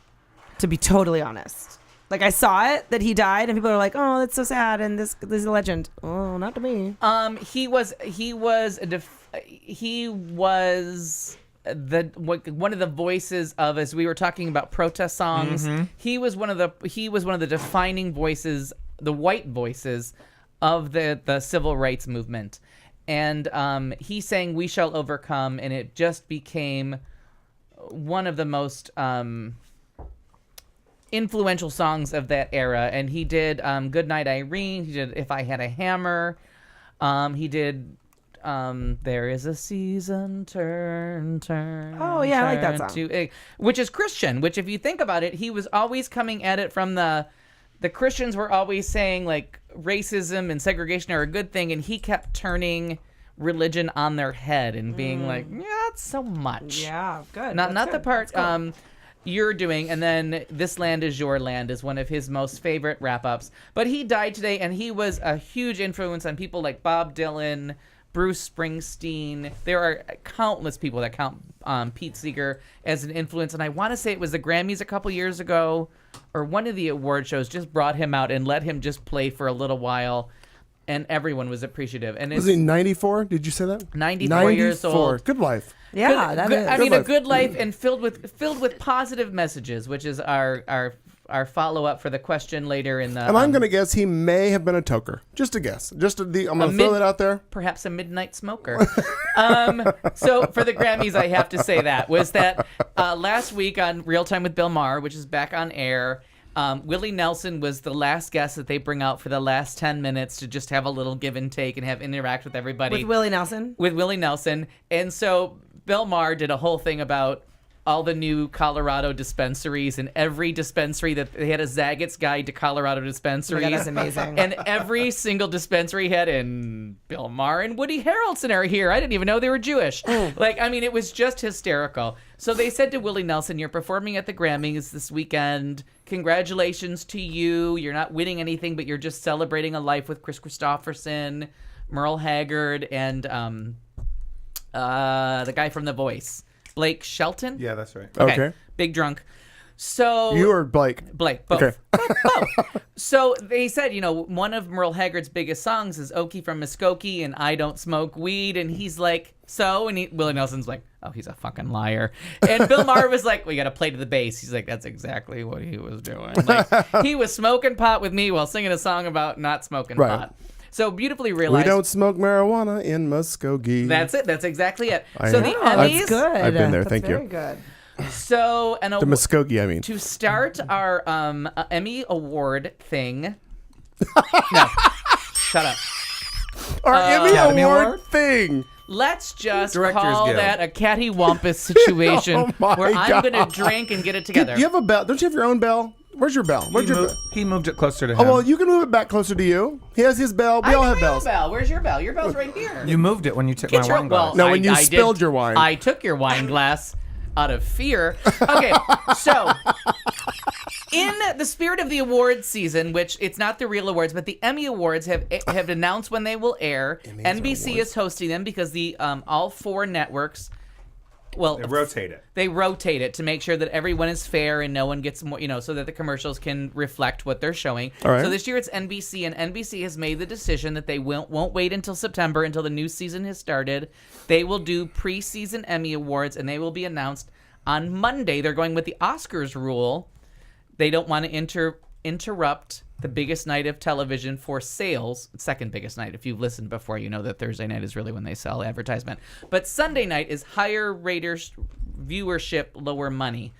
to be totally honest. Like, I saw it that he died, and people are like, "Oh, that's so sad," and this is a legend. Oh, not to me. He was one of the voices of, as we were talking about protest songs. Mm-hmm. He was one of the defining voices, the white voices of the civil rights movement. And he sang "We Shall Overcome," and it just became one of the most influential songs of that era. And he did "Goodnight Irene." He did "If I Had a Hammer." He did "There Is a Season, Turn." Oh, yeah, I like that turn song. which is Christian. Which, if you think about it, he was always coming at it from the Christians were always saying like racism and segregation are a good thing, and he kept turning religion on their head and being like, yeah, it's so much. Yeah, good. Not That's the good. part. That's cool. you're doing, and then This Land Is Your Land is one of his most favorite wrap-ups. But he died today, and he was a huge influence on people like Bob Dylan, Bruce Springsteen. There are countless people that count Pete Seeger as an influence, and I want to say it was the Grammys a couple years ago, or one of the award shows just brought him out and let him just play for a little while, and everyone was appreciative. And Was he 94? Did you say that? 94 years old. Good life. Yeah, good, I mean, life. a good life and filled with positive messages, which is our follow up for the question later in the. And I'm going to guess he may have been a toker. Just a guess. I'm going to throw that out there. Perhaps a midnight smoker. So for the Grammys, I have to say that last week on Real Time with Bill Maher, which is back on air. Willie Nelson was the last guest that they bring out for the last 10 minutes to just have a little give and take and have interact with everybody. With Willie Nelson? With Willie Nelson. And so Bill Maher did a whole thing about all the new Colorado dispensaries, and every dispensary that they had a Zagat's Guide to Colorado dispensaries. Oh my God, that's amazing. And every single dispensary had, and Bill Maher and Woody Harrelson are here. I didn't even know they were Jewish. It was just hysterical. So they said to Willie Nelson, you're performing at the Grammys this weekend. Congratulations to you. You're not winning anything, but you're just celebrating a life with Chris Christopherson, Merle Haggard, and the guy from The Voice. Blake Shelton? Yeah, that's right. Okay. Big drunk. So You or Blake? Blake, both. Okay. Both. So they said, one of Merle Haggard's biggest songs is Okie from Muskogee and I Don't Smoke Weed. And he's like, so? And Willie Nelson's like, oh, he's a fucking liar. And Bill Maher was like, we got to play to the bass. He's like, that's exactly what he was doing. Like, he was smoking pot with me while singing a song about not smoking pot. So beautifully realized. We don't smoke marijuana in Muskogee. That's it. That's exactly it. I So know. the That's Emmys. good. I've been there. That's Thank you. very good. So The Muskogee, I mean. to start our Emmy award thing. No, shut up. Our Emmy Academy Award Award? thing. Let's just Directors call Guild. that a Cattywampus situation Oh my where I'm going God. to drink and get it together. You have a bell. Don't you have your own bell? Where's your bell? Where's your bell? He moved it closer to him. Oh, well, you can move it back closer to you. He has his bell. We I all know have my own bells. bell. Where's your bell? Your bell's right here. You moved it when you took Get my your- wine glass. well, No, when you spilled your wine. I took your wine glass out of fear. Okay, so in the spirit of the awards season, which it's not the real awards, but the Emmy Awards have announced when they will air. NBC is hosting them because the all four networks. Well, They rotate it. They rotate it to make sure that everyone is fair and no one gets more, so that the commercials can reflect what they're showing. All right. So this year it's NBC, and NBC has made the decision that they won't wait until September until the new season has started. They will do preseason Emmy Awards, and they will be announced on Monday. They're going with the Oscars rule. They don't want to interrupt the biggest night of television for sales. Second biggest night. If you've listened before, you know that Thursday night is really when they sell advertisement. But Sunday night is higher raters, viewership, lower money.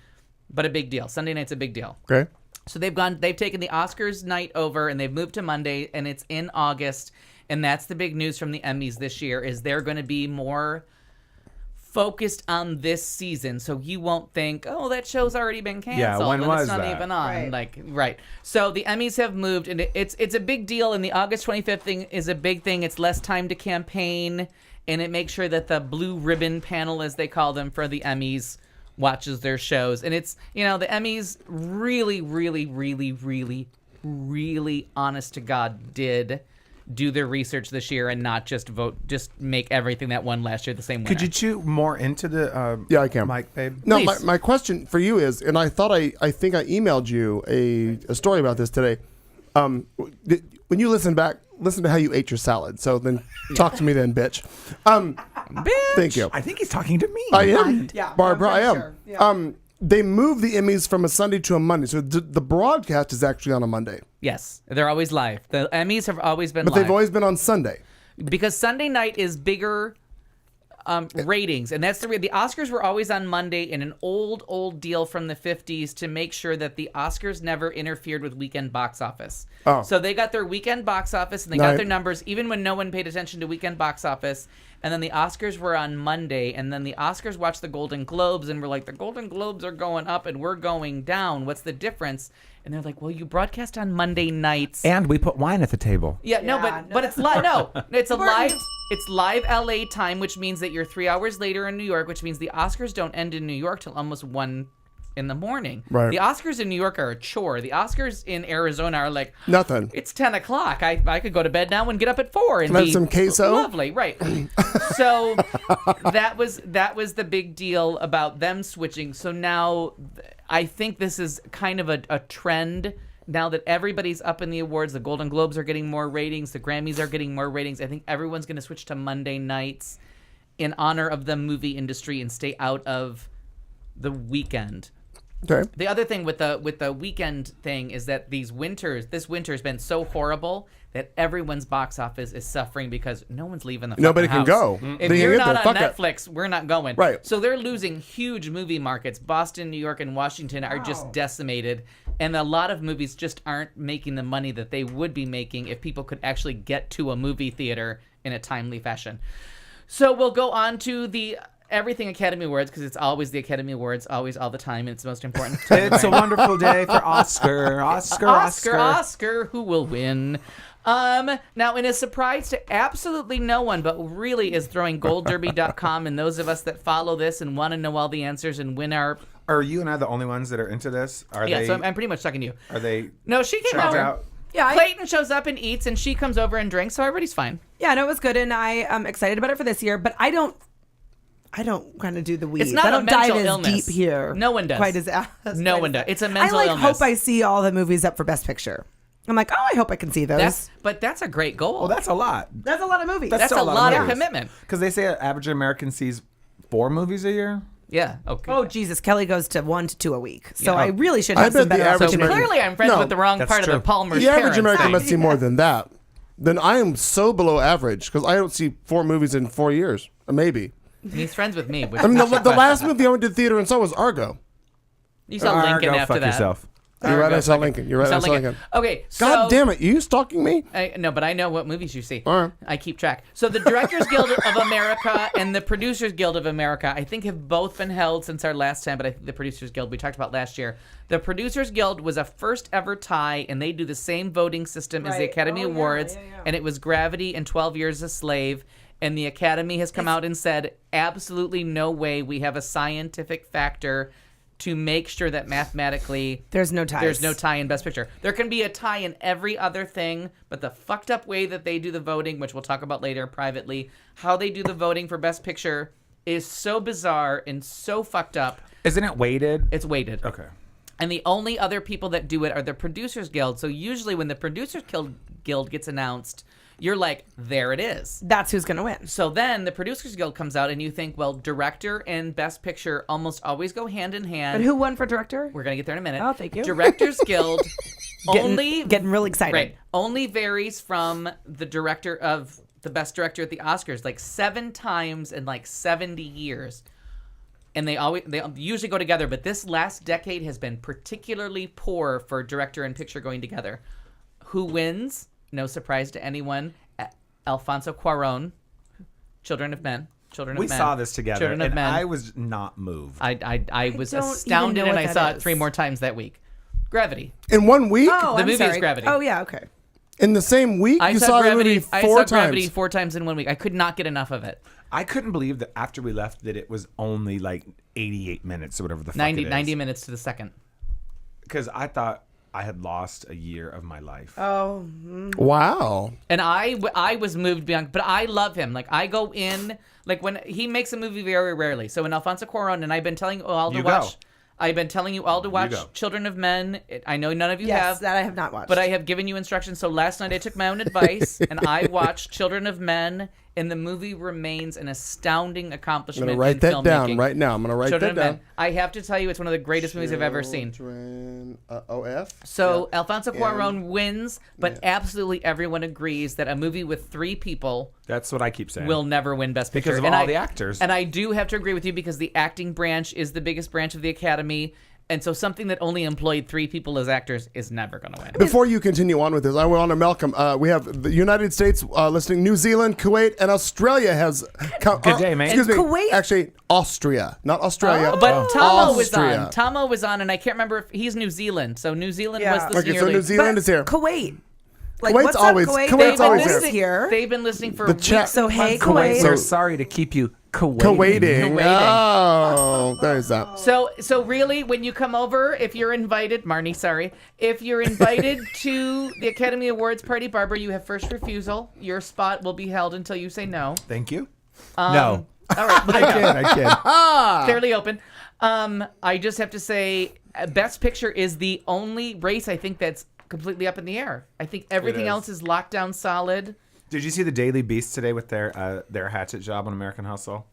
But a big deal. Sunday night's a big deal. Okay. So they've taken the Oscars night over and they've moved to Monday, and it's in August. And that's the big news from the Emmys this year is they're going to be more focused on this season, so you won't think, oh, that show's already been canceled. Yeah, when and was it's not that? even on. Right. Right. So the Emmys have moved, and it's a big deal. And the August 25th thing is a big thing. It's less time to campaign, and it makes sure that the blue ribbon panel, as they call them, for the Emmys watches their shows. And it's the Emmys really, really, really, really, really, honest to God, did do their research this year and not just make everything that won last year the same winner. Could you chew more into the Yeah, I can. mic, babe? No, Please. my question for you is, and I thought I think I emailed you a story about this today. When you listen to how you ate your salad. So then talk to me then, bitch. Bitch! Thank you. I think he's talking to me. I am. Yeah, Barbara, I I'm am. pretty sure. Yeah. They moved the Emmys from a Sunday to a Monday. So the broadcast is actually on a Monday. Yes, they're always live. The Emmys have always been But live. they've always been on Sunday. Because Sunday night is bigger ratings, and that's the Oscars were always on Monday in an old deal from the 50s to make sure that the Oscars never interfered with weekend box office. Oh. So they got their weekend box office and they got their numbers even when no one paid attention to weekend box office. And then the Oscars were on Monday, and then the Oscars watched the Golden Globes and were like, the Golden Globes are going up and we're going down. What's the difference? And they're like, well, you broadcast on Monday nights. And we put wine at the table. Yeah, no, but it's live. No, it's a live. It's live LA time, which means that you're 3 hours later in New York, which means the Oscars don't end in New York till almost 1 in the morning. Right. The Oscars in New York are a chore. The Oscars in Arizona are like Nothing. It's 10 o'clock. I could go to bed now and get up at 4 and Can I have be some queso? lovely, right? So that was the big deal about them switching. So now I think this is kind of a trend. Now that everybody's up in the awards, the Golden Globes are getting more ratings, the Grammys are getting more ratings. I think everyone's going to switch to Monday nights in honor of the movie industry and stay out of the weekend. Okay. The other thing with the weekend thing is that this winter has been so horrible that everyone's box office is suffering because no one's leaving the Nobody fucking can house. go. If They you're can get not there. on Fuck it. Netflix, we're not going. Right. So they're losing huge movie markets. Boston, New York, and Washington are just decimated. And a lot of movies just aren't making the money that they would be making if people could actually get to a movie theater in a timely fashion. So we'll go on to the Everything Academy Awards because it's always the Academy Awards, always, all the time, and it's the most important. It's a wonderful day for Oscar. Who will win? Now, in a surprise to absolutely no one, but really is throwing goldderby.com and those of us that follow this and want to know all the answers and win our... Are you and I the only ones that are into this? So I'm pretty much sucking you. Are they? No, she came checked over. out? Yeah, Clayton shows up and eats, and she comes over and drinks, so everybody's fine. Yeah, no, it was good, and I am excited about it for this year. But I don't kind of do the weeds. It's not I a don't dive mental as illness. deep here. No one does. Quite as No one does. It's a mental I illness. hope I see all the movies up for Best Picture. I'm like, I hope I can see those. That's a great goal. Well, that's a lot. That's a lot of movies. That's still a lot of movies. commitment. Because they say an average American sees 4 movies a year. Yeah. Okay. Oh, Jesus. Kelly goes to 1 to 2 a week. So Yeah. I really should I have bet some the better average So American- opportunity. clearly I'm friends No, with the wrong that's part of true. the Palmer's The average parents. American must see more than that. Then I am so below average because I don't see 4 movies in 4 years. Maybe. And he's friends with me. Which I mean, the last movie I went to the theater and saw was Argo. You saw Lincoln Go after fuck that. yourself. You're right, I saw Lincoln. Lincoln. You're right, You I saw saw Lincoln. Okay, so... God damn it, you stalking me? No, but I know what movies you see. All right. I keep track. So the Directors Guild of America and the Producers Guild of America, I think, have both been held since our last time, but I think the Producers Guild we talked about last year. The Producers Guild was a first ever tie, and they do the same voting system as the Academy Awards, and it was Gravity and 12 Years a Slave. And the Academy has come out and said, absolutely no way we have a scientific factor to make sure that mathematically There's no ties. there's no tie in Best Picture. There can be a tie in every other thing, but the fucked up way that they do the voting, which we'll talk about later privately, how they do the voting for Best Picture is so bizarre and so fucked up. Isn't it weighted? It's weighted. Okay. And the only other people that do it are the Producers Guild. So usually when the Producers Guild gets announced, you're like, there it is. That's who's going to win. So then the Producers Guild comes out and you think, well, director and Best Picture almost always go hand in hand. But who won for director? We're going to get there in a minute. Oh, thank you. Directors Guild Getting really excited. Right. Only varies from the director of the Best Director at the Oscars, like 7 times in like 70 years. And they usually go together, but this last decade has been particularly poor for director and picture going together. Who wins? No surprise to anyone. Alfonso Cuarón, Children of Men. We saw this together, Children of and Men. I was not moved. I was don't even astounded, know and what I that saw it is. 3 more times that week. Gravity. In 1 week? Oh, The I'm movie is sorry. Gravity. Oh, yeah, okay. In the same week? I You saw saw the Gravity. movie I 4 saw times. Gravity 4 times in 1 week. I could not get enough of it. I couldn't believe that after we left that it was only like 88 minutes or whatever the fuck 90 it is. minutes to the second. Because I thought I had lost a year of my life. Oh, Wow. And I was moved beyond, but I love him. Like I go in, like when he makes a movie very rarely. So when Alfonso Cuarón, and I've been telling you all to You watch. go. I've been telling you all to watch go. Children of Men. I know none of you yes, have. that I have not watched. But I have given you instructions. So last night I took my own advice and I watched Children of Men, and the movie remains an astounding I'm accomplishment. going to write in that filmmaking. down right now. I'm going to write Children that of down. Men. I have to tell you, it's one of the greatest movies I've ever seen. Children, OF? So Yeah. Alfonso Cuarón wins, but absolutely everyone agrees that a movie with 3 people That's what I keep saying. will never win Best Picture. Because of And all the actors. And I do have to agree with you because the acting branch is the biggest branch of the Academy. And so something that only employed 3 people as actors is never going to win. Before you continue on with this, I want to Malcolm. We have the United States listening, New Zealand, Kuwait, and Australia has. Good day, mate. Excuse me. Kuwait- Actually, Austria, not Australia. But Tomo was Austria. on. Tomo was on, and I can't remember if he's New Zealand. So New Zealand Yeah. was listening Okay, so early. New Zealand But is here. Kuwait. Like, Kuwait's what's always- up, Kuwait? Kuwait's They've always been here. listening here. They've been listening for The weeks. chat- So, hey, Kuwait. Kuwait. So- We're sorry to keep you Kuwaiting. Oh, there's that. So really, when you come over, if you're invited, Marnie, sorry, if you're invited to the Academy Awards party, Barbara, you have first refusal. Your spot will be held until you say no. Thank you. No. All right, I kid. fairly open. I just have to say, Best Picture is the only race I think that's completely up in the air. I think everything else is locked down solid. Did you see the Daily Beast today with their hatchet job on American Hustle?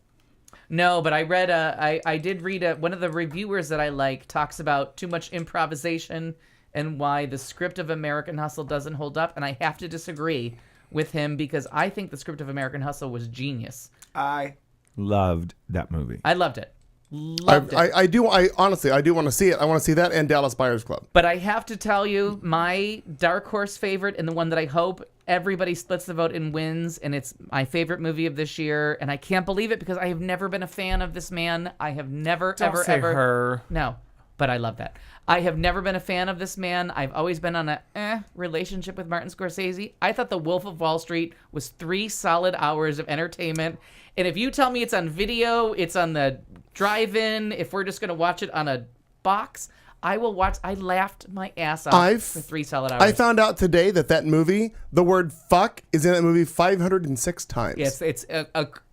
No, but I read I did read one of the reviewers that I like talks about too much improvisation and why the script of American Hustle doesn't hold up, and I have to disagree with him because I think the script of American Hustle was genius. I loved that movie. I loved it. Loved it. I honestly do want to see it. I want to see that and Dallas Buyers Club. But I have to tell you, my dark horse favorite and the one that I hope everybody splits the vote and wins, and it's my favorite movie of this year, and I can't believe it because I have never been a fan of this man. I have never, Don't ever, say ever. her. No, but I love that. I have never been a fan of this man. I've always been on a relationship with Martin Scorsese. I thought The Wolf of Wall Street was 3 solid hours of entertainment. And if you tell me it's on video, it's on the drive-in, if we're just going to watch it on a box, I will watch. I laughed my ass off for 3 solid hours. I found out today that movie, the word fuck is in that movie 506 times. Yes, it's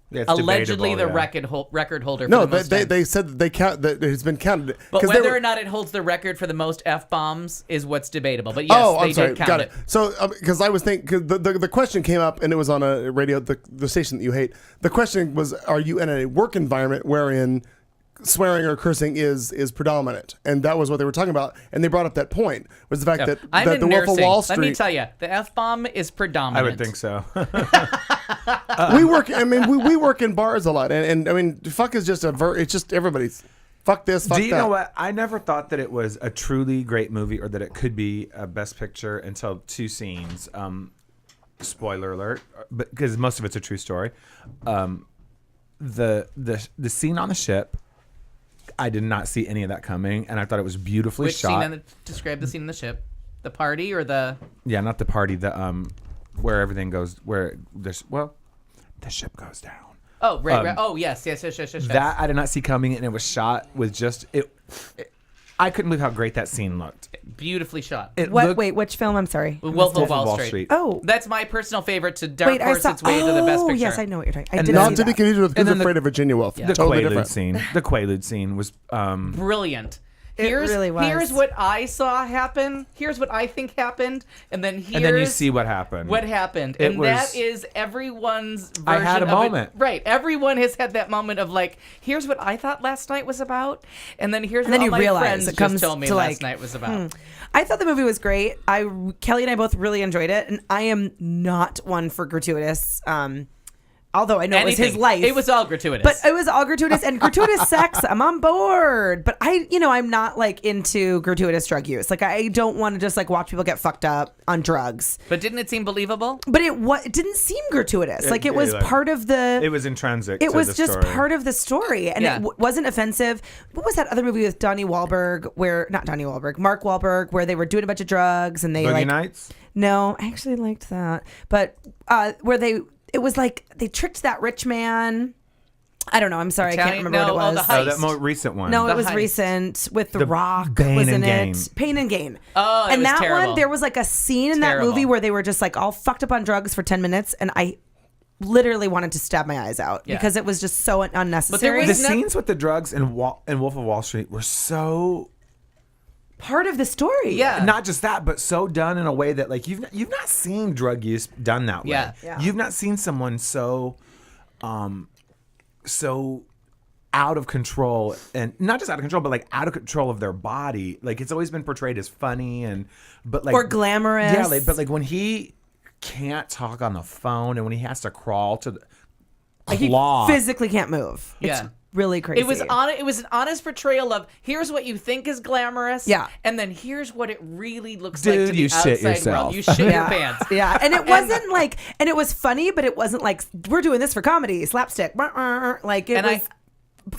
It's allegedly the debatable, record holder for No, the most they said that they count that it's been counted. But 'cause whether or not it holds the record for the most F-bombs is what's debatable. But yes, I'm they sorry, did count got it. So, because I was thinking, cause the question came up, and it was on a radio, the station that you hate. The question was, are you in a work environment wherein swearing or cursing is predominant? And that was what they were talking about. And they brought up that point, was the fact that I'm in the Wolf nursing. of Wall Street. Let me tell you, the F-bomb is predominant. I would think so. We work. I mean, we work in bars a lot, and I mean, fuck is just it's just everybody's. Fuck this. Fuck Do you that. know what? I never thought that it was a truly great movie or that it could be a Best Picture until 2 scenes. Spoiler alert, but because most of it's a true story. The scene on the ship, I did not see any of that coming, and I thought it was beautifully Which shot. scene? Describe the scene in the ship. The party or the? Yeah, not the party. The where everything goes, where the ship goes down. Oh, right. Oh, yes. That I did not see coming, and it was shot with just it. I couldn't believe how great that scene looked. Beautifully shot. Wait, which film? I'm sorry. Wolf of Wall Street. Oh, that's my personal favorite to dark horse its way to the Best Picture. Yes, I know what you're talking. I And did Not see to be that. confused with Who's then Afraid of Virginia Woolf. The Totally Quaalude different. scene. The Quaalude scene was Brilliant. It really was. Here's what I saw happen. Here's what I think happened, and then you see what happened. What happened, It and was- that is everyone's version I had a of moment. It. Right, everyone has had that moment of like, here's what I thought last night was about, and then here's And what then all you my realize friends it comes just told me to, last like, night was about. I thought the movie was great. Kelly and I both really enjoyed it, and I am not one for gratuitous. Although I know it was his life. It was all gratuitous. But it was all gratuitous and gratuitous sex. I'm on board. But I'm not like into gratuitous drug use. Like I don't want to just like watch people get fucked up on drugs. But didn't it seem believable? But it didn't seem gratuitous. It was part of the. It was intrinsic. It to was the just story. part of the story, and Yeah. it wasn't offensive. What was that other movie with Mark Wahlberg, where they were doing a bunch of drugs and they Boogie like. Nights? No, I actually liked that, but where it was like they tricked that rich man. I don't know. I'm sorry, I can't remember what it was. The heist. that more recent one. No, The it was heist. recent with The The Rock. Pain Wasn't and Gain. it? Pain and Gain. Oh, it and was that terrible. one, there was like a scene in that Terrible. movie where they were just like all fucked up on drugs for 10 minutes, and I literally wanted to stab my eyes out because it was just so unnecessary. the scenes with the drugs and Wolf of Wall Street were so part of the story. Yeah. not just that, but so done in a way that like you've not seen drug use done that way. Yeah. You've not seen someone so out of control, and not just out of control, but like out of control of their body. Like it's always been portrayed as funny but like Or glamorous. Yeah, but like when he can't talk on the phone and when he has to crawl to the He claw. physically can't move. Yeah. It's really crazy. It was an honest portrayal of here's what you think is glamorous, Yeah. and then here's what it really looks Dude, like to the you shit outside yourself. world. You shit your pants. Yeah, and it wasn't like, and it was funny, but it wasn't like we're doing this for comedy, slapstick. Like it And was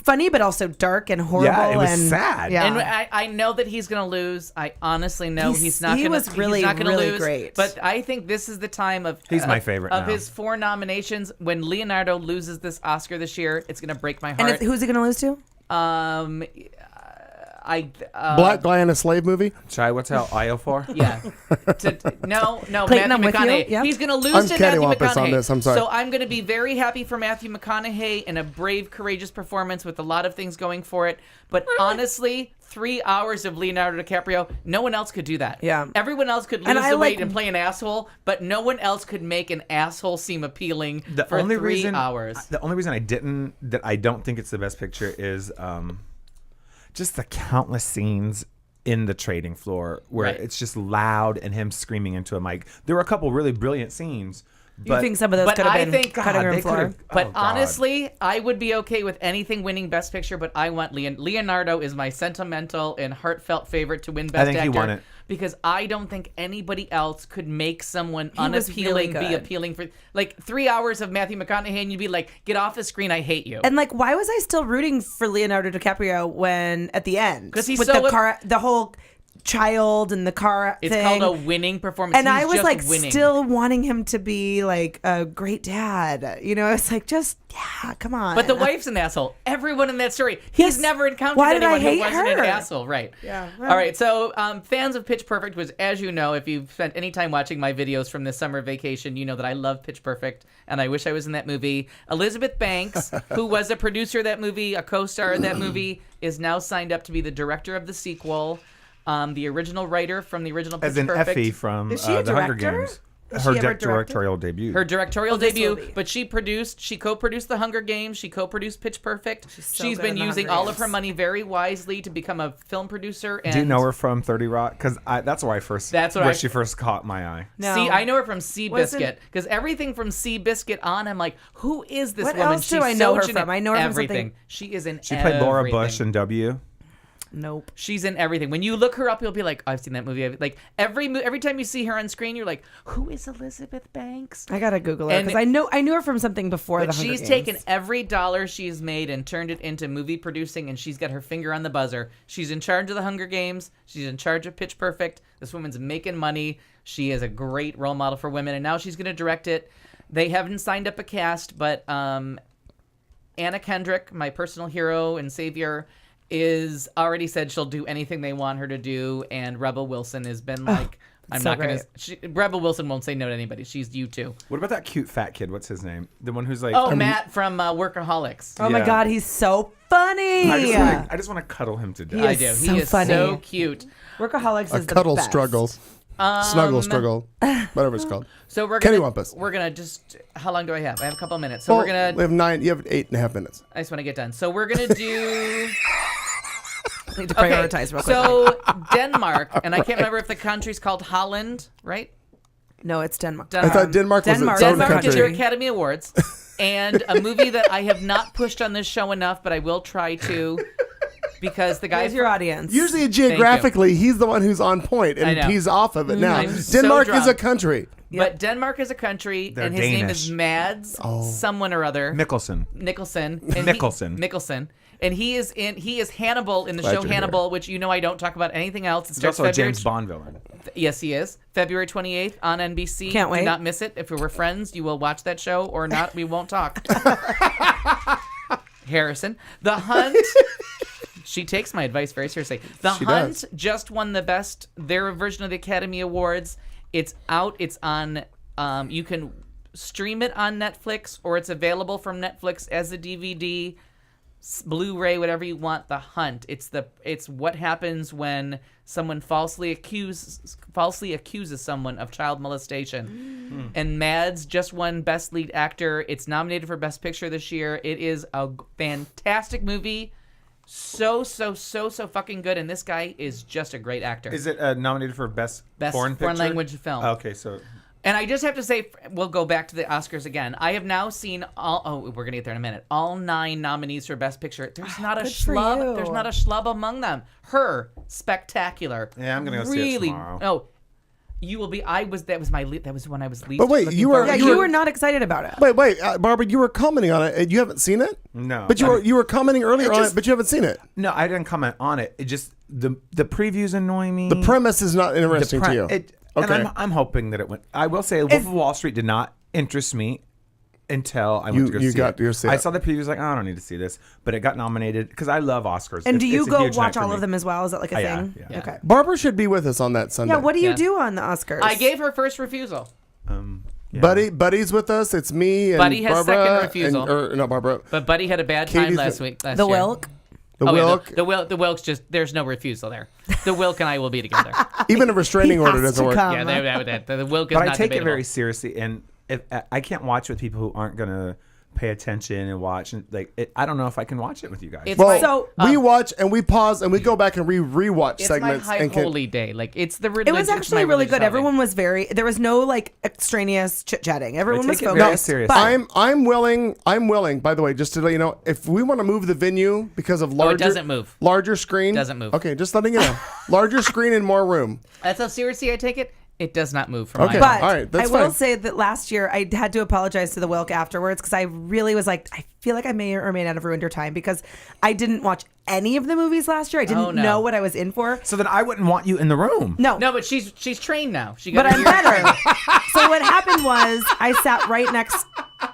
funny, but also dark and horrible. Yeah, it was and sad. Yeah. And I know that he's going to lose. I honestly know he's not going to. He was really, he's not gonna really lose, great. But I think this is the time of He's my favorite of now. his 4 nominations. When Leonardo loses this Oscar this year, it's going to break my heart. And who's he going to lose to? Black guy in a slave movie. Chai, what's out IO for? Yeah. No, Clayton, I'm Matthew with you. McConaughey. Yep. He's going to lose I'm to Matthew Cattywampus McConaughey. on this, I'm sorry. So I'm going to be very happy for Matthew McConaughey in a brave, courageous performance with a lot of things going for it. But honestly, 3 hours of Leonardo DiCaprio, no one else could do that. Yeah. Everyone else could lose the weight and play an asshole, but no one else could make an asshole seem appealing for 3 hours. The only reason I don't think it's the best picture is just the countless scenes in the trading floor where it's just loud and him screaming into a mic. There were a couple really brilliant scenes. You think some of those could have been cutting room floor? But honestly, I would be okay with anything winning Best Picture, but I want Leonardo is my sentimental and heartfelt favorite to win Best Actor. I think he won it. Because I don't think anybody else could make someone He was unappealing really be good. appealing for 3 hours of Matthew McConaughey, and you'd be like, get off the screen, I hate you. And why was I still rooting for Leonardo DiCaprio when at the end? 'Cause he's with so the car, the whole child and the car it's thing. called a winning performance. And He's I was just winning. still wanting him to be a great dad. It's come on. But the wife's an asshole. Everyone in that story. He's Yes. never encountered Why did I anyone who hate wasn't an her? asshole. Right. Yeah. All right. So fans of Pitch Perfect, which, as you know, if you've spent any time watching my videos from this summer vacation, you know that I love Pitch Perfect, and I wish I was in that movie. Elizabeth Banks, who was a producer of that movie, a co-star of that movie, is now signed up to be the director of the sequel. The original writer from the original Pitch As in Perfect. Effie from Is she a the Hunger director? Games. Is Her she ever directorial debut. Her directorial this debut, movie. but she co-produced The Hunger Games. She co-produced Pitch Perfect. so She's good been in The using Hunger all of her Games. money very wisely to become a film producer. And Do you know her from 30 Rock? Because that's where she first caught my eye. No. See, I know her from Seabiscuit Wasn't- because everything from Seabiscuit on, I'm like, who is this What woman? else do She's I know so her genetic. from? I know her from everything. something- She is in. She played Laura everything. Bush in W. Nope. She's in everything. When you look her up, you'll be like, I've seen that movie. Every time you see her on screen, you're like, who is Elizabeth Banks? I gotta Google her And- because I knew her from something before But the Hunger she's Games. taken every dollar she's made and turned it into movie producing, and she's got her finger on the buzzer. She's in charge of the Hunger Games. She's in charge of Pitch Perfect. This woman's making money. She is a great role model for women, and now she's going to direct it. They haven't signed up a cast, but Anna Kendrick, my personal hero and savior, is already said she'll do anything they want her to do, and Rebel Wilson has been like, I'm so not going great. to. Rebel Wilson won't say no to anybody. She's you too. What about that cute fat kid? What's his name? The one who's like... Oh, Matt from Workaholics. Oh my Yeah. God, he's so funny. I just want to cuddle him to death. I is do. so He is funny. so cute. Workaholics A is cuddle the best. struggle. Snuggle struggle. Whatever it's called. So we're gonna Cattywampus. we're gonna just how long do I have? I have a couple of minutes. So Well, we're gonna we have 9. You have 8.5 minutes. I just want to get done. So we're gonna do Need to prioritize real quick. So Denmark, and I can't remember if the country's called Holland, right? No, it's Denmark. I thought Denmark was its own Denmark did country. their Academy Awards, and a movie that I have not pushed on this show enough, but I will try to, because the guy Where's your audience? Usually, geographically, he's the one who's on point, I and know. he's off of it now. I'm so Denmark is a drunk. country. But Denmark is a country, They're and his name Danish. is Mads, someone or other. Nicholson. Nicholson. Nicholson. And he is Hannibal in the Glad show you're Hannibal, which you know I don't talk about anything else. It He's starts also a February. James Bond villain. Yes, he is. February 28th on NBC. Can't wait. Do not miss it. If we were friends, you will watch that show, or not, we won't talk. Harrison. The Hunt. She takes my advice very seriously. The She Hunt does. just won their version of the Academy Awards. It's out. It's on. You can stream it on Netflix, or it's available from Netflix as a DVD, Blu-ray, whatever you want. The Hunt. It's what happens when someone falsely accuses someone of child molestation. And Mads just won Best Lead Actor. It's nominated for Best Picture this year. It is a fantastic movie. So fucking good, and this guy is just a great actor. Is it nominated for Best Foreign Picture? Language film. Okay, so... And I just have to say, we'll go back to the Oscars again. I have now seen we're going to get there in a minute. All 9 nominees for Best Picture. There's not a Good for schlub. you. There's not a schlub among them. Her, spectacular. Yeah, I'm gonna go see it tomorrow. Oh, You will be. That was when I was least. But wait, looking you were- forward Yeah, to you it. were not excited about it. Wait, Barbara, you were commenting on it. You haven't seen it? No. But you were commenting earlier on it, but you haven't seen it. No, I didn't comment on it. It just the previews annoy me. The premise is not interesting to you. And Okay. I'm hoping that it went. I will say, Wolf of Wall Street did not interest me until I went to go see it. I saw the previews, like, oh, I don't need to see this, but it got nominated because I love Oscars. And do you it's a go huge night watch for all me. of them as well? Is that like a thing? Yeah. Okay. Barbara should be with us on that Sunday. Yeah. What do you Yeah. do on the Oscars? I gave her first refusal. Yeah. Buddy's with us. It's me and Buddy has Barbara. second refusal. Or not Barbara. But Buddy had a bad time Katie's last the- year. the Wilk. The Oh, Wilk. yeah, the Wilk's just there's no refusal there. The Wilk and I will be together. Even a restraining He order has doesn't to work. come. Yeah, the Wilk is But not I take debatable. it very seriously, and if I can't watch with people who aren't gonna pay attention and watch, and I don't know if I can watch it with you guys. It's Well, my, So- we watch and we pause and we go back and rewatch it's segments. my high and holy day. Like it's the religion. It was it's actually my really religious good. holiday. Everyone was there was no like extraneous chit chatting. Everyone was take it focused. very seriously. But I'm willing, by the way, just to let you know, if we want to move the venue because of larger doesn't move. Larger screen. Doesn't move. Okay, just letting you know. Larger screen and more room. That's how seriously I take it. It does not move from Okay. my But All right, that's I will fine. say that last year I had to apologize to the Wilk afterwards because I really was like, I feel like I may or may not have ruined your time because I didn't watch any of the movies last year. I didn't Oh, no. know what I was in for. So then I wouldn't want you in the room. No, No, but she's trained now. She got but a I'm year better. training. So what happened was I sat right next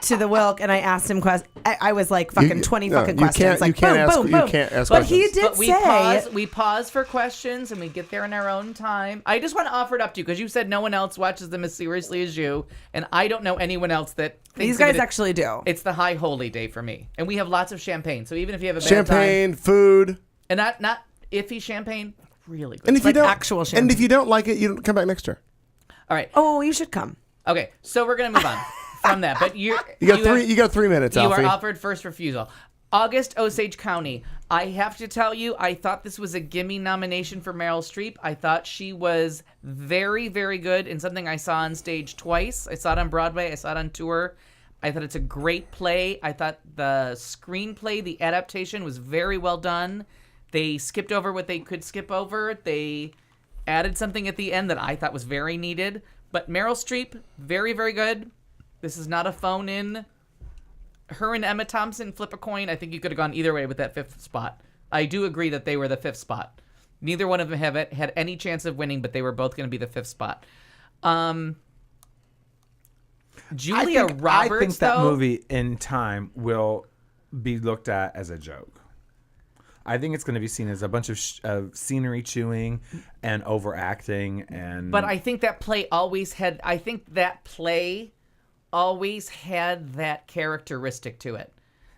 to the Wilk and I asked him questions. I was like fucking 20 fucking you questions. can't- Like you can't boom, ask- boom, you boom. can't ask But he questions. did But say we pause for questions and we get there in our own time. I just want to offer it up to you because you said no one else watches them as seriously as you, and I don't know anyone else that thinks these of guys it. actually do. It's the high holy day for me, and we have lots of champagne. So even if you have a bad Champagne, time, food. and not iffy champagne, really good. And if you like don't actual and champagne. if you don't like it, you don't come back next year. All right, Oh, you should come. okay. So we're gonna move on from that. But you You got 3 minutes, You Alfie. are offered first refusal. August, Osage County. I have to tell you, I thought this was a gimme nomination for Meryl Streep. I thought she was very, very good in something I saw on stage twice. I saw it on Broadway. I saw it on tour. I thought it's a great play. I thought the screenplay, the adaptation was very well done. They skipped over what they could skip over. They added something at the end that I thought was very needed. But Meryl Streep, very, very good. This is not a phone-in. Her and Emma Thompson flip a coin. I think you could have gone either way with that fifth spot. I do agree that they were the fifth spot. Neither one of them have had any chance of winning, but they were both going to be the fifth spot. Julia Roberts, I think that though, movie in time will be looked at as a joke. I think it's going to be seen as a bunch of scenery chewing and overacting. And But I think that play always had. I think that play always had that characteristic to it.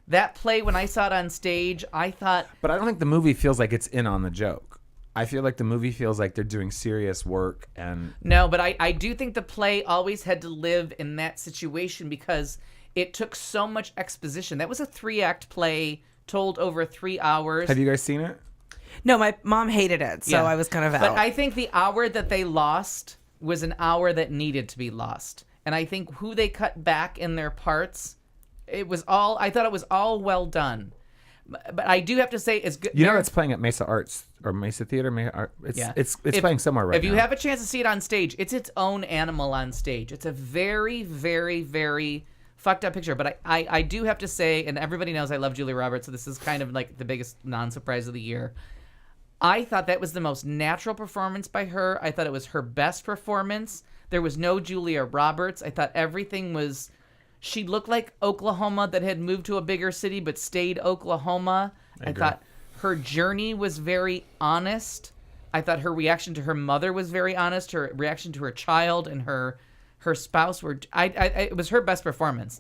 That play, when I saw it on stage, I thought. But I don't think the movie feels like it's in on the joke. I feel like the movie feels like they're doing serious work. And No, but I do think the play always had to live in that situation because it took so much exposition. That was a 3-act play told over 3 hours. have you guys seen it? No, my mom hated it, so Yeah. I was kind of out. But I think the hour that they lost was an hour that needed to be lost. And I think who they cut back in their parts, I thought it was all well done. But I do have to say, it's good. You know, it's playing at Mesa Arts or Mesa Theater. It's playing somewhere right now. If you have a chance to see it on stage, it's its own animal on stage. It's a very, very, very fucked up picture. But I do have to say, and everybody knows I love Julia Roberts, so this is kind of like the biggest non-surprise of the year. I thought that was the most natural performance by her. I thought it was her best performance. There was no Julia Roberts. I thought everything was... She looked like Oklahoma that had moved to a bigger city but stayed Oklahoma. I thought her journey was very honest. I thought her reaction to her mother was very honest. Her reaction to her child and her spouse were... it was her best performance.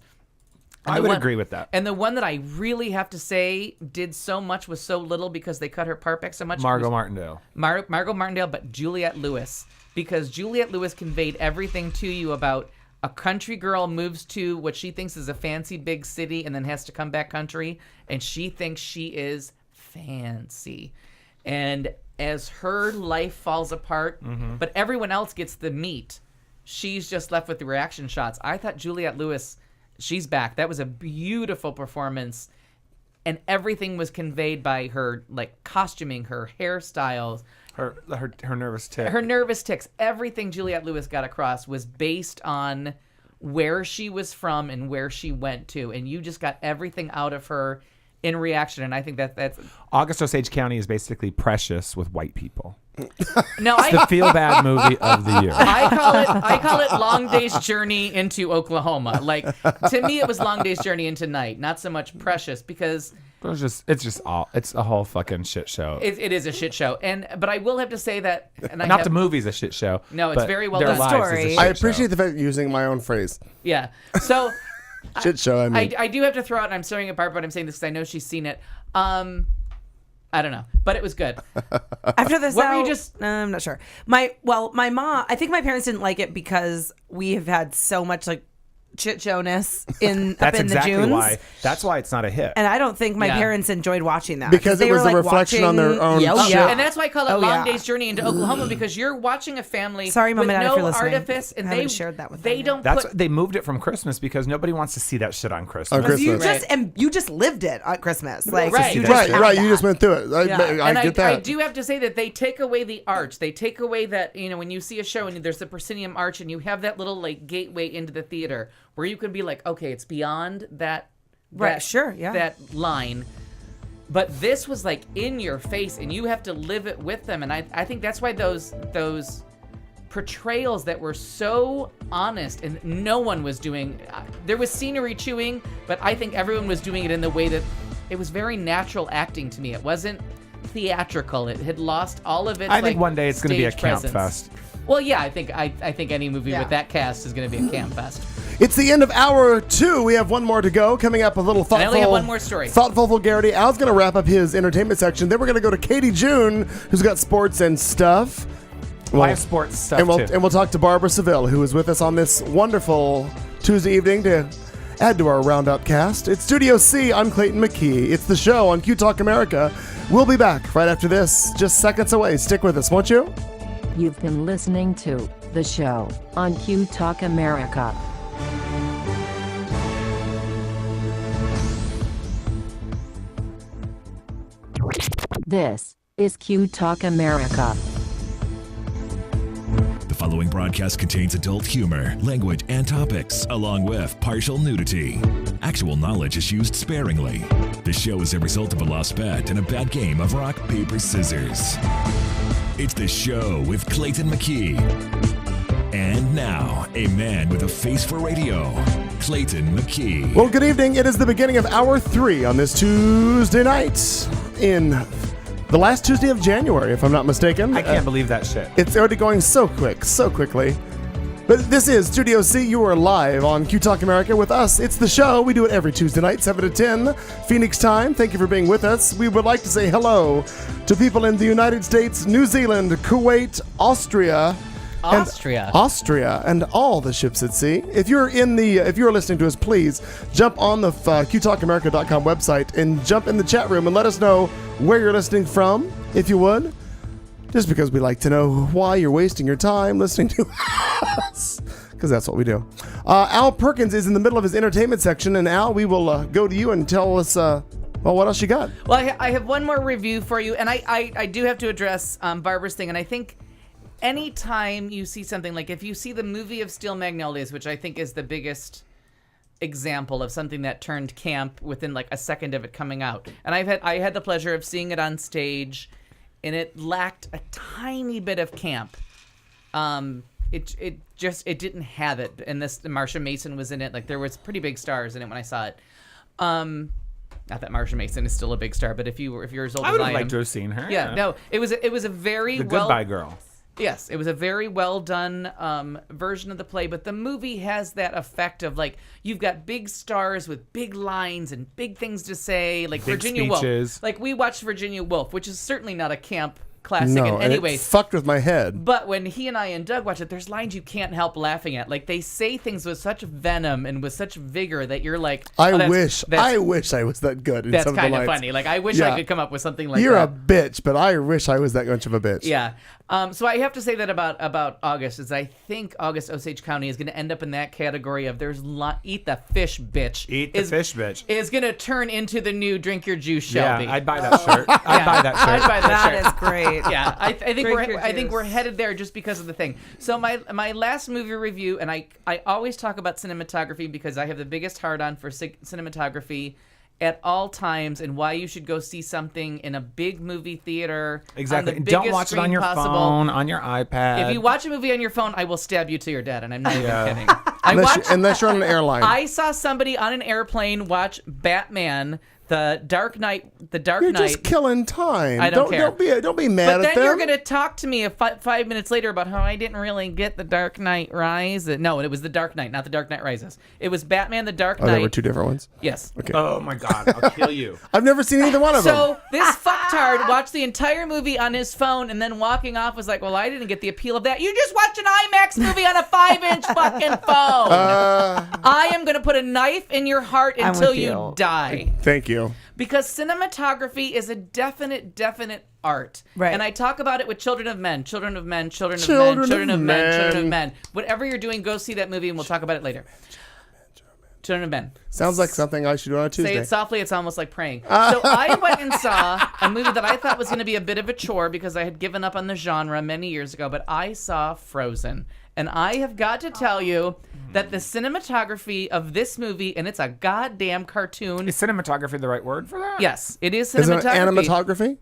And I the would one- agree with that. And the one that I really have to say did so much with so little because they cut her part back so much. Margot was Martindale. Margot Martindale, but Juliette Lewis. Because Juliette Lewis conveyed everything to you about a country girl moves to what she thinks is a fancy big city and then has to come back country. And she thinks she is fancy. And as her life falls apart, but everyone else gets the meat, she's just left with the reaction shots. I thought Juliette Lewis... She's back. That was a beautiful performance. and everything was conveyed by her like costuming, her hairstyles, Her nervous tick. her nervous tics. Everything Juliette Lewis got across was based on where she was from and where she went to, and you just got everything out of her in reaction. And I think that's August Osage County is basically Precious with white people. no, It's the feel bad movie of the year. I call it Long Day's Journey into Oklahoma. Like, to me, it was Long Day's Journey into Night, not so much Precious, because It's a whole fucking shit show. it is a shit show. But I will have to say that, and Not the movie's a shit show. No, it's but very well their done. lives is a Story. shit I show. appreciate the fact that you're using my own phrase. yeah. So Shit show, I mean. I do have to throw out, and I'm staring at Barb, but I'm saying this because I know she's seen it. I don't know, but it was good. After this, What were you just- I'm not sure. My mom. I think my parents didn't like it because we have had so much like shit showness up That's in exactly the Junes. why. That's why it's not a hit. And I don't think my Yeah. parents enjoyed watching that Because they it was were, a like, reflection on their own Yeah, oh, shit. yeah. And that's why I call it Oh, Long yeah. Day's Journey into Oklahoma, because you're watching a family Sorry, Mom with and Dad, no if you're listening. artifice, and I haven't shared that with they them don't That's put. they moved it from Christmas because nobody wants to see that shit on Christmas. On Christmas. You just lived it at Christmas, like Right. you just Right, had right. that. You just went through it. I And get that. I do have to say that they take away the arch. They take away that, when you see a show and there's the proscenium arch and you have that little like gateway into the theater where you can be like, okay, it's beyond that. Right, sure, yeah. That line. But this was like in your face and you have to live it with them. And I think that's why those portrayals that were so honest and no one was doing, there was scenery chewing, but I think everyone was doing it in the way that it was very natural acting to me. It wasn't theatrical. It had lost all of its I think one day it's going to be a stage camp presence. fest. Well, yeah, I think any movie Yeah. with that cast is going to be a camp fest. It's the end of hour 2. We have one more to go. Coming up, a little thoughtful. I only have one more story. Thoughtful vulgarity. Al's going to wrap up his entertainment section. Then we're going to go to Katie June, who's got sports and stuff. Live sports stuff and too. we'll talk to Barbara Seville, who is with us on this wonderful Tuesday evening to add to our Roundup cast. It's Studio C. I'm Clayton McKee. It's the show on Q Talk America. We'll be back right after this, just seconds away. Stick with us, won't you? You've been listening to the show on Q Talk America. This is Q Talk America. The following broadcast contains adult humor, language, and topics, along with partial nudity. Actual knowledge is used sparingly. The show is a result of a lost bet and a bad game of rock, paper, scissors. It's the show with Clayton McKee. And now, a man with a face for radio, Clayton McKee. Well, good evening. It is the beginning of hour 3 on this Tuesday night in the last Tuesday of January, if I'm not mistaken. I can't believe that shit. It's already going so quickly. But this is Studio C. You are live on Q Talk America with us. It's the show. We do it every Tuesday night, 7 to 10, Phoenix time. Thank you for being with us. We would like to say hello to people in the United States, New Zealand, Kuwait, Austria, and all the ships at sea. If you're listening to us, please jump on the QTalkAmerica.com website and jump in the chat room and let us know where you're listening from, if you would. Just because we like to know why you're wasting your time listening to us, because that's what we do. Al Perkins is in the middle of his entertainment section, and Al, we will go to you and tell us, what else you got? Well, I have one more review for you, and I do have to address Barbara's thing, and I think anytime you see something, like if you see the movie of Steel Magnolias, which I think is the biggest example of something that turned camp within like a second of it coming out, and I had the pleasure of seeing it on stage, and it lacked a tiny bit of camp. It didn't have it, and Marsha Mason was in it. Like, there was pretty big stars in it when I saw it. Not that Marsha Mason is still a big star, but if you're as old I as would I have am, liked to have seen her. yeah, no, it was a very The Goodbye Girl. Yes, it was a very well done version of the play, but the movie has that effect of like you've got big stars with big lines and big things to say, like Big Virginia speeches. Woolf. Like we watched Virginia Woolf, which is certainly not a camp classic No, in and any it way. fucked with my head. But when he and I and Doug watch it, there's lines you can't help laughing at. Like they say things with such venom and with such vigor that you're like, I wish I was that good in that's some of the kind of lines. funny. Like I wish Yeah. I could come up with something like You're that. a bitch, but I wish I was that much of a bitch. Yeah. So I have to say that about August is I think August Osage County is going to end up in that category of eat the fish, bitch. Eat the fish, bitch. Is going to turn into the new drink your juice, Shelby. Yeah, I'd buy that shirt. I'd buy that shirt. I'd buy that shirt. That is great. Yeah, I think I think we're juice. headed there just because of the thing. So my last movie review, and I always talk about cinematography because I have the biggest hard on for cinematography at all times, and why you should go see something in a big movie theater. Exactly. On the Don't biggest watch it on screen your possible. phone, on your iPad. If you watch a movie on your phone, I will stab you till you're dead, and I'm not even kidding. Unless you're on an airline. I saw somebody on an airplane watch Batman, The Dark Knight. You're just killing time. I don't care. Don't be mad But at then them. you're going to talk to me 5 minutes later about how I didn't really get The Dark Knight Rises. No, it was The Dark Knight, not The Dark Knight Rises. It was Batman, The Dark Knight. There were two different ones? Yes. Okay. Oh my God, I'll kill you. I've never seen either one of them. So this fucktard watched the entire movie on his phone and then walking off was like, well, I didn't get the appeal of that. You just watched an IMAX movie on a 5-inch fucking phone. I am going to put a knife in your heart until you die. Thank you. Because cinematography is a definite art. Right. And I talk about it with children of men. Children of men. Whatever you're doing, go see that movie and we'll talk about it later. Children of Men. Sounds like something I should do on a Tuesday. Say it softly, it's almost like praying. So I went and saw a movie that I thought was going to be a bit of a chore because I had given up on the genre many years ago, but I saw Frozen. And I have got to tell you that the cinematography of this movie, and it's a goddamn cartoon. Is cinematography the right word for that? Yes, it is Is it cinematography. animatography?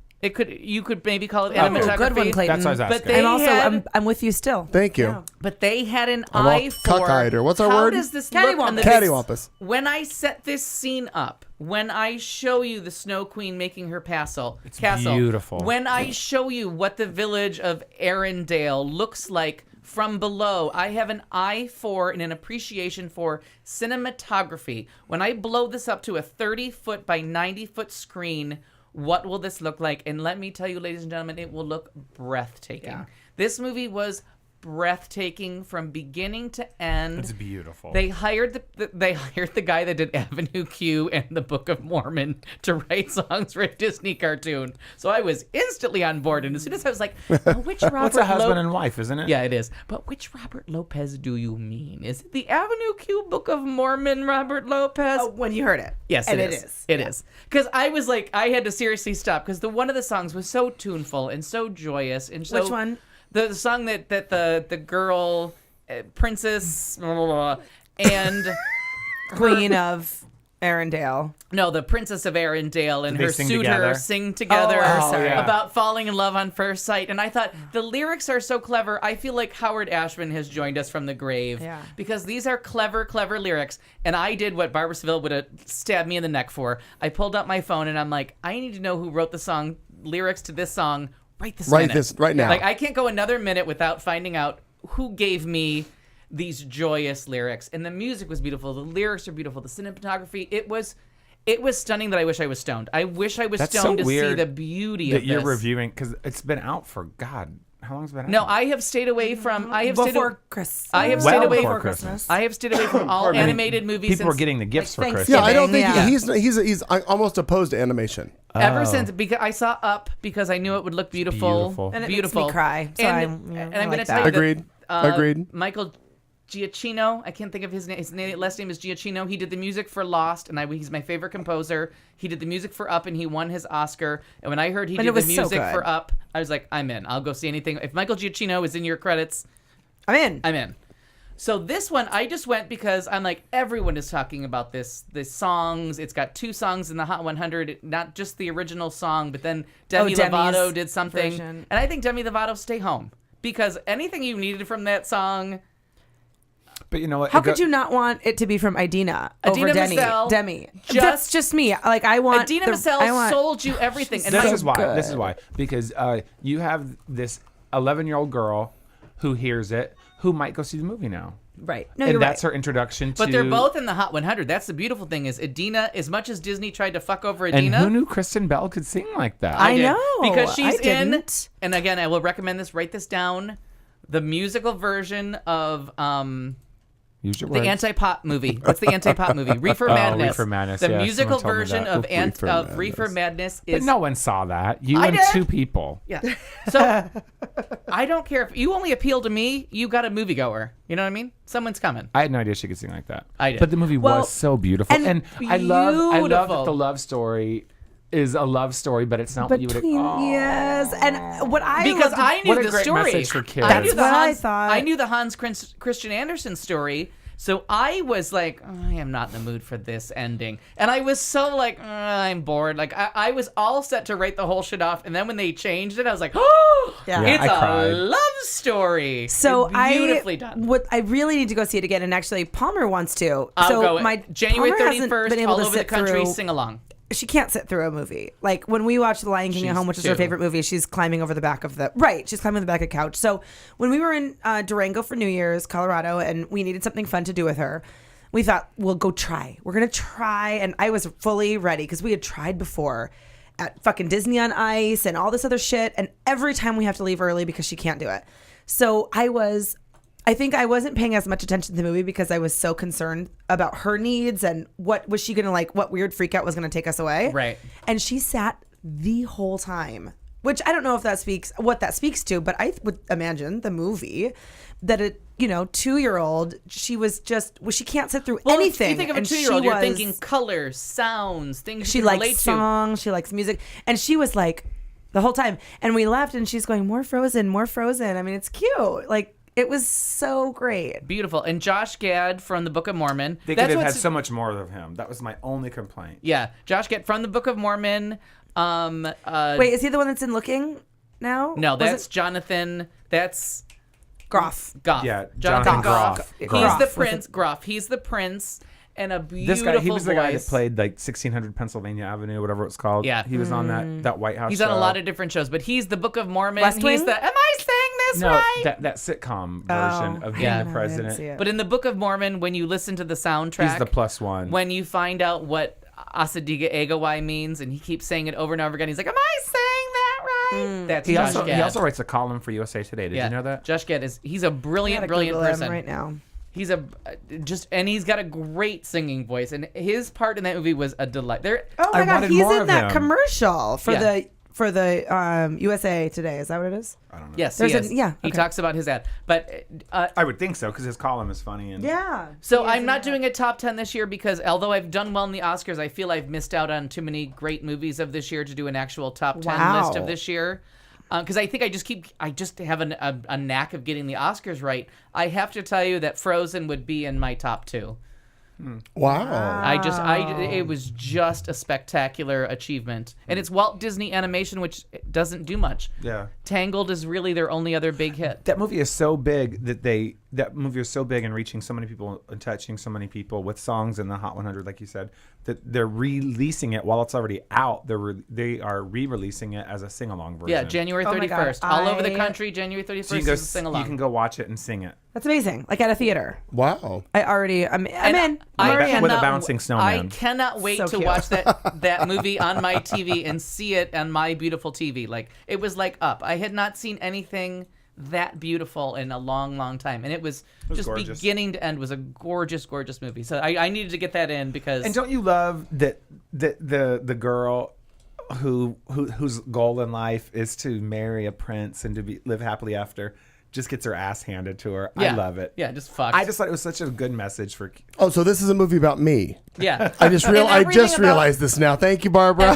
You could maybe call it animatography. Good one, Clayton. That's what I was But asking. I'm with you still. Thank you. But they had an I'm all eye for cockeyed, or what's our how word? does this look on the Cattywampus. When I set this scene up, when I show you the Snow Queen making her castle, beautiful. When I show you what the village of Arendelle looks like from below, I have an eye for and an appreciation for cinematography. When I blow this up to a 30-foot by 90-foot screen, what will this look like? And let me tell you, ladies and gentlemen, it will look breathtaking. Yeah. This movie was breathtaking from beginning to end. It's beautiful. They hired the guy that did Avenue Q and the Book of Mormon to write songs for a Disney cartoon. So I was instantly on board. And as soon as I was like, which Robert What's a husband and wife, isn't it? Yeah, it is. But which Robert Lopez do you mean? Is it the Avenue Q Book of Mormon Robert Lopez? Oh, when you heard it. Yes, and it is. It is. Because I was like, I had to seriously stop because one of the songs was so tuneful and so joyous. And so, which one? The song that the girl, princess, blah, blah, blah, and Queen of Arendelle. No, the Princess of Arendelle and her suitor sing together yeah. about falling in love on first sight. And I thought the lyrics are so clever. I feel like Howard Ashman has joined us from the grave because these are clever lyrics. And I did what Barbara Seville would have stabbed me in the neck for. I pulled up my phone and I'm like, I need to know who wrote the song, lyrics to this song right now. Like, I can't go another minute without finding out who gave me these joyous lyrics. And the music was beautiful. The lyrics are beautiful. The cinematography, it was stunning that I wish I was stoned. I wish I was stoned to see the beauty of this. That you're reviewing, because it's been out for, God, how long has it been out? No, I have stayed away from. Before Christmas. I have stayed away before from Christmas. I have stayed away from all animated movies. People were getting the gifts for Christmas. Yeah, I don't think he's almost opposed to animation. Ever since, because I saw Up because I knew it would look beautiful. And it makes me cry. So and I'm going to tell you Agreed. Agreed. Michael Giacchino, I can't think of his name. His last name is Giacchino. He did the music for Lost, and he's my favorite composer. He did the music for Up, and he won his Oscar. And when I heard he did the music for Up, I was like, I'm in. I'll go see anything. If Michael Giacchino is in your credits, I'm in. I'm in. So this one, I just went because I'm like, everyone is talking about this songs. It's got 2 songs in the Hot 100, not just the original song, but then Demi Lovato did something. Version. And I think Demi Lovato, stay home. Because anything you needed from that song... But you know what? How could you not want it to be from Idina over Menzel, Demi? That's just me. Like, I want... Idina Menzel sold you everything. And this is why. Because you have this 11-year-old girl who hears it, who might go see the movie now. Right. No, and that's her introduction to... But they're both in the Hot 100. That's the beautiful thing is Idina, as much as Disney tried to fuck over Idina... And who knew Kristen Bell could sing like that? I know. Because she's in... And again, I will recommend this. Write this down. The musical version of... Use your The words. anti-pop movie. What's the anti-pop movie? Reefer Madness. Reefer Madness, The yeah, musical someone told me version that. of Reefer Madness But is. no one saw that. You I and did. 2 people. Yeah. So I don't care if you only appeal to me. You got a moviegoer. You know what I mean? Someone's coming. I had no idea she could sing like that. I did. But the movie Well, was so beautiful, and and I love that beautiful. the love story is a love story, but it's not what you would. Yes, and what I Because loved- I knew What a the great story. message for kids. I knew That's the what I Hans, thought. I knew the Hans Christian Andersen story. So I was like, I am not in the mood for this ending. And I was so like, I'm bored. Like, I was all set to write the whole shit off. And then when they changed it, I was like, oh, Yeah. Yeah, it's I a cried. love story. So It's beautifully done. I really need to go see it again, and actually Palmer wants to. I'll so go my January Palmer hasn't 31st, been able all to over the sit country, through- sing along. She can't sit through a movie. Like when we watch The Lion King at She's home, which is her 2. favorite movie, she's climbing over the back of the she's climbing the back of the couch. So when we were in Durango for New Year's, Colorado, and we needed something fun to do with her, we thought we'll go try. We're gonna try, and I was fully ready because we had tried before at fucking Disney on Ice and all this other shit, and every time we have to leave early because she can't do it. So I think I wasn't paying as much attention to the movie because I was so concerned about her needs and what was she going to like, what weird freak out was going to take us away. Right. And she sat the whole time, which I don't know if what that speaks to, but I would imagine the movie that a 2-year-old, she can't sit through Well, anything. you think of a And 2-year-old, she you're was- thinking colors, sounds, things she you can likes relate songs, she likes music, and she was like the whole time. And we left, and she's going, more Frozen, more Frozen. I mean, it's cute. Like, it was so great. to. Beautiful. And Josh Gad from the Book of Mormon. They could have had so much more of him. That was my only complaint. Yeah, Josh Gad from the Book of Mormon. Wait, is he the one that's in Looking now? No, Was that's it Jonathan. That's Groff. Goff. Yeah, Jonathan Jonathan Groff. Groff. He's Groff. the prince. Groff. He's the prince, and a beautiful This guy, he was the guy that voice. played like 1600 Pennsylvania Avenue, whatever it's called. Yeah. He was on that White House He's show. on a lot of different shows, but he's the Book of Mormon. West He's Wing? the. Am I saying this No, right? that sitcom version of being Yeah. the I president. didn't see it. But in the Book of Mormon, when you listen to the soundtrack, He's the plus one. when you find out what Asadiga Egawai means, and he keeps saying it over and over again, he's like, "Am I saying that right?" That's He Josh also, Gad. he also writes a column for USA Today. Did you know that? Josh Gad he's a I brilliant, gotta brilliant Google him person. right now. He's and he's got a great singing voice, and his part in that movie was a delight. Oh my I God, wanted he's more in of that him. commercial for Yeah. the USA Today. Is that what it is? Yes, There's he a- is. yeah, He okay. talks about his ad, but I would think so because his column is funny. And Yeah. so He is I'm in not that. doing a top 10 this year because although I've done well in the Oscars, I feel I've missed out on too many great movies of this year to do an actual top 10 list Wow. of this year. Because I think I just have a knack of getting the Oscars right. I have to tell you that Frozen would be in my top 2. Wow. It was just a spectacular achievement, and it's Walt Disney Animation, which doesn't do much. Yeah. Tangled is really their only other big hit. That movie is so big that movie is so big and reaching so many people and touching so many people with songs in the Hot 100, like you said, that they're releasing it while it's already out. They are re-releasing it as a sing-along version. Yeah, January Oh my 31st, God, all over the I- country. January 31st So you, is a sing along. you can go watch it and sing it. That's amazing. Like at a theater. Wow. I'm in. I'm already in. With a bouncing snowman. I cannot wait So to cute. watch that movie on my TV and see it on my beautiful TV. Like it was like Up. I had not seen anything that beautiful in a long, long time, and it was just gorgeous. beginning to end was a gorgeous, gorgeous movie. So I needed to get that in because And don't you love that the girl whose goal in life is to marry a prince and to live happily after just gets her ass handed to her? yeah, I love it. Yeah, just fucked. I just thought it was such a good message for. Oh, so this is a movie about me. yeah. I just And everything about- realized this now. Thank you, Barbara.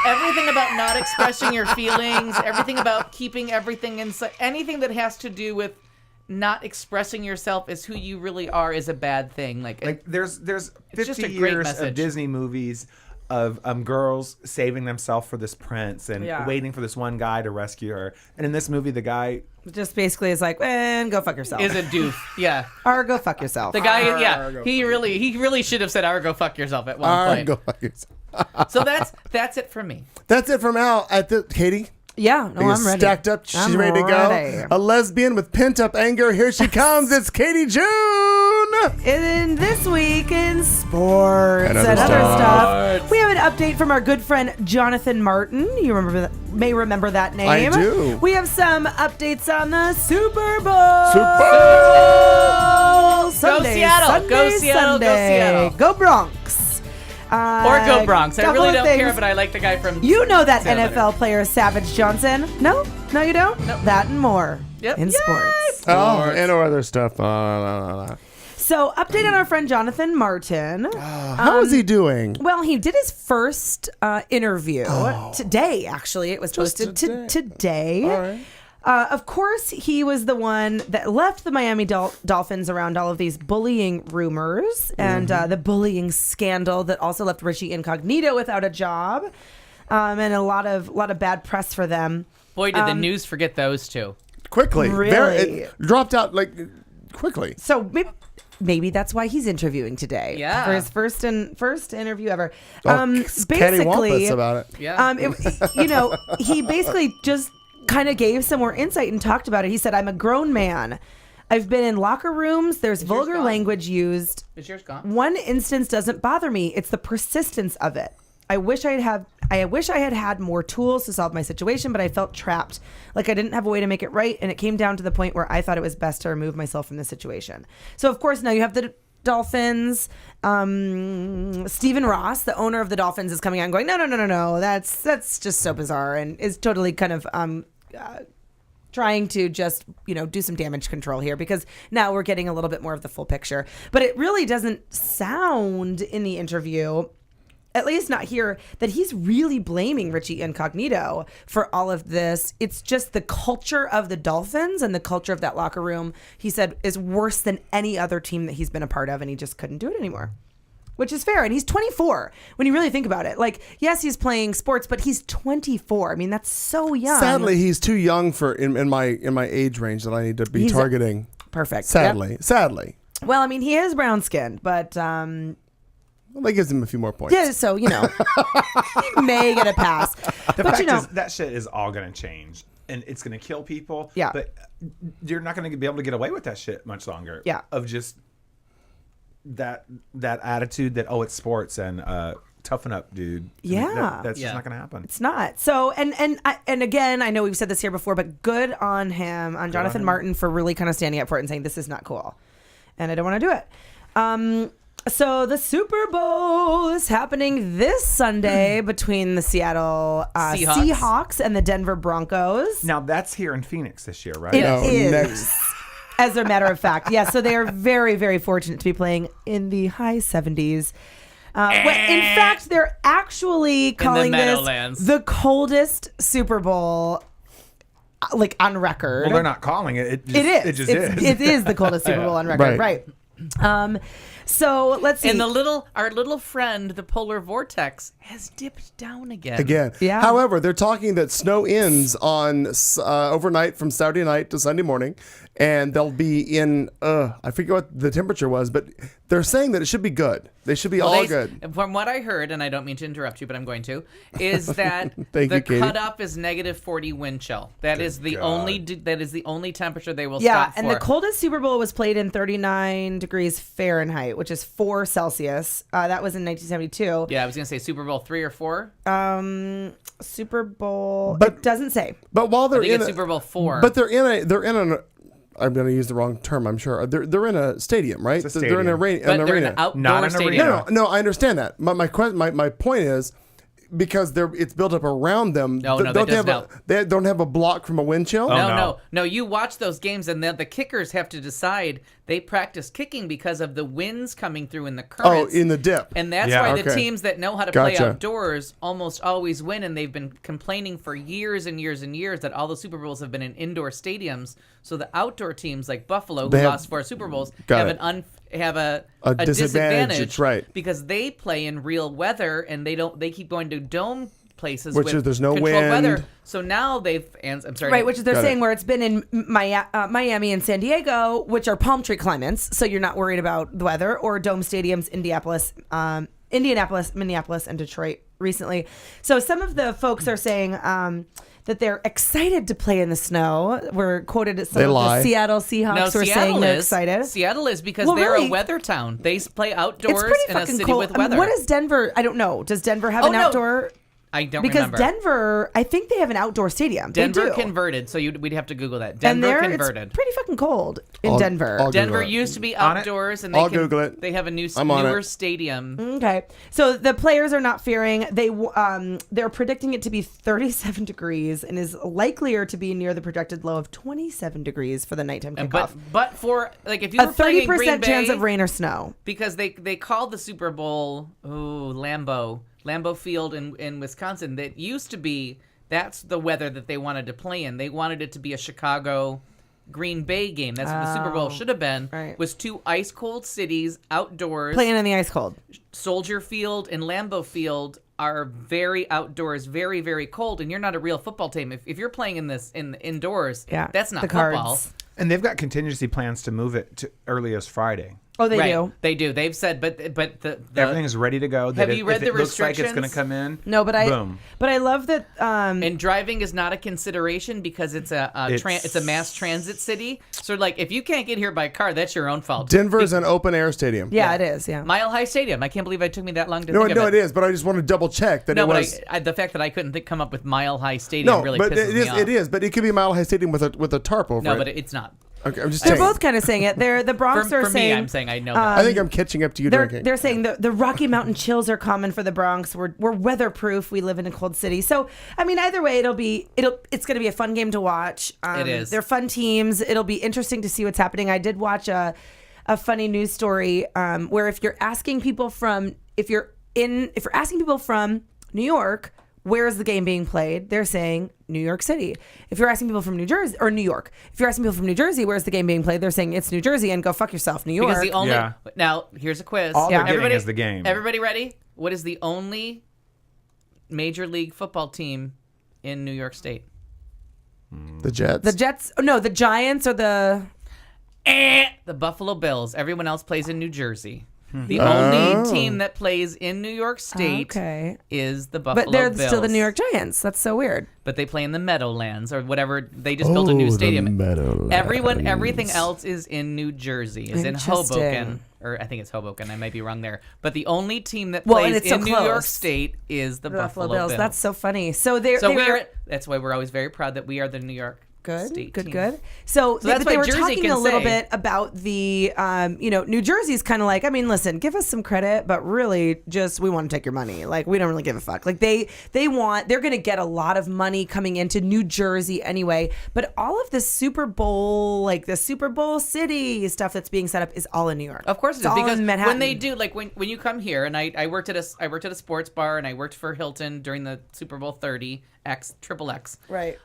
Everything about not expressing your feelings, everything about keeping everything inside, anything that has to do with not expressing yourself as who you really are is a bad thing. Like there's just 50 a great years message. of Disney movies of girls saving themselves for this prince and Yeah. waiting for this one guy to rescue her. And in this movie, the guy Just basically is like, go fuck yourself. is a doof. Yeah. Or go fuck yourself. The guy, yeah, he really should have said, "Or go fuck yourself" at one point. Go fuck yourself. So that's it for me. That's it from Al. Katie? Yeah, no, You're I'm ready. stacked up. She's I'm ready to go. ready. A lesbian with pent up anger. Here she comes. It's Katie June. And this week in sports And and other other stuff. stuff, we have an update from our good friend Jonathan Martin. You may remember that name. I do. We have some updates on the Super Bowl. Sunday, Seattle. Sunday, Go Seattle, go Sunday. Seattle. Go Bronx. Or go Bronx. I couple really of don't care, things. but I like the guy from. You know that Seattle NFL player Savage Johnson? No, you don't. Nope. That and more Yep. in Yay! sports. Oh, and other stuff. So, update on our friend Jonathan Martin. How is he doing? Well, he did his first interview today. Actually, it was Just posted today. today. All right. Of course, he was the one that left the Miami Dolphins around all of these bullying rumors and the bullying scandal that also left Richie Incognito without a job, and a lot of bad press for them. Boy, did the news forget those two. Quickly. Really? It dropped out quickly. So maybe that's why he's interviewing today. Yeah. For his first interview ever. Cattywampus about it. Yeah. He basically just kind of gave some more insight and talked about it. He said, "I'm a grown man. I've been in locker rooms. There's vulgar language used. Is yours gone? One instance doesn't bother me. It's the persistence of it. I wish I had had more tools to solve my situation, but I felt trapped. Like I didn't have a way to make it right, and it came down to the point where I thought it was best to remove myself from the situation." So of course now you have the Dolphins. Stephen Ross, the owner of the Dolphins, is coming out and going, no. That's just so bizarre, and is totally kind of trying to just, do some damage control here, because now we're getting a little bit more of the full picture. But it really doesn't sound in the interview, at least not here, that he's really blaming Richie Incognito for all of this. It's just the culture of the Dolphins and the culture of that locker room, he said, is worse than any other team that he's been a part of, and he just couldn't do it anymore. Which is fair. And he's 24 when you really think about it. Like, yes, he's playing sports, but he's 24. I mean, that's so young. Sadly, he's too young for in my age range that I need to be targeting. Perfect. Sadly. Well, I mean, he is brown skinned, but Well, that gives him a few more points. yeah, so he may get a pass. The But fact is, that shit is all going to change, and it's going to kill people. Yeah. But you're not going to be able to get away with that shit much longer. Yeah. Of just that attitude that, it's sports and toughen up, dude. Yeah. That's just not going to happen. It's not. So, and again, I know we've said this here before, but good on him, on Jonathan Martin, for really kind of standing up for it and saying, this is not cool. And I don't want to do it. So the Super Bowl is happening this Sunday between the Seattle Seahawks and the Denver Broncos. Now, that's here in Phoenix this year, right? It is. As a matter of fact. Yeah, so they are very, very fortunate to be playing in the high 70s. In fact, they're actually calling this the coldest Super Bowl on record. Well, they're not calling it. It is. It just is. It is the coldest Super Bowl on record, right? So let's see. And our little friend, the polar vortex, has dipped down again. Yeah. However, they're talking that snow ends on overnight from Saturday night to Sunday morning, and they'll be in. I forget what the temperature was, but they're saying that it should be good. They should be all good. From what I heard, and I don't mean to interrupt you, but I'm going to, is that Thank the you, Katie. cutoff is -40 wind chill. That is the only temperature they will yeah, stop for. and the coldest Super Bowl was played in 39 degrees Fahrenheit, which is 4 Celsius. That was in 1972. Yeah, I was going to say Super Bowl 3 or 4. Super Bowl. But- it doesn't say. But while they're I think in it's Super Bowl 4. but they're in an. I'm going to use the wrong term, I'm sure. They're in a stadium, right? It's a They're in an stadium. arena. But they're in an outdoor Not an stadium. arena. No, I understand that. My point is, because it's built up around them. No, that don't they have doesn't they don't have a block from a wind chill? Oh, No. You watch those games, and the kickers have to decide. They practice kicking because of the winds coming through in the currents. in the dip. And that's Yeah. why the Okay. teams that know how to play Gotcha. outdoors almost always win. And they've been complaining for years and years and years that all the Super Bowls have been in indoor stadiums. So the outdoor teams like Buffalo, who lost 4 Super Bowls, Got have it. a disadvantage. That's right. because they play in real weather, and they keep going to dome places Which with is- there's no controlled weather. wind. So now I'm sorry. Right, which is they're Got saying it. where it's been in Miami and San Diego, which are palm tree climates, so you're not worried about the weather, or dome stadiums, Indianapolis, Minneapolis, and Detroit recently. So some of the folks are saying that they're excited to play in the snow. We're quoted as some They of lie. the Seattle Seahawks were saying they're excited. Seattle is because Well, they're really, a weather town. They play It's outdoors pretty in a fucking city cold. with I mean, weather. what is Denver? I don't know. Does Denver have an no. outdoor? I don't because remember. Denver, I think they have an outdoor stadium. Denver they do. converted, so we'd have to Google that. And Denver there, converted. it's pretty fucking cold in I'll- Denver. I'll Denver Google it. used to be On it? outdoors, and I'll Google it. They have a I'm on newer it. stadium. Okay, so the players are not fearing. They're predicting it to be 37 degrees and is likelier to be near the projected low of 27 degrees for the nighttime kickoff. But for like if you A were playing in 30% Green Bay, chance of rain or snow. because they called the Super Bowl Lambeau Field in Wisconsin. That used to be that's the weather that they wanted to play in. They wanted it to be a Chicago Green Bay game. That's what the Super Bowl should have been. Right. Was two ice cold cities outdoors. Playing in the ice cold. Soldier Field and Lambeau Field are very outdoors, very, very cold, and you're not a real football team. If you're playing in indoors, that's not the football. Cards. And they've got contingency plans to move it to earliest Friday. Oh, they Right. do. They do. They've said, but the Everything is ready to go. Have you read if the it looks like it's restrictions? going to come in, No, but boom. I love that. and driving is not a consideration because it's a mass transit city. So like, if you can't get here by car, that's your own fault. Denver's an open air stadium. Yeah, it is. Yeah. Mile High Stadium. I can't believe it took me that long to No, think no, of it is. But I just want to double check that No, it but was. the fact that I couldn't come up with Mile High Stadium No, really but pisses it me is. off. It is. But it could be Mile High Stadium with a tarp over No, it. but it's not. Okay, I'm just They're saying. both kind of saying it. The Bronx For are me, saying. I'm saying I know that. I think I'm catching up to you drinking. They're saying the Rocky Mountain chills are common for the Bronx. We're weatherproof. We live in a cold city. So I mean, either way, it's going to be a fun game to watch. It is. They're fun teams. It'll be interesting to see what's happening. I did watch a funny news story where if you're asking people from New York, where is the game being played? They're saying New York City. If you're asking people from New Jersey or New York, if you're asking people from New Jersey, where's the game being played? They're saying it's New Jersey, and go fuck yourself, New York. Because the only Yeah. now here's a quiz. All they're getting Everybody is the game. Everybody ready? What is the only Major League football team in New York State? The Jets. The Jets. No, the Giants or the. The Buffalo Bills. Everyone else plays in New Jersey. The only team that plays in New York State is the Buffalo But they're Bills. still the New York Giants. That's so weird. But they play in the Meadowlands or whatever. They just built a new stadium. Everything else is in New Jersey. Is in Interesting. Hoboken, or I think it's Hoboken. I might be wrong there. But the only team that Well, and plays it's so in New York close. State is the Buffalo Bills. That's so funny. So that's why we're always very proud that we are the New York State team. Good. So that's they why were Jersey talking can a little say- bit about the, New Jersey's kind of like, I mean, listen, give us some credit, but really just, we want to take your money. Like, we don't really give a fuck. Like they're going to get a lot of money coming into New Jersey anyway. But all of the Super Bowl, like the Super Bowl city stuff that's being set up is all in New York. Of course it It's is, all because in Manhattan. when they do, like when you come here, and I worked at a sports bar, and I worked for Hilton during the Super Bowl 30 XXX. Right.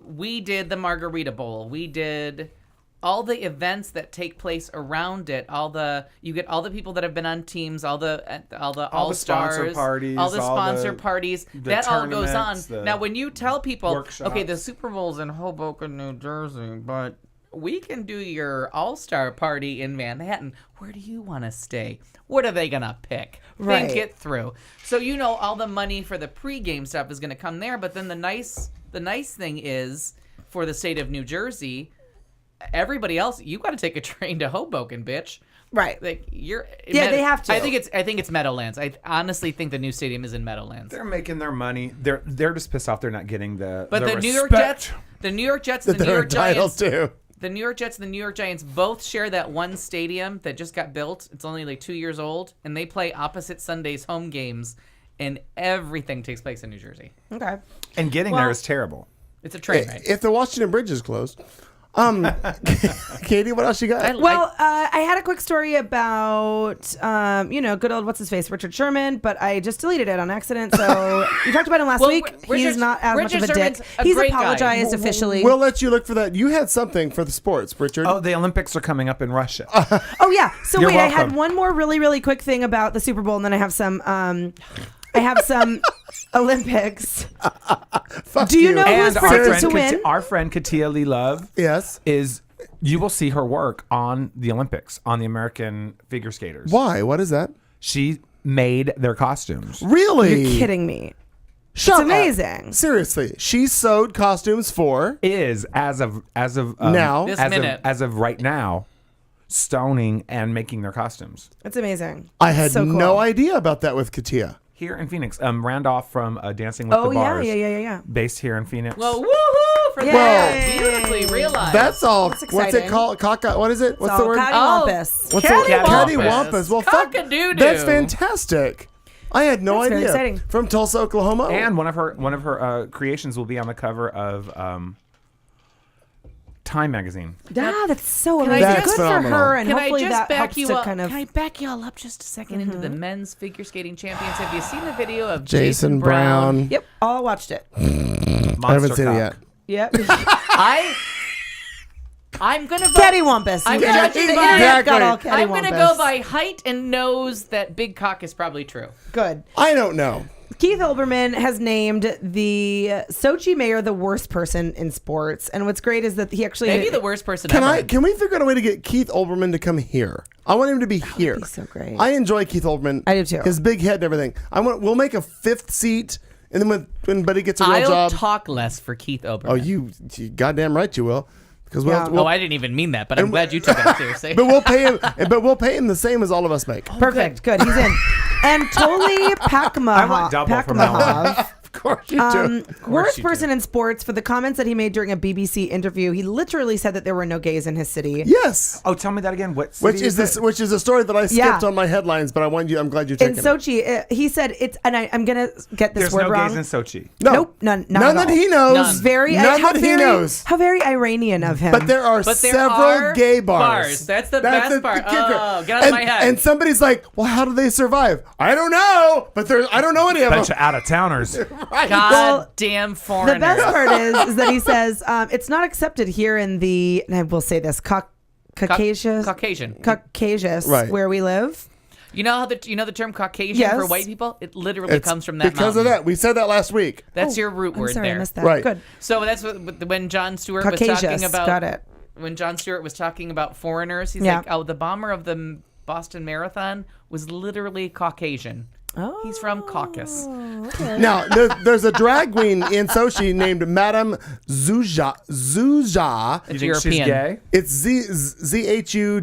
We did the Margarita Bowl. We did all the events that take place around it. You get all the people that have been on teams, all the all stars, sponsor parties, all the all sponsor the- parties. the That all goes on. tournaments, the Now, when you tell people, workshops. okay, the Super Bowl's in Hoboken, New Jersey, but we can do your all-star party in Manhattan. Where do you want to stay? What are they gonna pick? Right. Think it through. So all the money for the pregame stuff is gonna come there. But then the nice thing is, for the state of New Jersey, everybody else, you got to take a train to Hoboken, bitch. Right. Like they have to. I think it's Meadowlands. I honestly think the new stadium is in Meadowlands. They're making their money. They're just pissed off they're not getting the But the New York respect. Jets, the New York Jets, that the New they're York entitled Giants, to. the New York Jets and the New York Giants both share that one stadium that just got built. It's only like 2 years old, and they play opposite Sundays home games, and everything takes place in New Jersey. Okay. And getting there is terrible. It's a train ride. If the Washington Bridge is closed. Katie, what else you got? I had a quick story about, good old what's-his-face, Richard Sherman, but I just deleted it on accident. So you talked about him last week. He's not as much of a dick. He's apologized officially. We'll let you look for that. You had something for the sports, Richard. Oh, the Olympics are coming up in Russia. Oh, yeah. So You're wait, I welcome. had one more really, really quick thing about the Super Bowl, and then I have some Olympics. Do you know who's And predicted to win? our friend Katia Lee Love Yes. you will see her work on the Olympics, on the American figure skaters. Why? What is that? She made their costumes. Really? You're kidding me. Shut It's amazing. up. Seriously, she sewed costumes for. Is as of Now. This as minute. as of right now, stoning and making their costumes. It's amazing. I had So cool. no idea about that with Katia. here in Phoenix. Randolph from Dancing with the Oh, Bars. yeah. Based here in Phoenix. Well, woohoo for Yay. that. Beautifully realized. That's all. That's What's it exciting. called? What is it? What's So the word? Cattywampus. What's Cattywampus. Cattywampus. Well, fuck. Cock-a-doodle. That's fantastic. I had no That's very idea. exciting. From Tulsa, Oklahoma. And one of her creations will be on the cover of Time magazine. That's so Can I amazing. just- Good for phenomenal. her, and Can I hopefully just that back helps you to up? kind of. Can I back you all up just a second into the men's figure skating champions? Have you seen the video of Jason Brown. Yep, all watched it. I haven't seen it yet. Yep. I'm gonna vote. Cattywampus. I'm The gonna- internet got all Exactly. I'm going to cattywampus. go by height and nose that big cock is probably true. Good. I don't know. Keith Olbermann has named the Sochi mayor the worst person in sports, and what's great is that he actually Maybe the worst person Can ever. Can we figure out a way to get Keith Olbermann to come here? I want him to be here. be so great. I enjoy Keith Olbermann. I do too. His big head and everything. We'll make a 5th seat, and then when Buddy gets a real I'll job. talk less for Keith Obermann. Oh, you goddamn right you will. Because Yeah. we'll, I didn't even mean that, but I'm glad you took that seriously. but we'll pay him. But we'll pay him the same as all of us make. Perfect. Good. He's in. And Toli I want double from now on. Pakmahov. Of course you do. Worst you person in sports for the comments that he made during a BBC interview. He literally said that there were no gays in his city. Yes. Oh, tell me that again. What Which city is this? it? Which is a story that I skipped Yeah. on my headlines, but I'm glad you In took it. Sochi, he said it's, and I'm gonna get this There's word no wrong. gays in Sochi. No, Nope, none none at that all. he knows. None. Very, None how that very, he knows. How very Iranian of him. But there are But there several are gay bars. That's the best part. kicker. Oh, get out of my head. And somebody's like, "Well, how do they survive?" I don't know, but I don't know any of Bunch them. of out of towners. Right. God damn foreigner. the best part is that he says it's not accepted here in the, and I will say this, Caucasus, Caucasian. Right. where we live. You know how the term Caucasian Yes. for white people? It literally It's comes from that because mountain. of that. We said that last week. That's your root I'm word sorry, I there. missed that. Right. Good. So that's when Jon Stewart was Caucasus, talking about. got it. When Jon Stewart was talking about foreigners, he's Yeah. like, "Oh, the bomber of the Boston Marathon was literally Caucasian. Oh, He's from Caucasus." okay. Now, there's a drag queen in Sochi named Madame Zuzha. You think she's European. gay? It's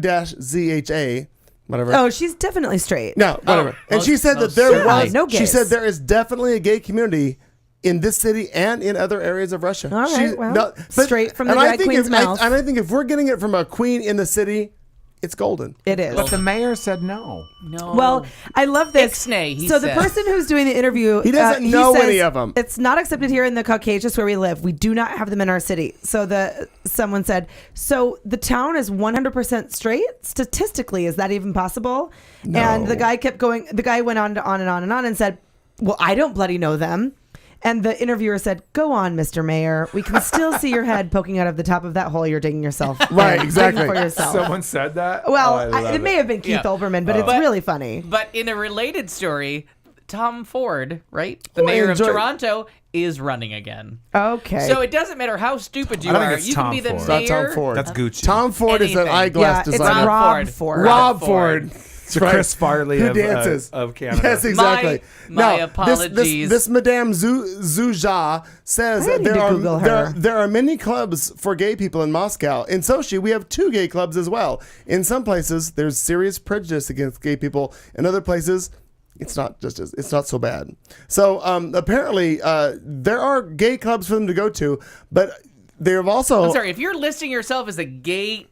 ZHU-ZHA, whatever. Oh, she's definitely straight. No, whatever. And most- she said that most there certainly. was. No She gays. said there is definitely a gay community in this city and in other areas of Russia. All right, well, straight from the and I drag think queen's mouth. and I think if we're getting it from a queen in the city, it's golden. It is. But the mayor said no. No. Well, I love this. Ixnay, he so the said. person who's doing the interview, He doesn't know says, any of 'em. It's not accepted here in the Caucasus where we live. We do not have them in our city. So someone said, so the town is 100% straight. Statistically, is that even possible? No. And the guy kept going. The guy went on and on and said, well, I don't bloody know them. And the interviewer said, "Go on, Mr. Mayor. We can still see your head poking out of the top of that hole you're digging yourself. Right, in. exactly. Digging for yourself." Someone said that? Well, Oh, I love it may have been Keith Yeah. Olbermann, but it's But- really funny. But in a related story, Tom Ford, right, the Who I mayor enjoy- of Toronto, is running again. Okay. So it doesn't matter how stupid you I don't think are. it's You Tom can be the Ford. It's not mayor. Tom Ford. That's Gucci. Tom Ford is an Anything. eyeglass it's designer. Rob Ford. Rob Ford. It's the Chris Farley Who of, dances of Canada. Yes, exactly. My Now, apologies. This Madame Zuzha says I that need to Google her. there are many clubs for gay people in Moscow. In Sochi, we have 2 gay clubs as well. In some places, there's serious prejudice against gay people. In other places, it's not so bad. So apparently, there are gay clubs for them to go to, but they have also. I'm sorry, if you're listing yourself as a gay,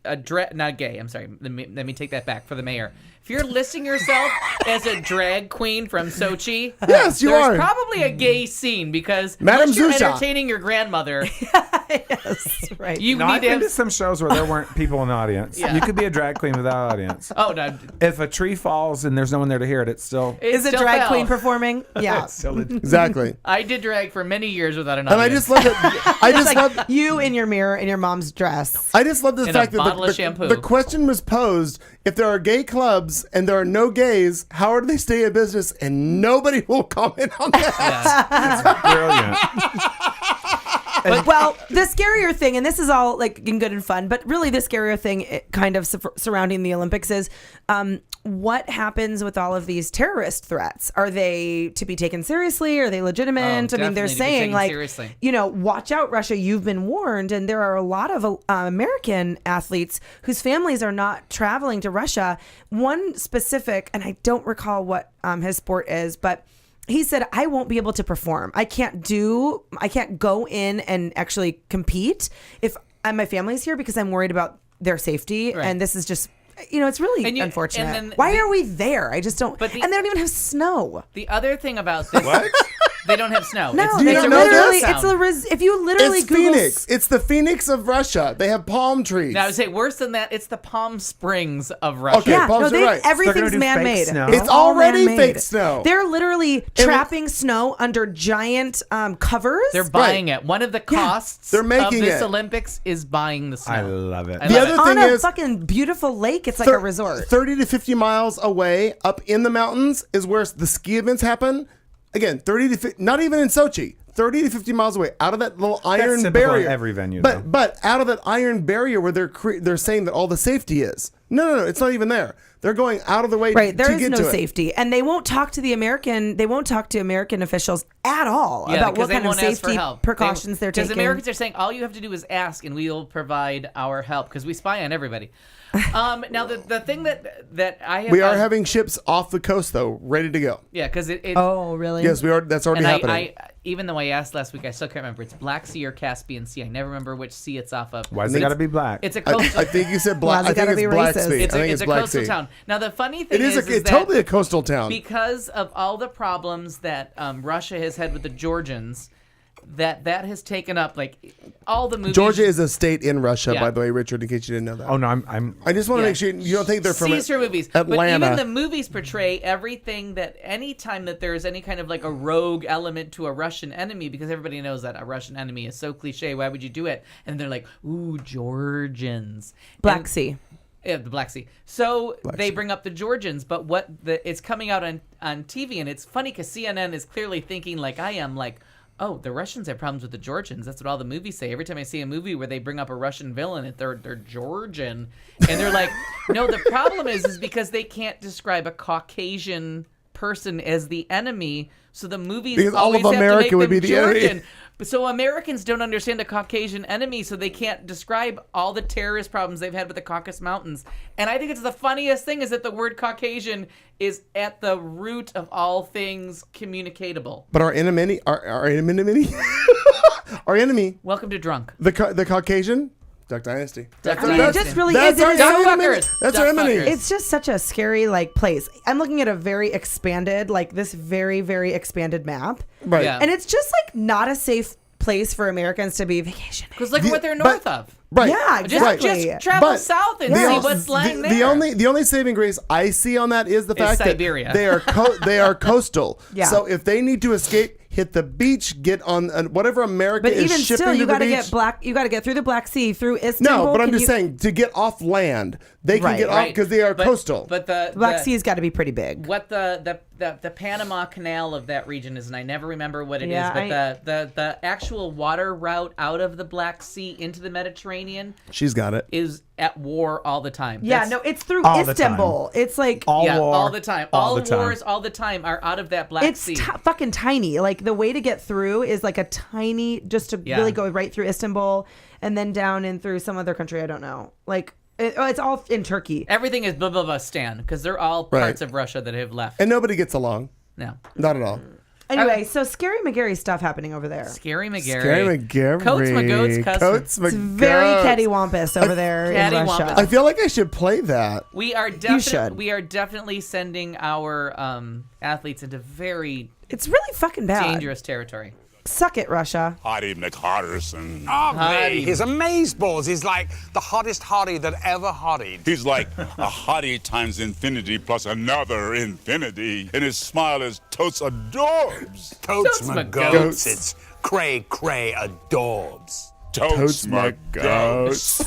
not gay, I'm sorry, let me take that back for the mayor. If you're listing yourself as a drag queen from Sochi, Yes, you there's are. probably a gay scene because Madame unless you're Zusha. entertaining your grandmother, Yes, right. you No, need I've to been to have... some shows where there weren't people in the audience. Yeah. You could be a drag queen without audience. Oh, no. If a tree falls and there's no one there to hear it, it's still. Is it still drag fell. queen performing? Yeah. It's still Exactly. I did drag for many years without an And I audience. just love it. I just love. You in your mirror in your mom's dress. I just love the In fact a that bottle of shampoo. the question was posed: if there are gay clubs and there are no gays, how do they stay in business? And nobody will comment on that. Brilliant. Well, the scarier thing, and this is all like in good and fun, but really the scarier thing kind of surrounding the Olympics is what happens with all of these terrorist threats? Are they to be taken seriously? Are they legitimate? I mean, definitely they're to be saying taken like, seriously. watch out, Russia, you've been warned. And there are a lot of American athletes whose families are not traveling to Russia. One specific, and I don't recall what his sport is, but he said, I won't be able to perform. I can't go in and actually compete if my family's here because I'm worried about their safety. Right. And this is just, it's really unfortunate. Why are we there? I just don't. And they don't even have snow. The other thing about this. What? They don't have snow. No, Do you it's know literally, this? if you literally It's Google. Phoenix. It's the Phoenix of Russia. They have palm trees. Now I would say worse than that. It's the Palm Springs of Russia. Okay, Yeah, Palms no, are right. everything's They're gonna do fake man-made. snow. It's all already man-made. fake snow. They're literally trapping snow under giant covers. They're buying it. One of the costs They're making of this it. Olympics is buying the snow. I love it. I The love other it. thing on a is, fucking beautiful lake. It's like a resort. 30 to 50 miles away, up in the mountains, is where the ski events happen. Again, 30 to 50, not even in Sochi. 30 to 50 miles away, out of that little iron typical barrier. at every venue, though. But out of that iron barrier where they're saying that all the safety is. No, it's not even there. They're going out of the way Right, there to is get no to it. safety, and they won't talk to American officials at all about because what they kind of won't ask for safety help. precautions they're taking. Because Americans are saying all you have to do is ask, and we will provide our help because we spy on everybody. Now the thing that I have We are having ships off the coast though, ready to go. yeah because it Oh, really? Yes, we are. That's already and happening. I even though I asked last week, I still can't remember. It's Black Sea or Caspian Sea. I never remember which sea it's off of. Why's it got to be black? It's a coastal. I think you said black. Why's it I think gotta it's be Black racist? Sea. it's I think it's a Black coastal Sea. town. Now the funny thing It is that totally a coastal town. because of all the problems that Russia has had with the Georgians, that has taken up like all the movies. Georgia is a state in Russia, Yeah. by the way, Richard, in case you didn't know that. Oh no, I'm I just want to Yeah. make sure you don't think they're from Caesar movies. Atlanta. But even the movies portray everything that anytime that there's any kind of like a rogue element to a Russian enemy, because everybody knows that a Russian enemy is so cliche, why would you do it? And they're like, ooh, Georgians. Black And- Sea. Yeah, the Black Sea. So they bring up the Georgians, but it's coming out on TV, and it's funny because CNN is clearly thinking like I am, like, oh, the Russians have problems with the Georgians. That's what all the movies say. Every time I see a movie where they bring up a Russian villain, they're Georgian, and they're like, no, the problem is because they can't describe a Caucasian person as the enemy, so the movies Because all always of have to America make would them be the enemy. Georgian. So Americans don't understand a Caucasian enemy, so they can't describe all the terrorist problems they've had with the Caucasus Mountains. And I think it's the funniest thing is that the word Caucasian is at the root of all things communicatable. But our enemy, our enemy, Welcome to Drunk. the Caucasian, Duck Dynasty. Duck I mean, it Dynasty. just really That's is. our It is so enemy. fuckers. That's our Duck enemy. fuckers. It's just such a scary place. I'm looking at a very expanded, like this very, very expanded map. Right. Yeah. And it's just like not a safe place for Americans to be vacationing. Because look at what they're north of. Right. Yeah, exactly. Just travel But south and the see o- what's lying the, there. The only saving grace I see on that is the fact Siberia. that they are they are coastal. Yeah. So if they need to escape, hit the beach, get on whatever America But is even shipping still, to you the got to beach. get through the Black Sea, through Istanbul. No, but I'm Can just you- saying to get off land, they can Right. get off because they are But- coastal. But the Black the- Sea's got to be pretty big. what the Panama Canal of that region is, and I never remember what it is, Yeah, but the actual water route out of the Black Sea into the Mediterranean She's got it. is at war all the time. Yeah, That's- no, it's through All the Istanbul. It's like all yeah, war, all the time. all All the time. wars all the time are out of that Black it's Sea. fucking tiny. Like the way to get through is like a tiny, just to Yeah. really go right through Istanbul and then down and through some other country. I don't know. Like it's all in Turkey. Everything is blah blah blah Stan because they're all parts of Russia that have left. And nobody gets along. No. Not at all. Anyway, so Scary McGarry stuff happening over there. Scary McGarry. Scary McGarry. Coates McGoat's cousin. Coates It's very McGoat. cattywampus over there in Cattywampus. Russia. I feel like I should play that. We are should. we are definitely sending our athletes into very It's really fucking bad. dangerous territory. Suck it, Russia. Hottie McHotterson. Hottie. His amazeballs. He's like the hottest hottie that ever hottied. He's like a hottie times infinity plus another infinity. And his smile is totes adorbs. Totes Totes my my goats. It's cray cray adorbs. Totes my goats.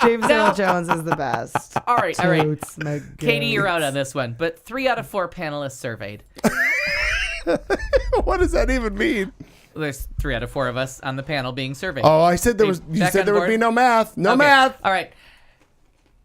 James Earl Jones is the best. All right, all right. Totes my Katie, you're out goats. on this one, but 3 out of 4 panelists surveyed. What does that even mean? There's 3 out of 4 of us on the panel being surveyed. Oh, I said there Are was. You back said on there would board? be no math. No Okay, math. All right.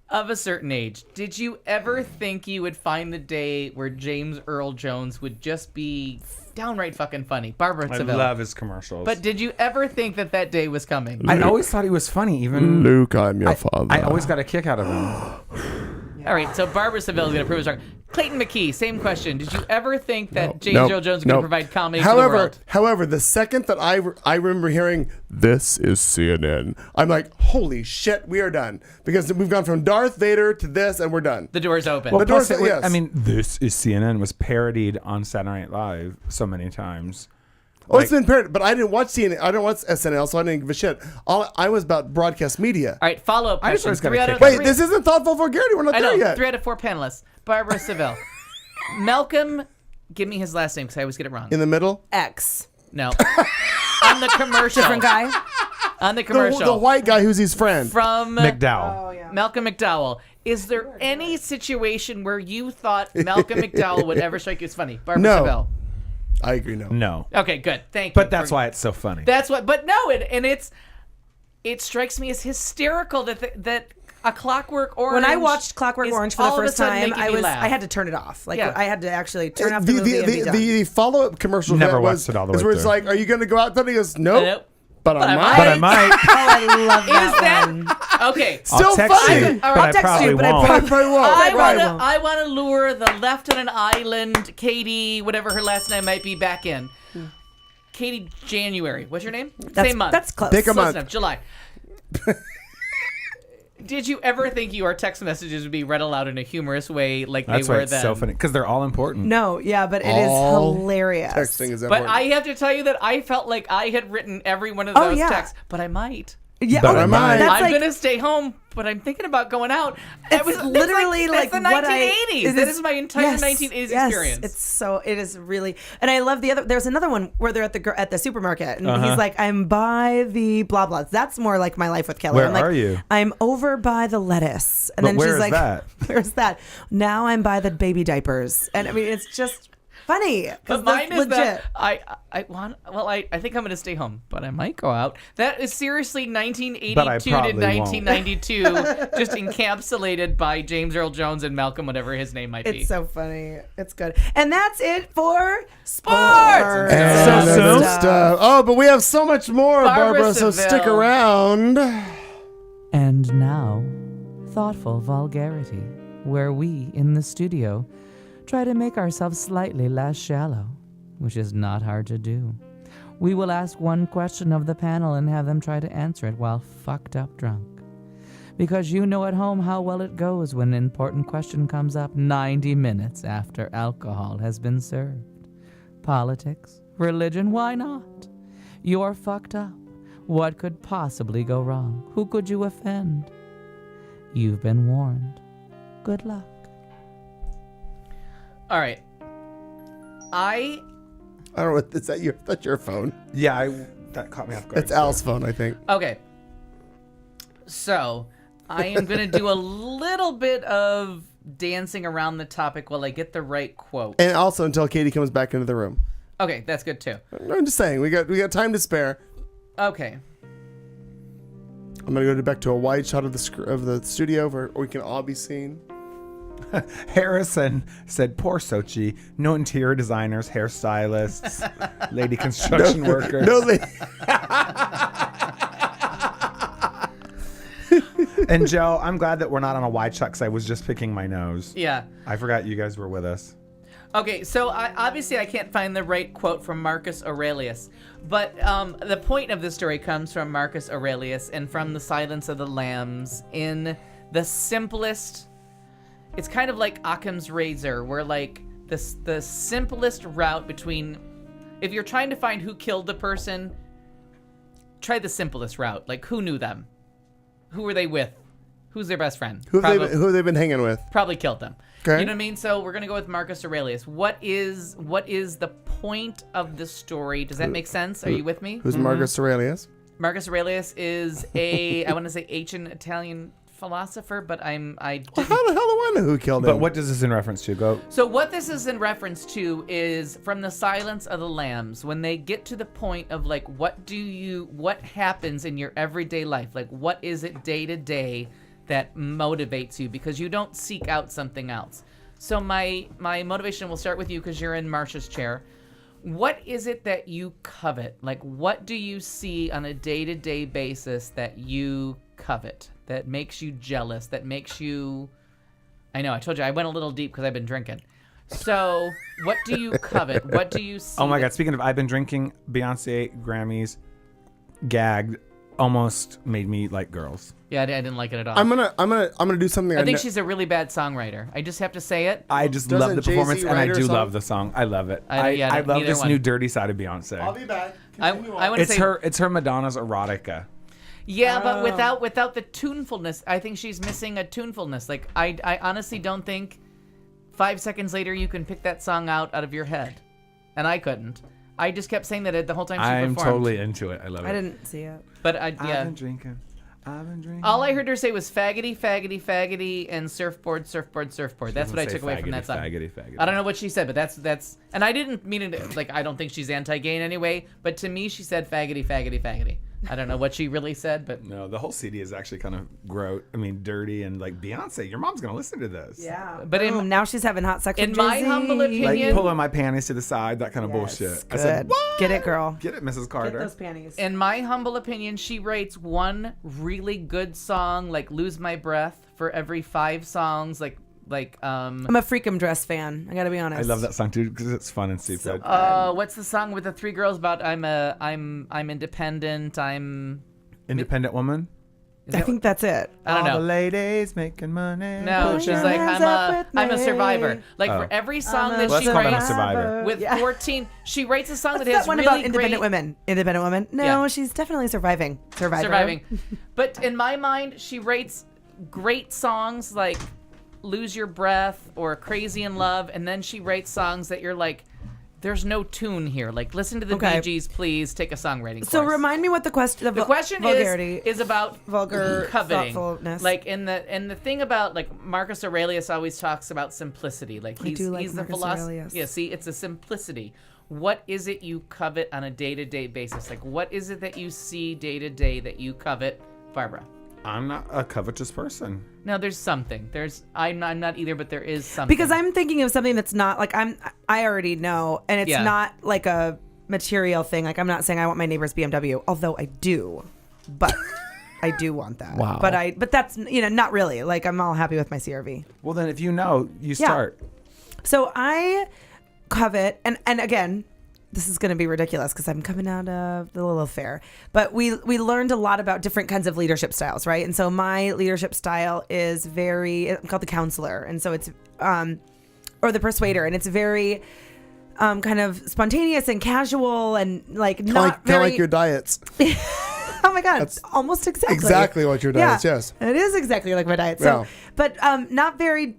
Of a certain age, did you ever think you would find the day where James Earl Jones would just be downright fucking funny? Barbara I Seville. love his commercials. But did you ever think that day was coming? I always thought he was funny. Even Luke, I'm your father. I always got a kick out of him. All right, so Barbara Seville is going to prove us wrong. Clayton McKee, same question. Did you ever think that James Earl Jones was going to provide comedy to the world? However, the second that I remember hearing, this is CNN, I'm like, holy shit, we are done. Because we've gone from Darth Vader to this, and we're done. The door's open. Well, The door's I mean, this is CNN was parodied on Saturday Night Live so many times. Oh, it's been parodied, but I didn't watch CNN. I didn't watch SNL, so I didn't give a shit. I was about broadcast media. All right, follow-up question. Wait, this isn't thoughtful vulgarity. We're not there yet. 3 out of 4 panelists. Barbara Seville. Malcolm, give me his last name because I always get it wrong. In the middle? X. No. On the commercial. Different guy? On the commercial. The white guy who's his friend. From McDowell. Oh, yeah. Malcolm McDowell. Is there any situation where you thought Malcolm McDowell would ever strike you as funny? Barbara Seville. I agree, no. No. Okay, good. Thank you. But that's why it's so funny. That's what. But no, it strikes me as hysterical that A Clockwork Orange. When I watched Clockwork is Orange for the all of a first sudden time, making me laugh. I had to turn it off. Like Yeah. I had to actually turn off the movie and be done. The follow-up commercial Never that watched it all the way where it's through. like, are you going to go out there? And he goes, nope. Nope. But I might. But I might. Oh, I love that. Is that one. okay? Still I'll text funny. you, but I'll I text probably you, but I won't. Probably won't. I want to lure the left on an island, Katie, whatever her last name might be, back in. Katie January. What's your name? Same month. That's close. Pick a Close month. enough. July. Did you ever think your text messages would be read aloud in a humorous way like That's they why were it's then? so funny because they're all important. No, yeah, but it is All hilarious. Texting is But important. I have to tell you that I felt like I had written every one of those yeah. texts. But I might. Yeah, But I might. That's I'm like, going to stay home, but I'm thinking about going out. It's literally that's the like what 1980s. That is my entire 1980s experience. It is really, and I love the other. There's another one where they're at the supermarket, and Uh-huh. he's like, "I'm by the blah blah." That's more like my life with Kelly. Where I'm like, are you? I'm over by the lettuce, and But then where she's is like, that? "Where's that?" Now I'm by the baby diapers, and I mean, it's just funny. 'Cause But mine that's is that I think I'm going to stay home, but I might go out. That is seriously 1982 But I to probably 1992, just encapsulated by James Earl Jones and Malcolm, whatever his name might be. It's so funny. It's good. And that's it for sports. And So other soon? stuff. Oh, but we have so much more, Barbara Barbara, so Seville. stick around. And now, thoughtful vulgarity, where we, in the studio, try to make ourselves slightly less shallow, which is not hard to do. We will ask one question of the panel and have them try to answer it while fucked up drunk. Because you know at home how well it goes when an important question comes up 90 minutes after alcohol has been served. Politics, religion, why not? You're fucked up. What could possibly go wrong? Who could you offend? You've been warned. Good luck. All right. I don't know. Is that that's your phone? Yeah, that caught me off guard. It's Al's phone, I think. Okay. So, I am going to do a little bit of dancing around the topic while I get the right quote. And also until Katie comes back into the room. Okay, that's good too. I'm just saying, we got time to spare. Okay. I'm gonna go back to a wide shot of the studio where we can all be seen. Harrison said, "Poor Sochi. No interior designers, hairstylists, lady construction workers." No, And Joe, I'm glad that we're not on a wide shot because I was just picking my nose. Yeah. I forgot you guys were with us. Okay, so obviously I can't find the right quote from Marcus Aurelius, but the point of the story comes from Marcus Aurelius and from The Silence of the Lambs in the simplest. It's kind of like Occam's razor, where like the simplest route between, if you're trying to find who killed the person, try the simplest route. Like, who knew them? Who were they with? Who's their best friend? who have they been hanging with? Probably killed them. Okay. You know what I mean? So we're gonna go with Marcus Aurelius. What is the point of the story? Does that make sense? Are you with me? Who's Marcus Aurelius? Marcus Aurelius is I want to say ancient Italian philosopher, but I didn't. Well, how the hell do I know who killed him? But what does this in reference to? Go. So what this is in reference to is from The Silence of the Lambs, when they get to the point of like, what happens in your everyday life? Like, what is it day to day that motivates you? Because you don't seek out something else. So my motivation will start with you because you're in Marsha's chair. What is it that you covet? Like, what do you see on a day-to-day basis that you covet, that makes you jealous, that makes you I know. I told you I went a little deep because I've been drinking. So, what do you covet? What do you see? Oh my God! Speaking of, I've been drinking. Beyonce Grammys, gagged, almost made me like girls. Yeah, I didn't like it at all. I'm gonna do something. I think she's a really bad songwriter. I just have to say it. I just Doesn't love the performance, Jay-Z and I write do her song? love the song. I love it. Yeah, I love neither this one. new dirty side of Beyonce. I'll be back. I Continue on. want to say It's her Madonna's erotica. Yeah, but without the tunefulness, I think she's missing a tunefulness. Like I honestly don't think 5 seconds later you can pick that song out of your head, and I couldn't. I just kept saying that the whole time she I'm performed. totally into it. I love it. I didn't see it. But I've been drinking. All I heard her say was faggoty, faggoty, faggoty, and surfboard, surfboard, surfboard. That's what I took away from that song. Faggoty, faggoty. I don't know what she said, but that's, and I didn't mean it like I don't think she's anti-gay in any way. But to me, she said faggoty, faggoty, faggoty. I don't know what she really said, but No, the whole CD is actually kind of gross. I mean, dirty and like Beyonce. Your mom's gonna listen to this. Yeah. But now she's having hot sex in with my Jay-Z. humble opinion, Like pulling my panties to the side, that kind of bullshit. I said, Good. what? Get it, girl. Get it, Mrs. Carter. Get those panties. in my humble opinion, she writes one really good song, like "Lose My Breath," for every 5 songs, like. I'm a Freakum Dress fan. I gotta be honest. I love that song too because it's fun and stupid. What's the song with the 3 girls about? I'm independent. I'm Independent woman. I think that's it. I don't All know. the ladies making money. No, Put she's your like hands up with I'm a me. survivor. Like Oh. for every song that Let's she call them a writes survivor. with 14, she writes a song What's that has that one really about great independent women? Independent women? No, Yeah. she's definitely surviving. surviving. But in my mind, she writes great songs like "Lose Your Breath" or "Crazy in Love," and then she writes songs that you're like, there's no tune here. Like, listen to the Okay. Bee Gees, please take a songwriting So course. remind me what the question. The question vulgarity is about vulgar coveting. thoughtfulness. Like in the thing about like Marcus Aurelius always talks about simplicity. Like I do like he's the Marcus philosopher. Aurelius. Yeah, see, it's a simplicity. What is it you covet on a day-to-day basis? Like what is it that you see day to day that you covet, Barbara? I'm not a covetous person. No, there's something. I'm not either, but there is something. Because I'm thinking of something that's not like I already know, and it's Yeah. not like a material thing. Like I'm not saying I want my neighbor's BMW, although I do, but I do want that. Wow. But that's not really. Like I'm all happy with my CRV. Well, then if you know, you start. So I covet, and again, this is going to be ridiculous because I'm coming out of the Lilith Fair, but we learned a lot about different kinds of leadership styles, right? And so my leadership style is I'm called the counselor, and so it's or the persuader, and it's very kind of spontaneous and casual and like not Kind of very. like your diets. Oh my God, it's almost exactly what your diet is, Yeah, yes. it is exactly like my diet. So, Yeah. but not very,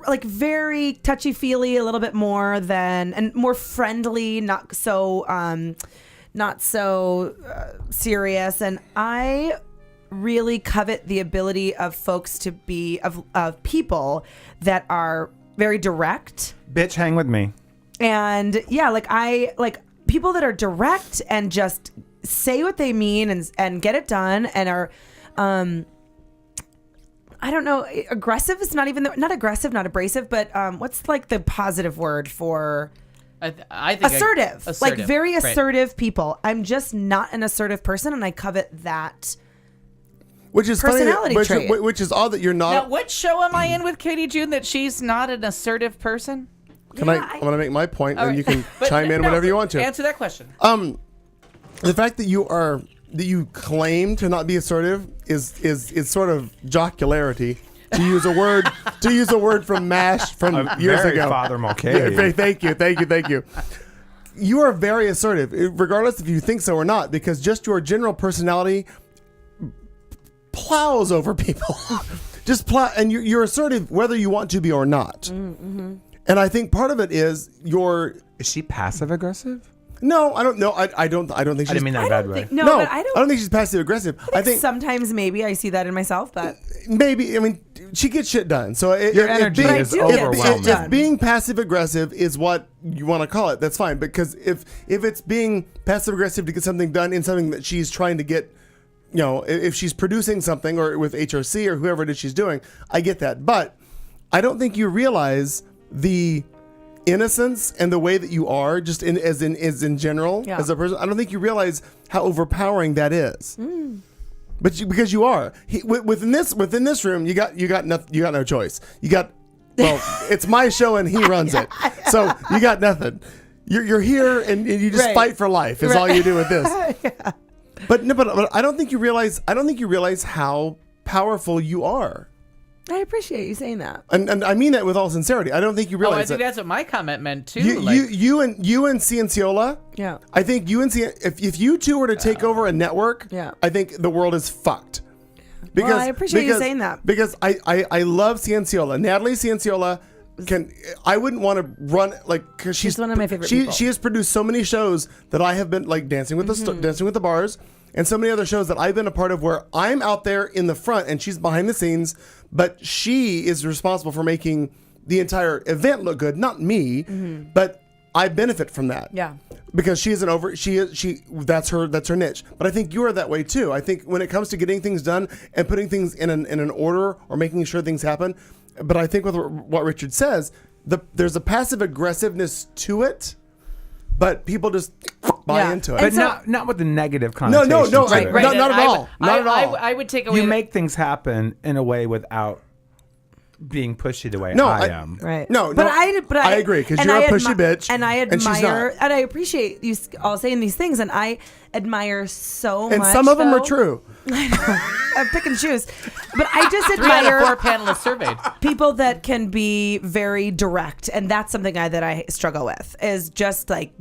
like very touchy feely, a little bit more than, and more friendly, not so serious. And I really covet the ability of folks to be of people that are very direct. Bitch, hang with me. And yeah, like people that are direct and just say what they mean and get it done and are, I don't know, aggressive is not even, not aggressive, not abrasive, but what's like the positive word for I think assertive, like very Right. assertive people. I'm just not an assertive person, and I covet that. Which is Personality funny, trait. which is odd that you're Now, not. what show am I in with Katie June that she's not an assertive person? I'm going to make my point, All and right. you can But chime in no, whenever you want to. Answer that question. The fact that you claim to not be assertive is sort of jocularity. To use a word from MASH from years very ago. Father Mulcahy. Yeah, thank you. You are very assertive, regardless if you think so or not, because just your general personality plows over people. Just plow, and you're assertive whether you want to be or not. Mm-hmm. And I think part of it is Is she passive aggressive? No, I don't know. I don't think she's. I didn't mean that in a bad way. No, No, but I don't think she's passive aggressive. I think sometimes maybe I see that in myself, but maybe. I mean, she gets shit done. So Your energy But I is do get overwhelming. shit if being passive aggressive is what you want to call it, that's fine. Because if it's being passive aggressive to get something done in something that she's trying to get, if she's producing something or with HRC or whoever it is she's doing, I get that. But I don't think you realize the innocence and the way that you are just as in general Yeah. as a person. I don't think you realize how overpowering that is. because you are within this room, you got no choice. It's my show and he runs it, so you got nothing. You're here and you just fight for life is all you do with this. Yeah. But I don't think you realize how powerful you are. I appreciate you saying that, and I mean that with all sincerity. I don't think you realize. I think that's what my comment meant too. You and Cianciola. Yeah. I think you and if you two were to take over a network, I think the world is fucked. Because I appreciate you saying that. Because I love Cianciola. Natalie Cianciola I wouldn't want to run because she's one of my favorite people. She has produced so many shows that I have been like Dancing with the Bars. And so many other shows that I've been a part of where I'm out there in the front and she's behind the scenes, but she is responsible for making the entire event look good, not me, but I benefit from that. Yeah. Because that's her niche. But I think you are that way too. I think when it comes to getting things done and putting things in an order or making sure things happen, but I think with what Richard says, there's a passive aggressiveness to it. But people just buy into it. But not with the negative connotation. No, to it. Not at all. Not at all. I would take away. You make things happen in a way without being pushy the way I am. Right. No, but I agree because you're a pushy bitch. And I and she's admire not. and I appreciate you all saying these things, and I admire so much. And some of them are true. I know. I pick and choose. But I just 3 out admire of 4 panelists surveyed. people that can be very direct, and that's something that I struggle with, is just like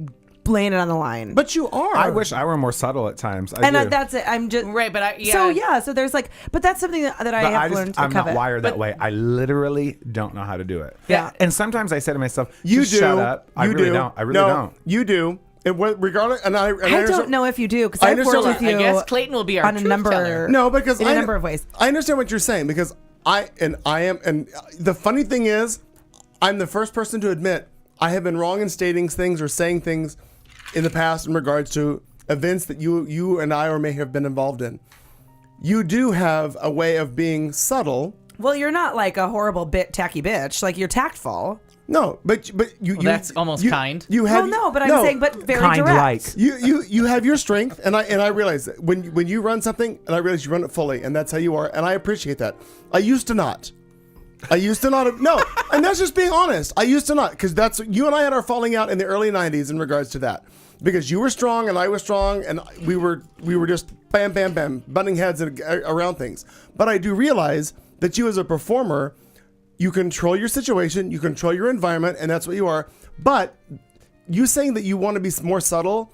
laying it on the line. But you are. I wish I were more subtle at times. That's it. I'm just right, but So there's but that's something that I have learned to I'm covet. not wired that way. I literally don't know how to do it. Yeah. And sometimes I say to myself, You just do. shut up. I You really do. don't. I really No, don't. You do. Regardless, and I don't know if you do, because I've understand worked with you. I guess Clayton will be our on a truth number. teller. No, because in a number of ways. I understand what you're saying because I am, and the funny thing is, I'm the first person to admit I have been wrong in stating things or saying things in the past in regards to events that you and I or may have been involved in. You do have a way of being subtle. Well, you're not like a horrible tacky bitch. Like, you're tactful. No, but you that's almost kind. You have but I'm saying, but very kind direct. like. You have your strength, and I realize that when you run something, and I realize you run it fully, and that's how you are, and I appreciate that. I used to not. No, and that's just being honest. I used to not, because that's you and I had our falling out in the early '90s in regards to that, because you were strong and I was strong, and we were just bam, bam, bam, butting heads around things. But I do realize that you as a performer, you control your situation, you control your environment, and that's what you are. But you saying that you want to be more subtle,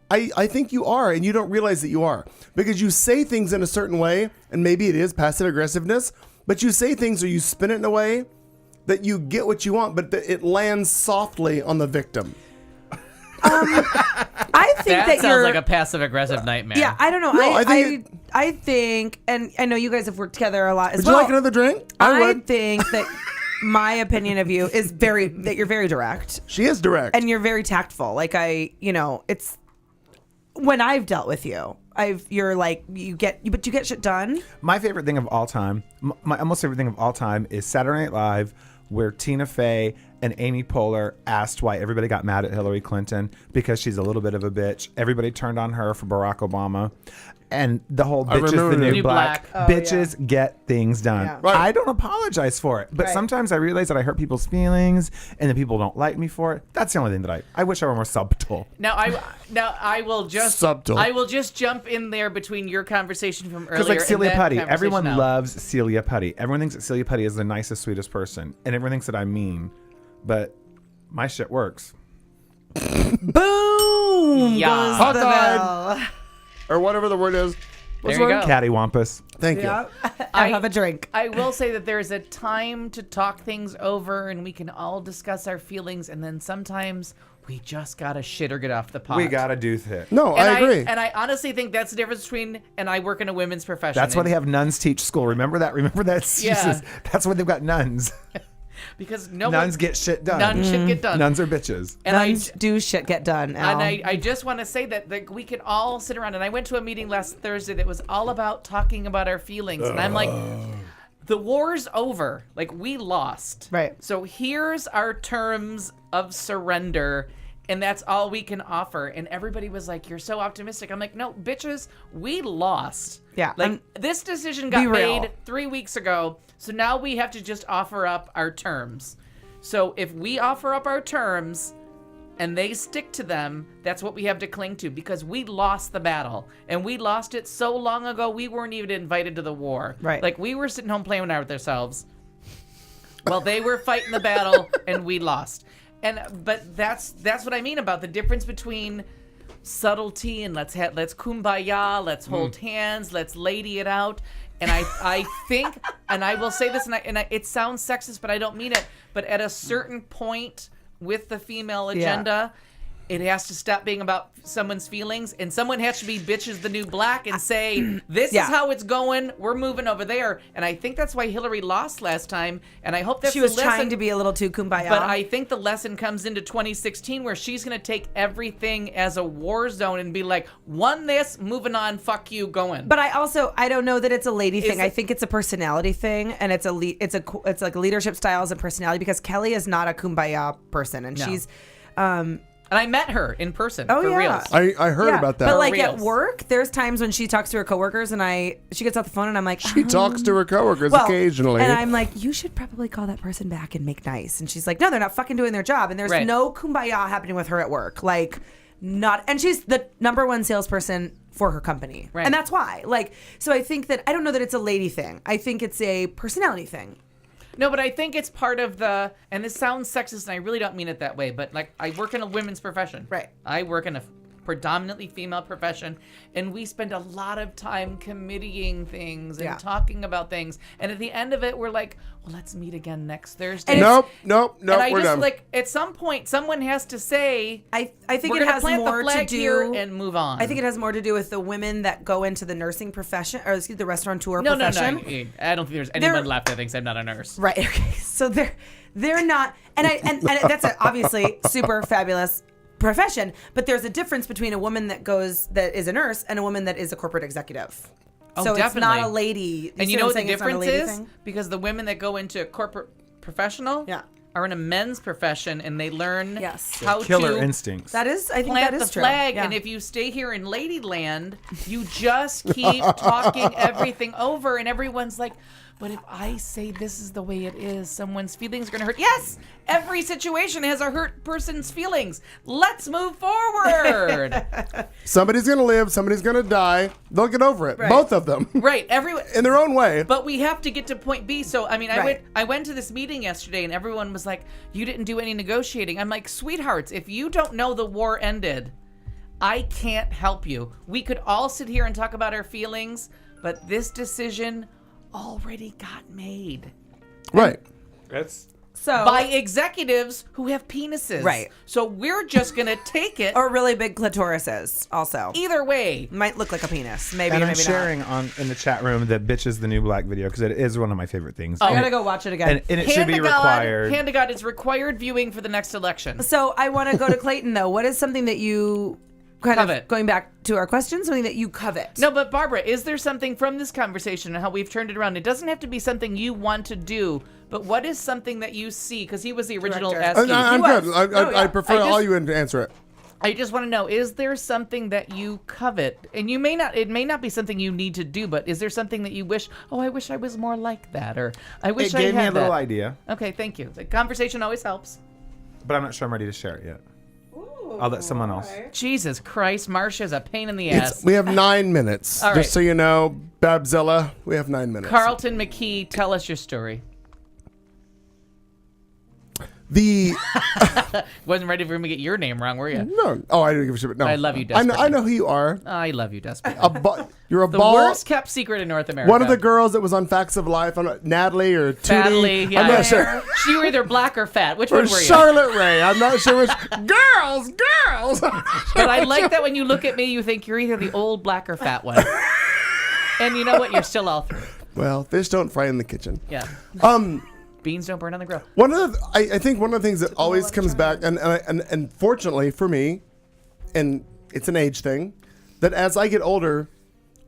I think you are, and you don't realize that you are, because you say things in a certain way, and maybe it is passive aggressiveness. But you say things or you spin it in a way that you get what you want, but it lands softly on the victim. I think that sounds like a passive aggressive nightmare. Yeah, I don't know. No, I think, and I know you guys have worked together a lot as Would well. you like another drink? I think that my opinion of you is that you're very direct. She is direct. And you're very tactful. Like, it's when I've dealt with you, you're like, you get shit done. My favorite thing of all time, my almost favorite thing of all time, is Saturday Night Live, where Tina Fey and Amy Poehler asked why everybody got mad at Hillary Clinton because she's a little bit of a bitch. Everybody turned on her for Barack Obama. And the whole bitches the new black. Bitches get things done. Yeah. Right. I don't apologize for it. But sometimes I realize that I hurt people's feelings and that people don't like me for it. That's the only thing that I wish I were more subtle. Now I will just Subtle. I will just jump in there between your conversation from earlier. Because like Celia and that Putty, everyone conversation now. loves Celia Putty. Everyone thinks that Celia Putty is the nicest, sweetest person. And everyone thinks that I'm mean. But my shit works. Boom! Yeah. Goes Hot the dog. bell. Or whatever the word is. There you go. Cattywampus. Thank you. I have a drink. I will say that there is a time to talk things over, and we can all discuss our feelings, and then sometimes we just gotta shit or get off the pot. We gotta do that. No, I agree. And I honestly think that's the difference between, and I work in a women's profession. That's why they have nuns teach school. Remember that? Remember that? Yeah. Jesus. That's why they've got nuns. because Nuns get shit done. Nuns should get done. Nuns are bitches. And Nuns do shit get done, Al. And I just want to say that we can all sit around. And I went to a meeting last Thursday that was all about talking about our feelings. And I'm like, the war's over. Like, we lost. Right. So here's our terms of surrender. And that's all we can offer. And everybody was like, you're so optimistic. I'm like, no, bitches, we lost. Yeah. Like, this decision got made 3 weeks ago. So now we have to just offer up our terms. So if we offer up our terms and they stick to them, that's what we have to cling to, because we lost the battle. And we lost it so long ago, we weren't even invited to the war. Right. Like, we were sitting home playing with ourselves while they were fighting the battle, and we lost. But that's what I mean about the difference between subtlety and let's kumbaya, let's hold hands, let's lady it out. And I think, and I will say this, and it sounds sexist, but I don't mean it. But at a certain point with the female agenda, it has to stop being about someone's feelings, and someone has to be bitches the new black and say, this is how it's going, we're moving over there. And I think that's why Hillary lost last time, and I hope that's she was the lesson. trying to be a little too kumbaya. But I think the lesson comes into 2016 where she's going to take everything as a war zone and be like, won this, moving on, fuck you, going. But I don't know that it's a lady thing. I think it's a personality thing, and it's like leadership styles and personality, because Kelly is not a kumbaya person, and she's and I met her in person. Oh, for yeah. reals. I heard about that. But like at work, there's times when she talks to her coworkers, and she gets off the phone, and I'm like, she talks to her coworkers occasionally, and I'm like, you should probably call that person back and make nice. And she's like, no, they're not fucking doing their job, and there's no kumbaya happening with her at work, like not. And she's the number 1 salesperson for her company, and that's why. Like, so I think that I don't know that it's a lady thing. I think it's a personality thing. No, but I think it's part of and this sounds sexist, and I really don't mean it that way, but like, I work in a women's profession. Right. I work in a predominantly female profession, and we spend a lot of time committeeing things and talking about things. And at the end of it, we're like, well, let's meet again next Thursday. Nope, and I we're just done. like, at some point, someone has to say, I think we're it has plant more the flag to do here and move on. I think it has more to do with the women that go into the nursing profession, or the restaurateur no, profession. No, I don't think there's anyone left that thinks I'm not a nurse. Right. Okay. So they're not, and that's obviously super fabulous profession, but there's a difference between a woman that is a nurse and a woman that is a corporate executive. Oh, so definitely. It's not a lady. And you know what the difference is? Thing? Because the women that go into corporate professional are in a men's profession, and they learn how killer to instincts. That is, I think plant that is the true. flag. Yeah. And if you stay here in Ladyland, you just keep talking everything over, and everyone's like, but if I say this is the way it is, someone's feelings are going to hurt. Yes, every situation has a hurt person's feelings. Let's move forward. Somebody's going to live. Somebody's going to die. They'll get over it. Right. Both of them. Right. Everyone in their own way. But we have to get to point B. So, I mean, I went to this meeting yesterday, and everyone was like, you didn't do any negotiating. I'm like, sweethearts, if you don't know the war ended, I can't help you. We could all sit here and talk about our feelings, but this decision already got made. Right. By executives who have penises. Right. So we're just going to take it. Or really big clitorises also. Either way. Might look like a penis. Maybe, and I'm maybe sharing not. in the chat room that Bitch is the New Black video, because it is one of my favorite things. I gotta go watch it again. And it should be required. Hand to God, it's required viewing for the next election. So I want to go to Clayton, though. What is something that you of going back to our question, something that you covet? No, but Barbara, is there something from this conversation and how we've turned it around? It doesn't have to be something you want to do, but what is something that you see? Because he was the original asking. I'm good. I prefer all you to answer it. I just want to know, is there something that you covet? And it may not be something you need to do, but is there something that you wish, I wish I was more like that, or I wish I had that? It gave me a little idea. Okay, thank you. The conversation always helps. But I'm not sure I'm ready to share it yet. I'll let someone else. Jesus Christ, Marcia's a pain in the ass. We have 9 minutes. All right. Just so you know, Babzilla, we have 9 minutes. Carlton McKee, tell us your story. Wasn't ready for him to get your name wrong, were you? No. Oh, I didn't give a shit. No. I love you desperately. I know who you are. I love you desperately. You're a the ball. worst kept secret in North America. One of the girls that was on Facts of Life, Natalie or Tootie. Natalie, yeah. I'm not sure. She were either black or fat. Which or one were you? Charlotte Ray. I'm not sure which. Girls. But I like that when you look at me, you think you're either the old black or fat one. And you know what? You're still all three. Well, fish don't fry in the kitchen. Yeah. Beans don't burn on the grill. I think one of the things that always comes back, and fortunately for me, and it's an age thing, that as I get older,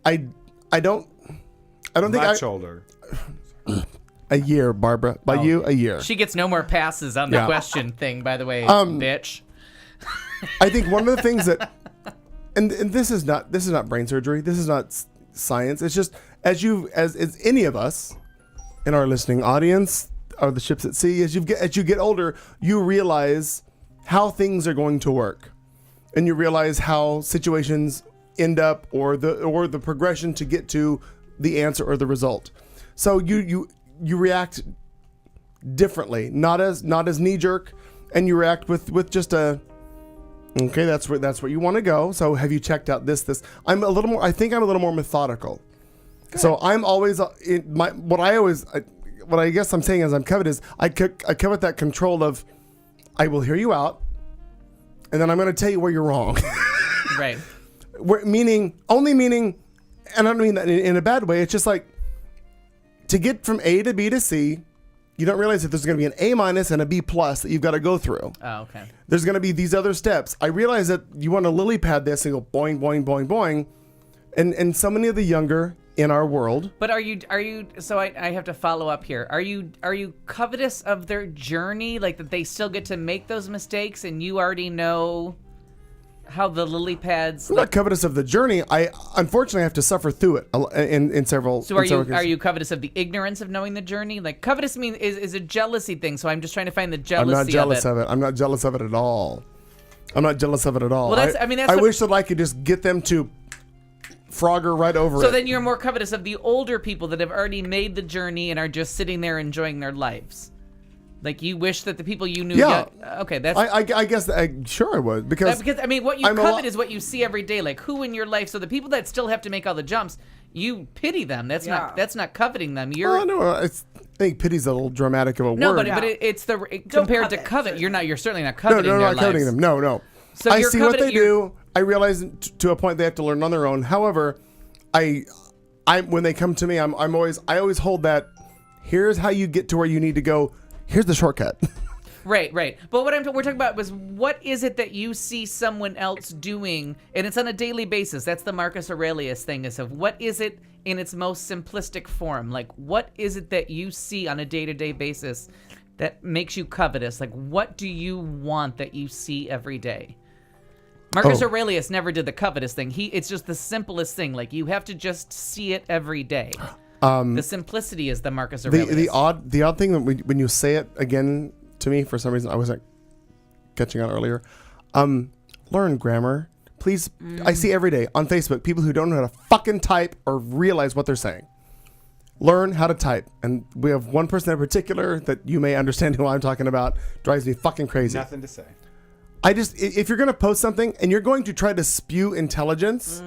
I don't think Much older. A year, Barbara. By you, a year. She gets no more passes on the question thing, by the way, bitch. I think one of the things that, and this is not brain surgery. This is not science. It's just as any of us in our listening audience or the ships at sea, as you get older, you realize how things are going to work, and you realize how situations end up or the progression to get to the answer or the result. So you react differently, not as knee jerk, and you react with just a okay, that's where you want to go. So have you checked out this? I think I'm a little more methodical. Good. So I'm always what I guess I'm saying is I'm covetous. I covet that control of I will hear you out, and then I'm going to tell you where you're wrong. Right. Meaning, and I don't mean that in a bad way. It's just like to get from A to B to C, you don't realize that there's going to be an A- and a B+ that you've got to go through. Oh, okay. There's going to be these other steps. I realize that you want to lily pad this and go boing, boing, boing, boing. And so many of the younger in our world. But are you, so I have to follow up here. Are you covetous of their journey? Like that they still get to make those mistakes and you already know how the lily pads. I'm not covetous of the journey. I unfortunately have to suffer through it in several. So are you covetous of the ignorance of knowing the journey? Like covetous is a jealousy thing. So I'm just trying to find the jealousy. I'm not jealous of it. I'm not jealous of it at all. Well, I wish that I could just get them to Frogger right over it. So then you're more covetous of the older people that have already made the journey and are just sitting there enjoying their lives. Like you wish that the people you knew. Yeah. Okay. That's. I guess sure I would because I mean what you covet is what you see every day. Like who in your life. So the people that still have to make all the jumps, you pity them. That's not coveting them. You're. No. I think pity's a little dramatic of a word. No, but it's compared to covet. You're certainly not coveting. No, their not coveting them. No. So I see what they do. I realize to a point they have to learn on their own. However, I when they come to me, I always hold that. Here's how you get to where you need to go. Here's the shortcut. Right. But what we're talking about was what is it that you see someone else doing, and it's on a daily basis. That's the Marcus Aurelius thing is of what is it in its most simplistic form? Like what is it that you see on a day-to-day basis that makes you covetous? Like what do you want that you see every day? Marcus Aurelius never did the covetous thing. It's just the simplest thing. Like you have to just see it every day. The simplicity is the Marcus Aurelius. The odd thing that when you say it again to me, for some reason I wasn't catching on earlier. Learn grammar, please. I see every day on Facebook people who don't know how to fucking type or realize what they're saying. Learn how to type, and we have one person in particular that you may understand who I'm talking about. Drives me fucking crazy. Nothing to say. If you're going to post something and you're going to try to spew intelligence.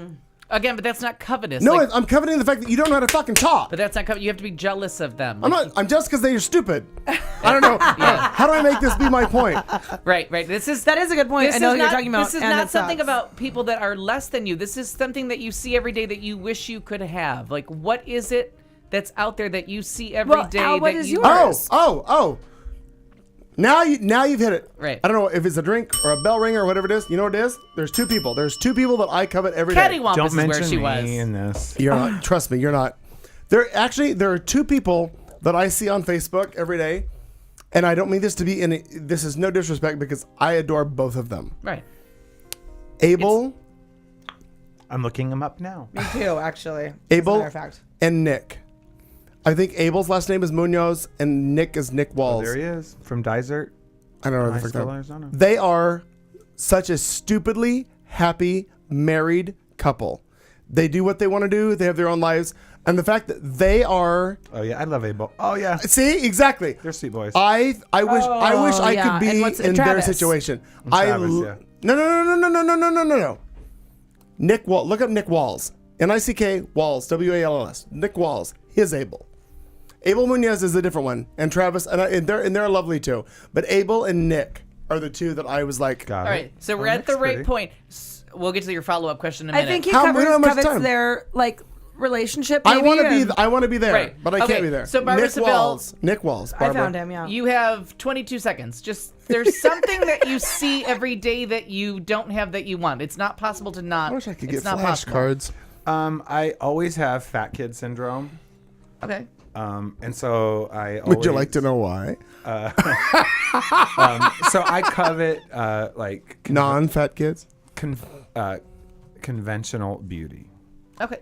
Again, but that's not covetous. No, I'm coveting the fact that you don't know how to fucking talk. But that's not covetous. You have to be jealous of them. I'm jealous because they're stupid. I don't know. How do I make this be my point? Right. That is a good point. I know what you're talking about. This is not something about people that are less than you. This is something that you see every day that you wish you could have. Like, what is it that's out there that you see every day? Al, what that is you yours? Oh. Now you've hit it. Right. I don't know if it's a drink or a bell ringer or whatever it is. You know what it is? There's two people that I covet every day. Cattywampus is where she was. In this. You're not. Trust me, you're not. There are two people that I see on Facebook every day, and I don't mean this to be this is no disrespect because I adore both of them. Right. Abel. I'm looking him up now. Me too, actually. Abel as a matter of fact. and Nick. I think Abel's last name is Munoz and Nick is Nick Walls. There he is from Desert. I don't know. Arizona. They are such a stupidly happy married couple. They do what they want to do. They have their own lives. And the fact that they are. Oh yeah, I love Abel. Oh yeah. See, exactly. They're sweet boys. I wish I could be in their situation. Travis, No. Nick Walls. Look up Nick Walls. Nick Walls. Walls. Nick Walls. His Abel. Abel Munoz is a different one, and Travis, and they're lovely too. But Abel and Nick are the two that I was like. All right, so we're at the right point. We'll get to your follow-up question in a minute. I think he covets their relationship. Maybe, I want to be there, right. but I can't be there. So Barbara Seville, Nick Walls. I found him. Yeah. You have 22 seconds. Just there's something that you see every day that you don't have that you want. It's not possible to not. I wish I could get flashcards. I always have fat kid syndrome. Okay. And so I always... Would you like to know why? So I covet like Non-fat kids. conventional beauty. Okay.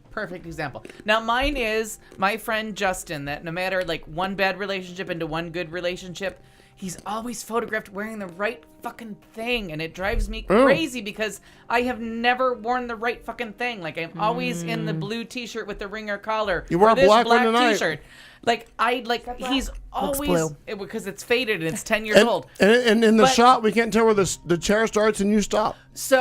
Perfect example. Now mine is my friend Justin, that no matter like one bad relationship into one good relationship, he's always photographed wearing the right fucking thing, and it drives me crazy because I have never worn the right fucking thing. Like I'm always in the blue t-shirt with the ringer collar. You wear or a this black one tonight. t-shirt. Like he's always blue. because it's faded and it's 10 years old. And in the But- shot, we can't tell where the chair starts and you stop. So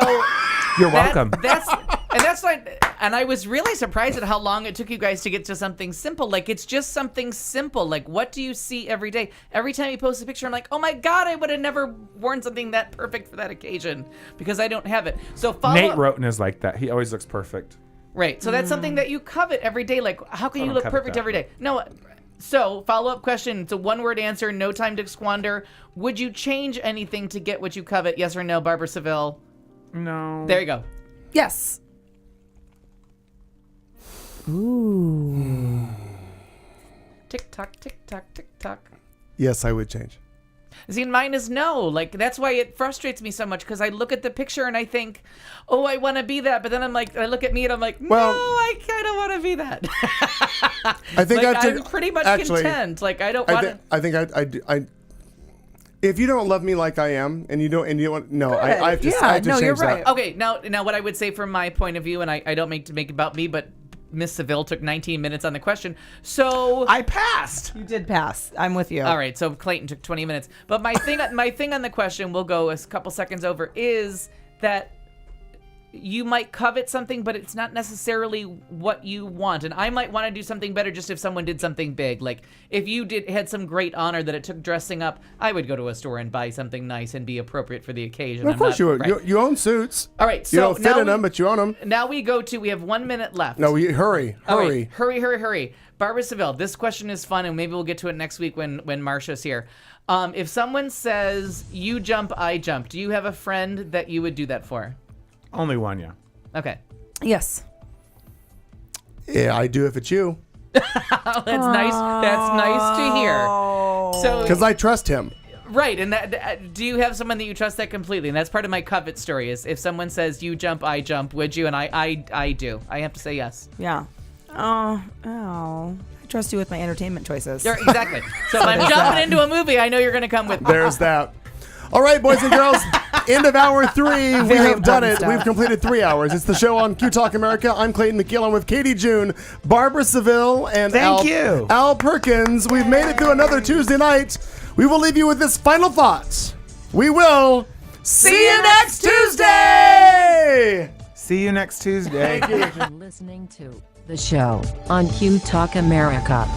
You're welcome. That's like, and I was really surprised at how long it took you guys to get to something simple. Like it's just something simple. Like what do you see every day? Every time you post a picture, I'm like, oh my god, I would have never worn something that perfect for that occasion because I don't have it. So Nate Roten is like that. He always looks perfect. Right. So that's something that you covet every day. Like how can you look covet perfect that. every day? No. So follow-up question. It's a one-word answer. No time to squander. Would you change anything to get what you covet? Yes or no, Barbara Seville? No. There you go. Yes. Ooh. Tick tock, tick tock, tick tock. Yes, I would change. See, mine is no. Like, that's why it frustrates me so much because I look at the picture and I think, oh, I want to be that. But then I'm like, I look at me and I'm like, no, I kind of want to be that. I think like, I'm pretty much actually, content. Like, I don't want to. I think I if you don't love me like I am, and you don't want, no, I have to, I have to change you're right. that. Okay, now what I would say from my point of view, and I don't make it about me, but Miss Seville took 19 minutes on the question, so I passed. You did pass. I'm with you. All right, so Clayton took 20 minutes. But my thing on the question, we'll go a couple seconds over, is that you might covet something, but it's not necessarily what you want. And I might want to do something better just if someone did something big. Like if you had some great honor that it took dressing up, I would go to a store and buy something nice and be appropriate for the occasion. Well, of course you would. Right. You own suits. All right, so you don't fit in them, but you own them. Now we have 1 minute left. No, hurry. All right, hurry. Barbara Seville, this question is fun, and maybe we'll get to it next week when Marsha's here. If someone says, you jump, I jump, do you have a friend that you would do that for? Only one, yeah. Okay. Yes. Yeah, I do if it's you. That's nice. That's nice to hear. So, Because I trust him. right, and that do you have someone that you trust that completely? And that's part of my covet story is if someone says you jump, I jump, would you? And I do. I have to say yes. Yeah. Oh. I trust you with my entertainment choices. Exactly. So if I'm jumping into a movie, I know you're going to come with me. There's that. All right, boys and girls, end of hour 3. We have done it. stuff. We've completed 3 hours. It's the show on Q Talk America. I'm Clayton McKeel. I'm with Katie June, Barbara Seville, and Al Perkins. We've made it through another Tuesday night. We will leave you with this final thought. We will see you next Tuesday. See you next Tuesday. You're listening to the show on Q Talk America.